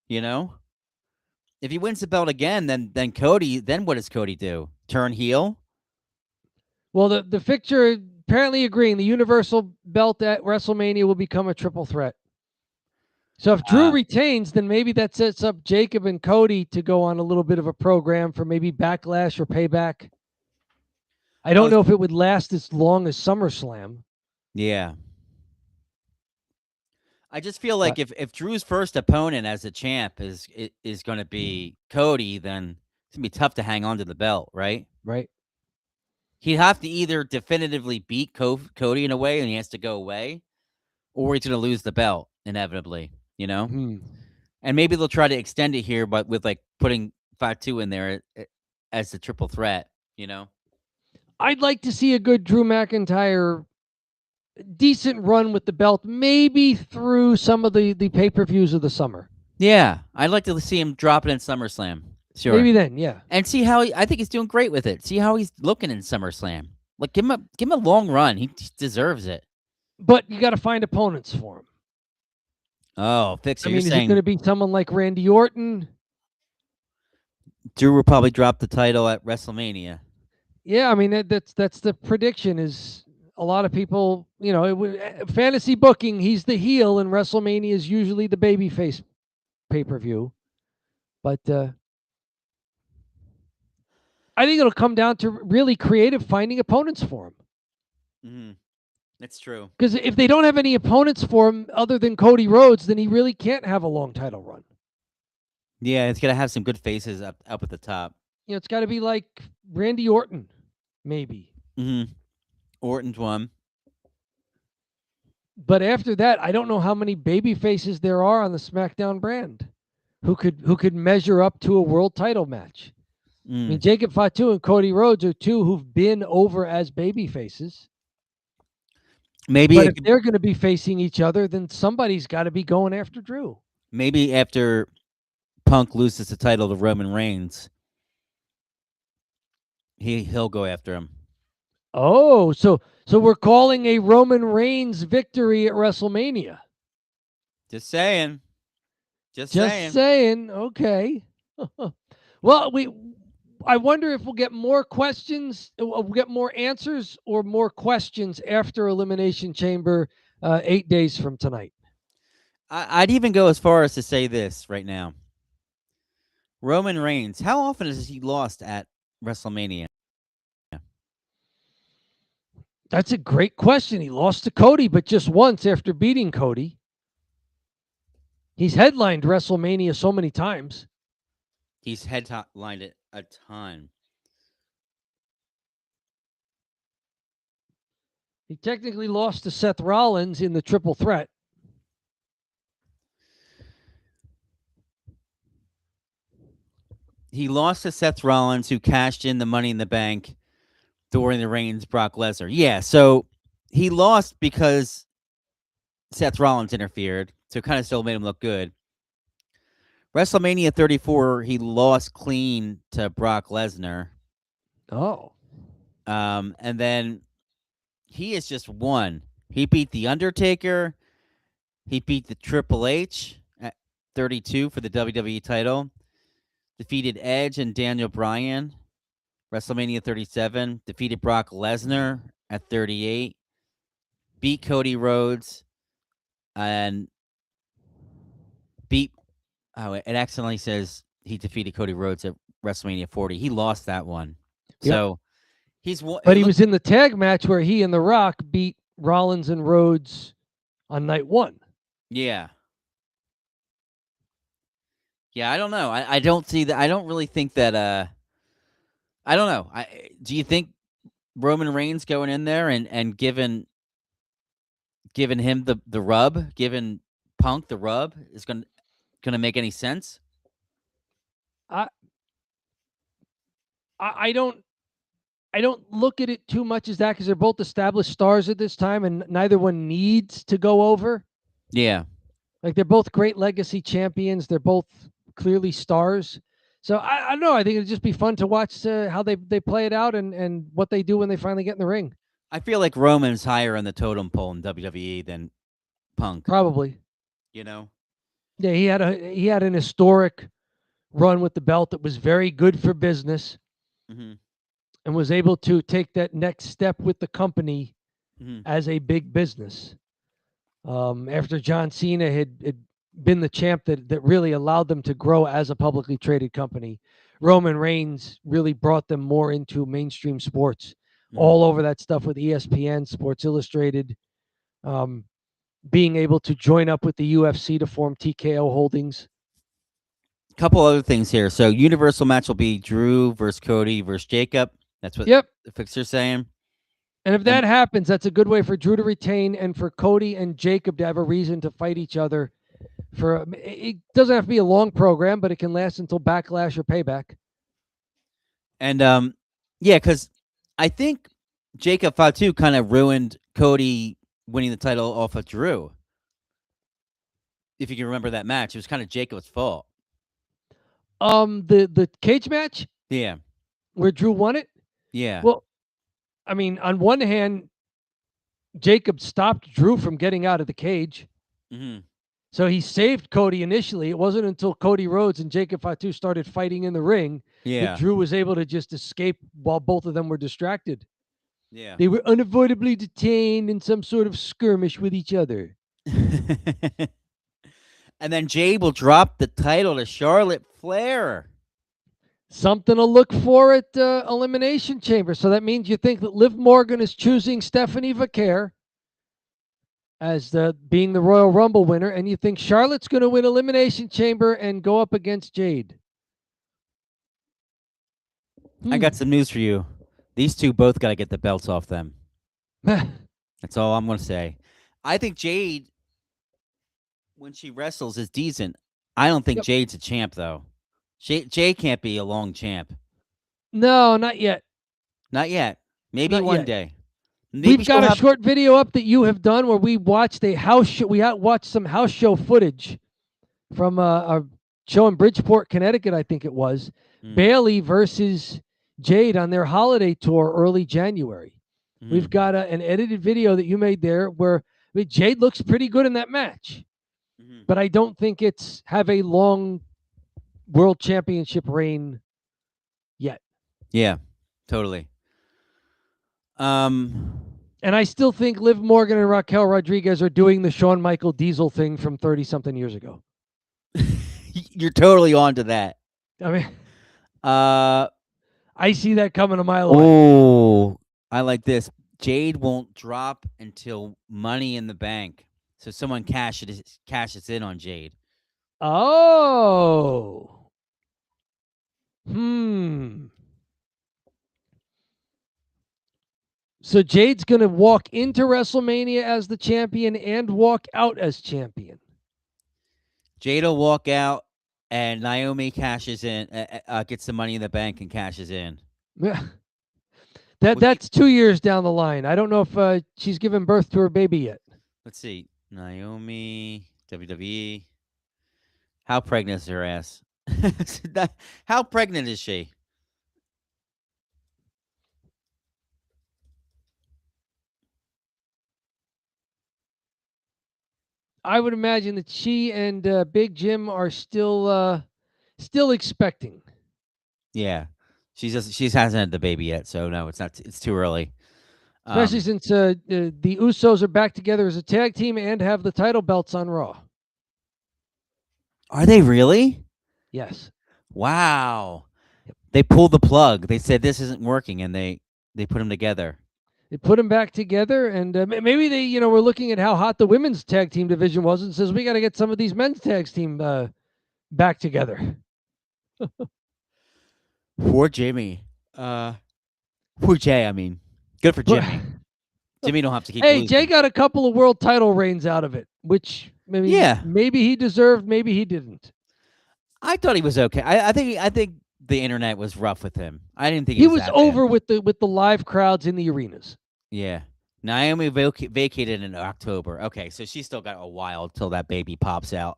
If he wins the belt again, then Cody, then what does Cody do? Turn heel? Well, the fixture apparently agreeing the Universal belt at WrestleMania will become a triple threat. So if Drew retains, then maybe that sets up Jacob and Cody to go on a little bit of a program for maybe Backlash or Payback. I don't know if it would last as long as SummerSlam. Yeah. I just feel like if Drew's first opponent as a champ is going to be Cody, then it's going to be tough to hang on to the belt, right? Right. He'd have to either definitively beat Cody in a way and he has to go away, or he's going to lose the belt inevitably, And maybe they'll try to extend it here, but with like putting Fatu in there as the triple threat, I'd like to see a good Drew McIntyre decent run with the belt, maybe through some of the pay-per-views of the summer. Yeah, I'd like to see him drop it in SummerSlam. Sure. Maybe then, yeah. And see how I think he's doing great with it. See how he's looking in SummerSlam. Like give him a long run. He deserves it. But you got to find opponents for him. Oh, Fixer, is it going to be someone like Randy Orton? Drew will probably drop the title at WrestleMania. Yeah, that's the prediction. Is a lot of people, fantasy booking, he's the heel, and WrestleMania is usually the babyface pay-per-view. But I think it'll come down to really creative finding opponents for him. Mm-hmm. That's true. Because if they don't have any opponents for him other than Cody Rhodes, then he really can't have a long title run. Yeah, it's gonna have some good faces up at the top. It's got to be like Randy Orton, maybe. Mm-hmm. Orton's one. But after that, I don't know how many baby faces there are on the SmackDown brand who could measure up to a world title match. I mean, Jacob Fatu and Cody Rhodes are two who've been over as baby faces. Maybe But if they're going to be facing each other, then somebody's got to be going after Drew. Maybe after Punk loses the title to Roman Reigns, he'll go after him. Oh, so we're calling a Roman Reigns victory at WrestleMania. Just saying. Just saying. Okay. Well, I wonder if we'll get more questions, we'll get more answers, or more questions after Elimination Chamber 8 days from tonight. I'd even go as far as to say this right now. Roman Reigns, how often has he lost at WrestleMania? That's a great question. He lost to Cody, but just once after beating Cody. He's headlined WrestleMania so many times. He's headlined it a ton. He technically lost to Seth Rollins in the triple threat. He lost to Seth Rollins, who cashed in the Money in the Bank during the Reigns Brock Lesnar. Yeah, so he lost because Seth Rollins interfered, so kind of still made him look good. WrestleMania 34, he lost clean to Brock Lesnar. Oh. And then he has just won. He beat The Undertaker. He beat the Triple H at 32 for the WWE title. Defeated Edge and Daniel Bryan. WrestleMania 37. Defeated Brock Lesnar at 38. Beat Cody Rhodes. And beat... Oh, it accidentally says he defeated Cody Rhodes at WrestleMania 40. He lost that one. Yep. So he's won. But he was in the tag match where he and The Rock beat Rollins and Rhodes on night 1. Yeah. Yeah, I don't know. I don't see that. I don't really think that. I don't know. Do you think Roman Reigns going in there and giving him the rub, giving Punk the rub, is going to make any sense? I don't look at it too much as that, because they're both established stars at this time, and neither one needs to go over. Yeah. Like, they're both great legacy champions. They're both clearly stars. So I don't know. I think it'd just be fun to watch how they play it out and what they do when they finally get in the ring. I feel like Roman's higher on the totem pole in WWE than Punk. Probably. You know? Yeah, he had an historic run with the belt that was very good for business, and was able to take that next step with the company as a big business. After John Cena had been the champ that really allowed them to grow as a publicly traded company, Roman Reigns really brought them more into mainstream sports, all over that stuff with ESPN, Sports Illustrated, being able to join up with the UFC to form TKO Holdings. Couple other things here. So Universal match will be Drew versus Cody versus Jacob. That's what the fixer's saying. And if that happens, that's a good way for Drew to retain and for Cody and Jacob to have a reason to fight each other. It doesn't have to be a long program, but it can last until Backlash or Payback. And yeah, because I think Jacob Fatu kind of ruined Cody winning the title off of Drew. If you can remember that match, it was kind of Jacob's fault. The cage match? Yeah. Where Drew won it? Yeah. Well, I mean, on one hand, Jacob stopped Drew from getting out of the cage. So he saved Cody initially. It wasn't until Cody Rhodes and Jacob Fatu started fighting in the ring that Drew was able to just escape while both of them were distracted. Yeah. They were unavoidably detained in some sort of skirmish with each other. And then Jade will drop the title to Charlotte Flair. Something to look for at Elimination Chamber. So that means you think that Liv Morgan is choosing Stephanie Vaquer. as being the Royal Rumble winner, and you think Charlotte's going to win Elimination Chamber and go up against Jade. I got some news for you. These two both got to get the belts off them. That's all I'm going to say. I think Jade, when she wrestles, is decent. I don't think Jade's a champ, though. Jade can't be a long champ. No, not yet. Not yet. Maybe Not one yet. day. Maybe we've got a short video up that you have done where we watched a house show. We watched some house show footage from a show in Bridgeport, Connecticut, I think it was. Bailey versus Jade on their holiday tour early January. We've got an edited video that you made there where Jade looks pretty good in that match. But I don't think it's have a long world championship reign yet. Yeah, totally. And I still think Liv Morgan and Raquel Rodriguez are doing the Shawn Michael Diesel thing from 30-something years ago. You're totally on to that. I mean, I see that coming a mile away. Oh, I like this. Jade won't drop until Money in the Bank. So someone cashes in on Jade. Oh. So Jade's going to walk into WrestleMania as the champion and walk out as champion. Jade will walk out, and Naomi cashes in, gets the Money in the Bank and cashes in. Yeah. That's 2 years down the line. I don't know if she's given birth to her baby yet. Let's see. Naomi, WWE. How pregnant is her ass? How pregnant is she? I would imagine that she and Big Jim are still expecting. Yeah, she hasn't had the baby yet, so no, it's not. It's too early. Especially since the Usos are back together as a tag team and have the title belts on Raw. Are they really? Yes. Wow. Yep. They pulled the plug. They said this isn't working, and they put them together. They put them back together, and maybe they, were looking at how hot the women's tag team division was, and says we got to get some of these men's tag team back together. Poor Jimmy. Poor Jay. I mean, good for Jimmy. Jimmy don't have to keep. Hey, losing. Jay got a couple of world title reigns out of it, which maybe he deserved, maybe he didn't. I thought he was okay. I think the internet was rough with him. I didn't think he was that over bad. with the live crowds in the arenas. Yeah. Naomi vacated in October. Okay, so she still got a while till that baby pops out.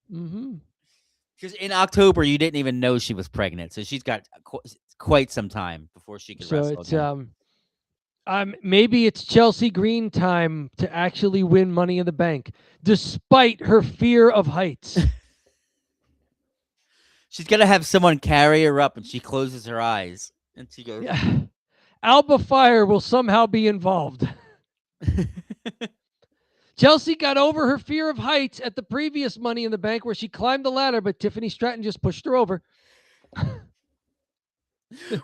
Because in October you didn't even know she was pregnant, so she's got quite some time before she can wrestle again. Maybe it's Chelsea Green time to actually win Money in the Bank, despite her fear of heights. She's gonna have someone carry her up, and she closes her eyes, and she goes. Yeah. Alba Fire will somehow be involved. Chelsea got over her fear of heights at the previous Money in the Bank where she climbed the ladder, but Tiffany Stratton just pushed her over.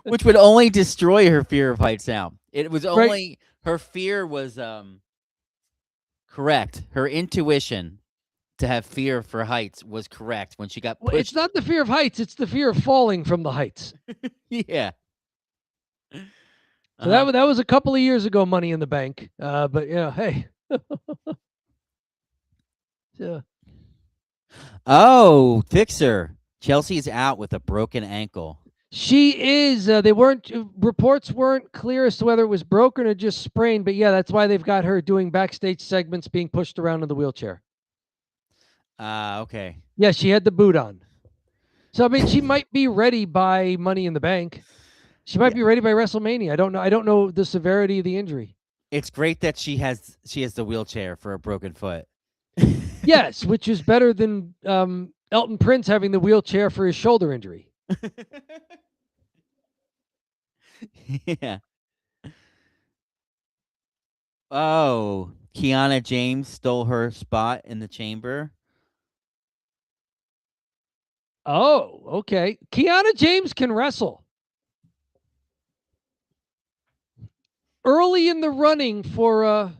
Which would only destroy her fear of heights now. It was only her fear was correct. Her intuition to have fear for heights was correct when she got pushed. Well, it's not the fear of heights, it's the fear of falling from the heights. Yeah. So that was a couple of years ago, Money in the Bank. But hey. Yeah. Oh, Fixer. Chelsea's out with a broken ankle. She is. Reports weren't clear as to whether it was broken or just sprained. But yeah, that's why they've got her doing backstage segments, being pushed around in the wheelchair. Okay. Yeah, she had the boot on. So I mean, she might be ready by Money in the Bank. She might be ready by WrestleMania. I don't know. I don't know the severity of the injury. It's great that she has the wheelchair for a broken foot. Yes, which is better than Elton Prince having the wheelchair for his shoulder injury. Yeah. Oh, Kiana James stole her spot in the chamber. Oh, okay. Kiana James can wrestle. Early in the running for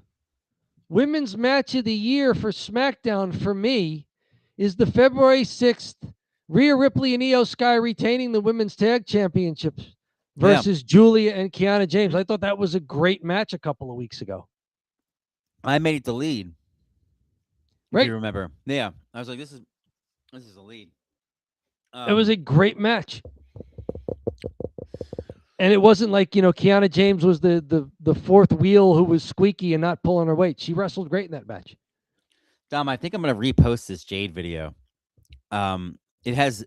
women's match of the year for SmackDown for me is the February 6th Rhea Ripley and Io Sky retaining the women's tag championships versus Julia and Kiana James. I thought that was a great match a couple of weeks ago. I made it the lead. Right. If you remember. Yeah. I was like, this is a lead. It was a great match. And it wasn't like, Kiana James was the fourth wheel who was squeaky and not pulling her weight. She wrestled great in that match. Dom, I think I'm going to repost this Jade video. It has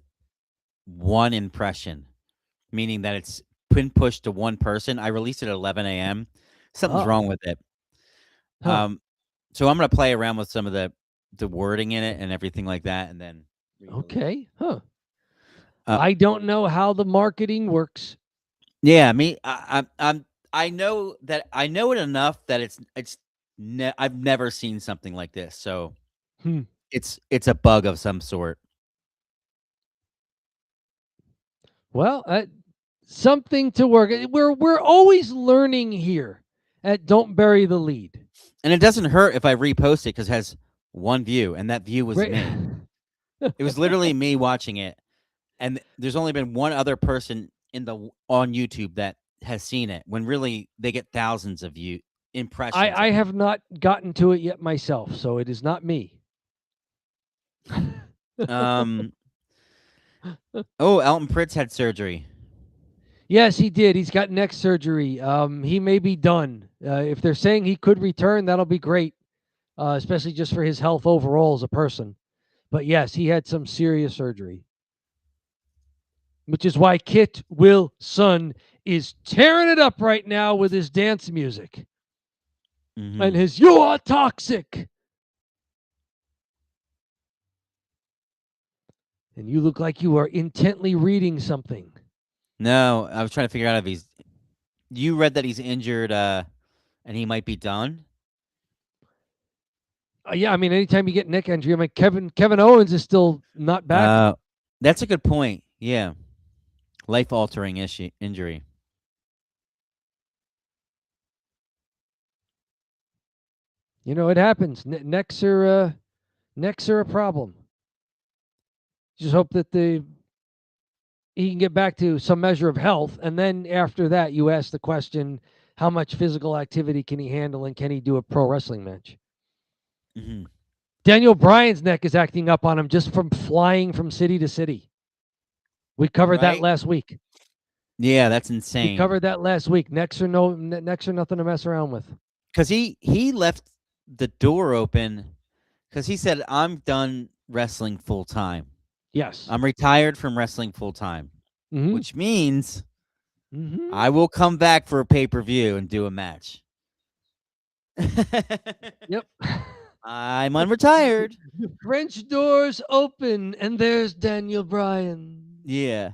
one impression, meaning that it's been pushed to one person. I released it at 11 a.m. Something's wrong with it. Huh. So I'm going to play around with some of the wording in it and everything like that, and then. Okay. Huh. I don't know how the marketing works. Yeah, I know it enough that I've never seen something like this, so it's a bug of some sort. Well, something to work. We're always learning here at Don't Bury the Lead. And it doesn't hurt if I repost it because it has one view, and that view was me. It was literally me watching it, and there's only been one other person on YouTube that has seen it, when really they get thousands of impressions. I have not gotten to it yet myself, so it is not me. Elton Pritz had surgery. Yes, he did. He's got neck surgery. He may be done. If they're saying he could return, that'll be great, especially just for his health overall as a person. But yes, he had some serious surgery, which is why Kit Wilson is tearing it up right now with his dance music and his "You Are Toxic." And you look like you are intently reading something. No, I was trying to figure out if you read that he's injured and he might be done? Yeah, I mean, anytime you get neck injury, I mean, Kevin Owens is still not back. That's a good point. Yeah. Life-altering injury. It happens. Necks are a problem. Just hope that he can get back to some measure of health, and then after that, you ask the question: how much physical activity can he handle, and can he do a pro wrestling match? Mm-hmm. Daniel Bryan's neck is acting up on him just from flying from city to city. We covered that last week. Yeah, that's insane. We covered that last week. Necks are nothing to mess around with. Because he left the door open because he said, I'm done wrestling full time. Yes. I'm retired from wrestling full time, which means I will come back for a pay-per-view and do a match. Yep. I'm unretired. The French doors open, and there's Daniel Bryan. Yeah.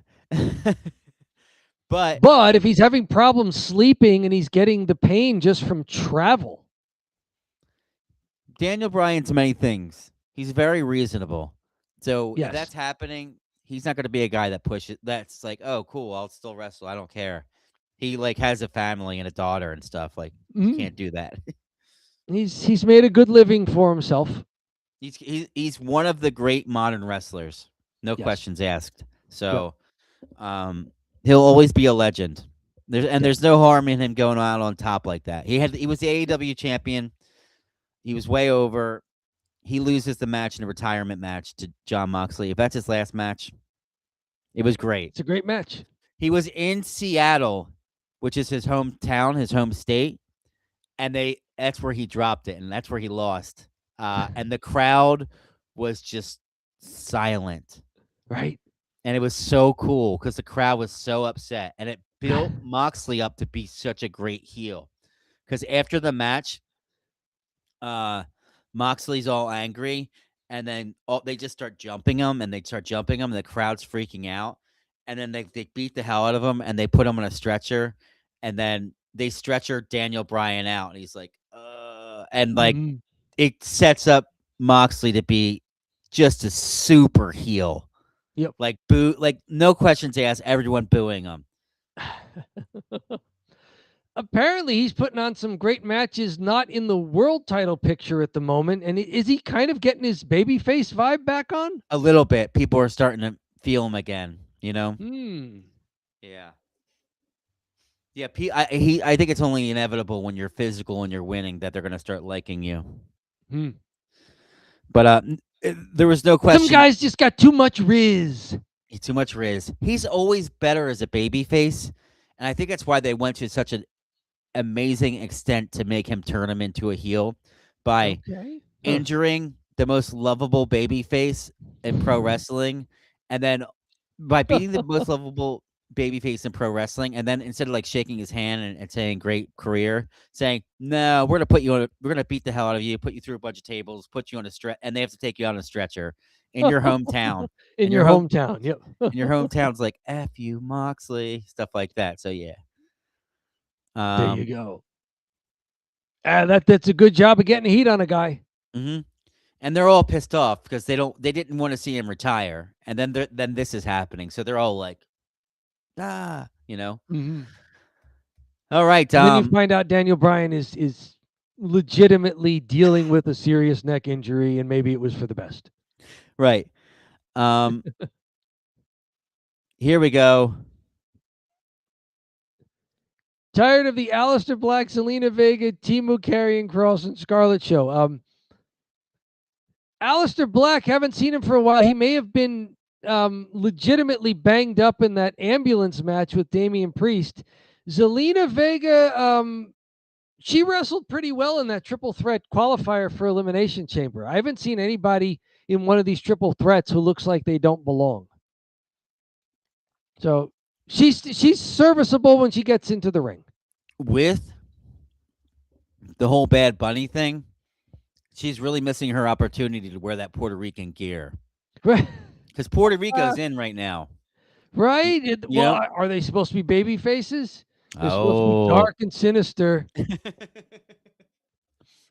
But if he's having problems sleeping and he's getting the pain just from travel. Daniel Bryan's many things. He's very reasonable. So yes. If that's happening, he's not going to be a guy that pushes. That's like, oh, cool, I'll still wrestle. I don't care. He has a family and a daughter and stuff. He can't do that. He's made a good living for himself. He's one of the great modern wrestlers. No questions asked. So he'll always be a legend. There's no harm in him going out on top like that. He was the AEW champion. He was way over. He loses the match in a retirement match to Jon Moxley. If that's his last match, it was great. It's a great match. He was in Seattle, which is his hometown, his home state, and that's where he dropped it, and that's where he lost. And the crowd was just silent. Right. And it was so cool because the crowd was so upset, and it built Moxley up to be such a great heel. Because after the match, Moxley's all angry, and then they just start jumping him, and the crowd's freaking out, and then they beat the hell out of him, and they put him on a stretcher, and then they stretcher Daniel Bryan out, and he's like, and it sets up Moxley to be just a super heel. Yep. No questions asked, everyone booing him. apparently he's putting on some great matches, not in the world title picture at the moment. And is he kind of getting his babyface vibe back on? A little bit. People are starting to feel him again. Hmm. Yeah. Yeah. I think it's only inevitable when you're physical and you're winning that they're gonna start liking you. Hmm. But there was no Some question. guys just got too much riz. Too much Riz. He's always better as a babyface, and I think that's why they went to such an amazing extent to make him turn him into a heel by Okay. Huh. injuring the most lovable babyface in pro wrestling, and then by beating the most lovable babyface in pro wrestling, and then instead of like shaking his hand and saying "great career," saying "No, we're gonna beat the hell out of you, put you through a bunch of tables, put you on a stretch, and they have to take you on a stretcher in your hometown, In your hometown. Yep. in your hometown's like F you Moxley, stuff like that." So yeah. There you go. That's a good job of getting heat on a guy. Mhm. And they're all pissed off because they didn't want to see him retire, and then this is happening, so they're all like, ah, Mm-hmm. All right, And then you find out Daniel Bryan is legitimately dealing with a serious neck injury, and maybe it was for the best. right. Here we go. Tired of the Aleister Black, Zelina Vega, Timu Karrion Kross, and Scarlett show. Aleister Black, haven't seen him for a while. He may have been legitimately banged up in that ambulance match with Damian Priest. Zelina Vega, she wrestled pretty well in that triple threat qualifier for Elimination Chamber. I haven't seen anybody in one of these triple threats who looks like they don't belong. So she's serviceable when she gets into the ring. With the whole Bad Bunny thing, she's really missing her opportunity to wear that Puerto Rican gear Right. because Puerto Rico's in right now. Right? You know? Are they supposed to be baby faces? They're supposed to be Oh, dark and sinister,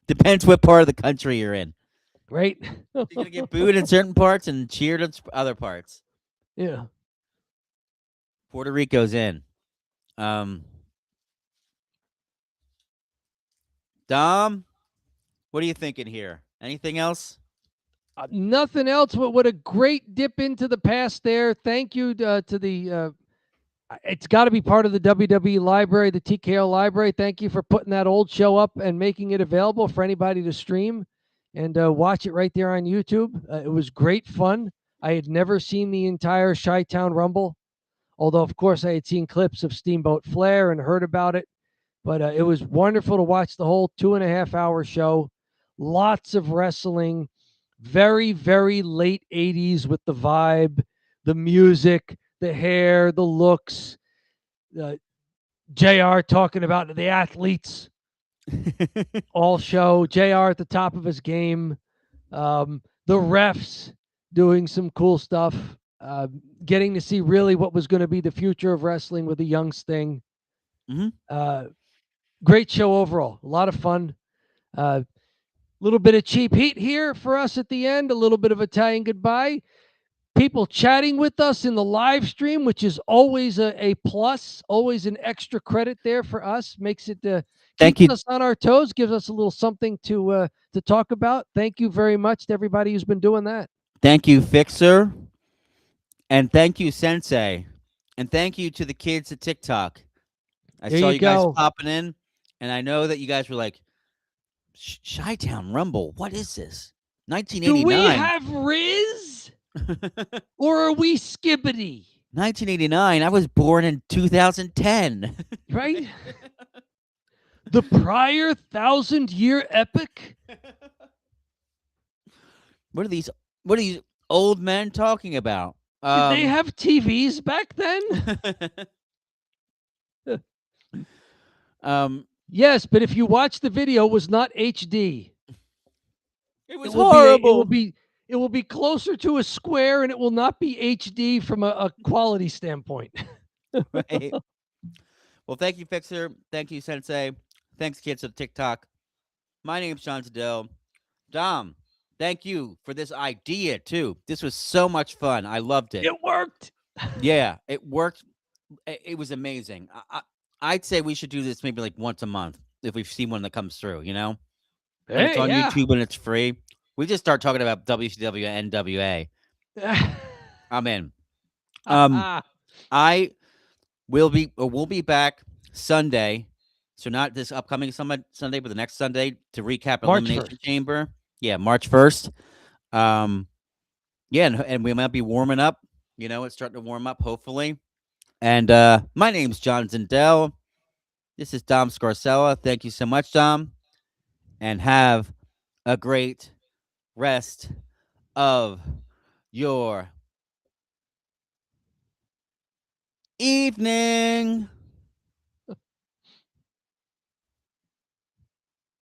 depends what part of the country you're in. right? You're gonna get booed in certain parts and cheered in other parts. Yeah. Puerto Rico's in. Dom, what are you thinking here? Anything else? Nothing else. What a great dip into the past there. Thank you to the. It's got to be part of the WWE library, the TKO library. Thank you for putting that old show up and making it available for anybody to stream and watch it right there on YouTube. It was great fun. I had never seen the entire Chi-Town Rumble, although of course I had seen clips of Steamboat Flair and heard about it. But it was wonderful to watch the whole 2.5 hour show. Lots of wrestling, very, very late 80s with the vibe, the music, the hair, the looks. JR talking about the athletes all show. JR at the top of his game. The refs doing some cool stuff. Getting to see really what was going to be the future of wrestling with a young Sting. Mm-hmm. Great show overall. A lot of fun. A little bit of cheap heat here for us at the end. A little bit of Italian goodbye. People chatting with us in the live stream, which is always a plus, always an extra credit there for us. Makes it Thank keeps you. us on our toes, gives us a little something to talk about. Thank you very much to everybody who's been doing that. Thank you, Fixer. And thank you, Sensei. And thank you to the kids at TikTok. I There saw you you guys go. popping in, and I know that you guys were like, Chi-Town Rumble, what is this? Do we 1989. have Riz or are we Skibbity? 1989. I was born in 2010. Right? The prior 1,000-year epic? What are these old men talking about? Did they have TVs back then? Yes, but if you watch the video, it was not HD. It was It horrible. will be closer to a square, and it will not be HD from a quality standpoint. Right. Well, thank you, Fixer. Thank you, Sensei. Thanks, kids of TikTok. My name's Sean Tadell. Dom, thank you for this idea, too. This was so much fun. I loved it. It worked. Yeah, it worked. It was amazing. I'd say we should do this maybe like once a month if we see one that comes through, and it's Hey, on yeah. YouTube and it's free. We just start talking about WCW and NWA. I'm in. I we'll be back Sunday. So not this upcoming Sunday, but the next Sunday to recap March Elimination 1st. Chamber. Yeah, March 1st. Yeah, and we might be warming up. It's starting to warm up, hopefully. And my name's John Zindel. This is Dom Scarcella. Thank you so much, Dom. And have a great rest of your evening.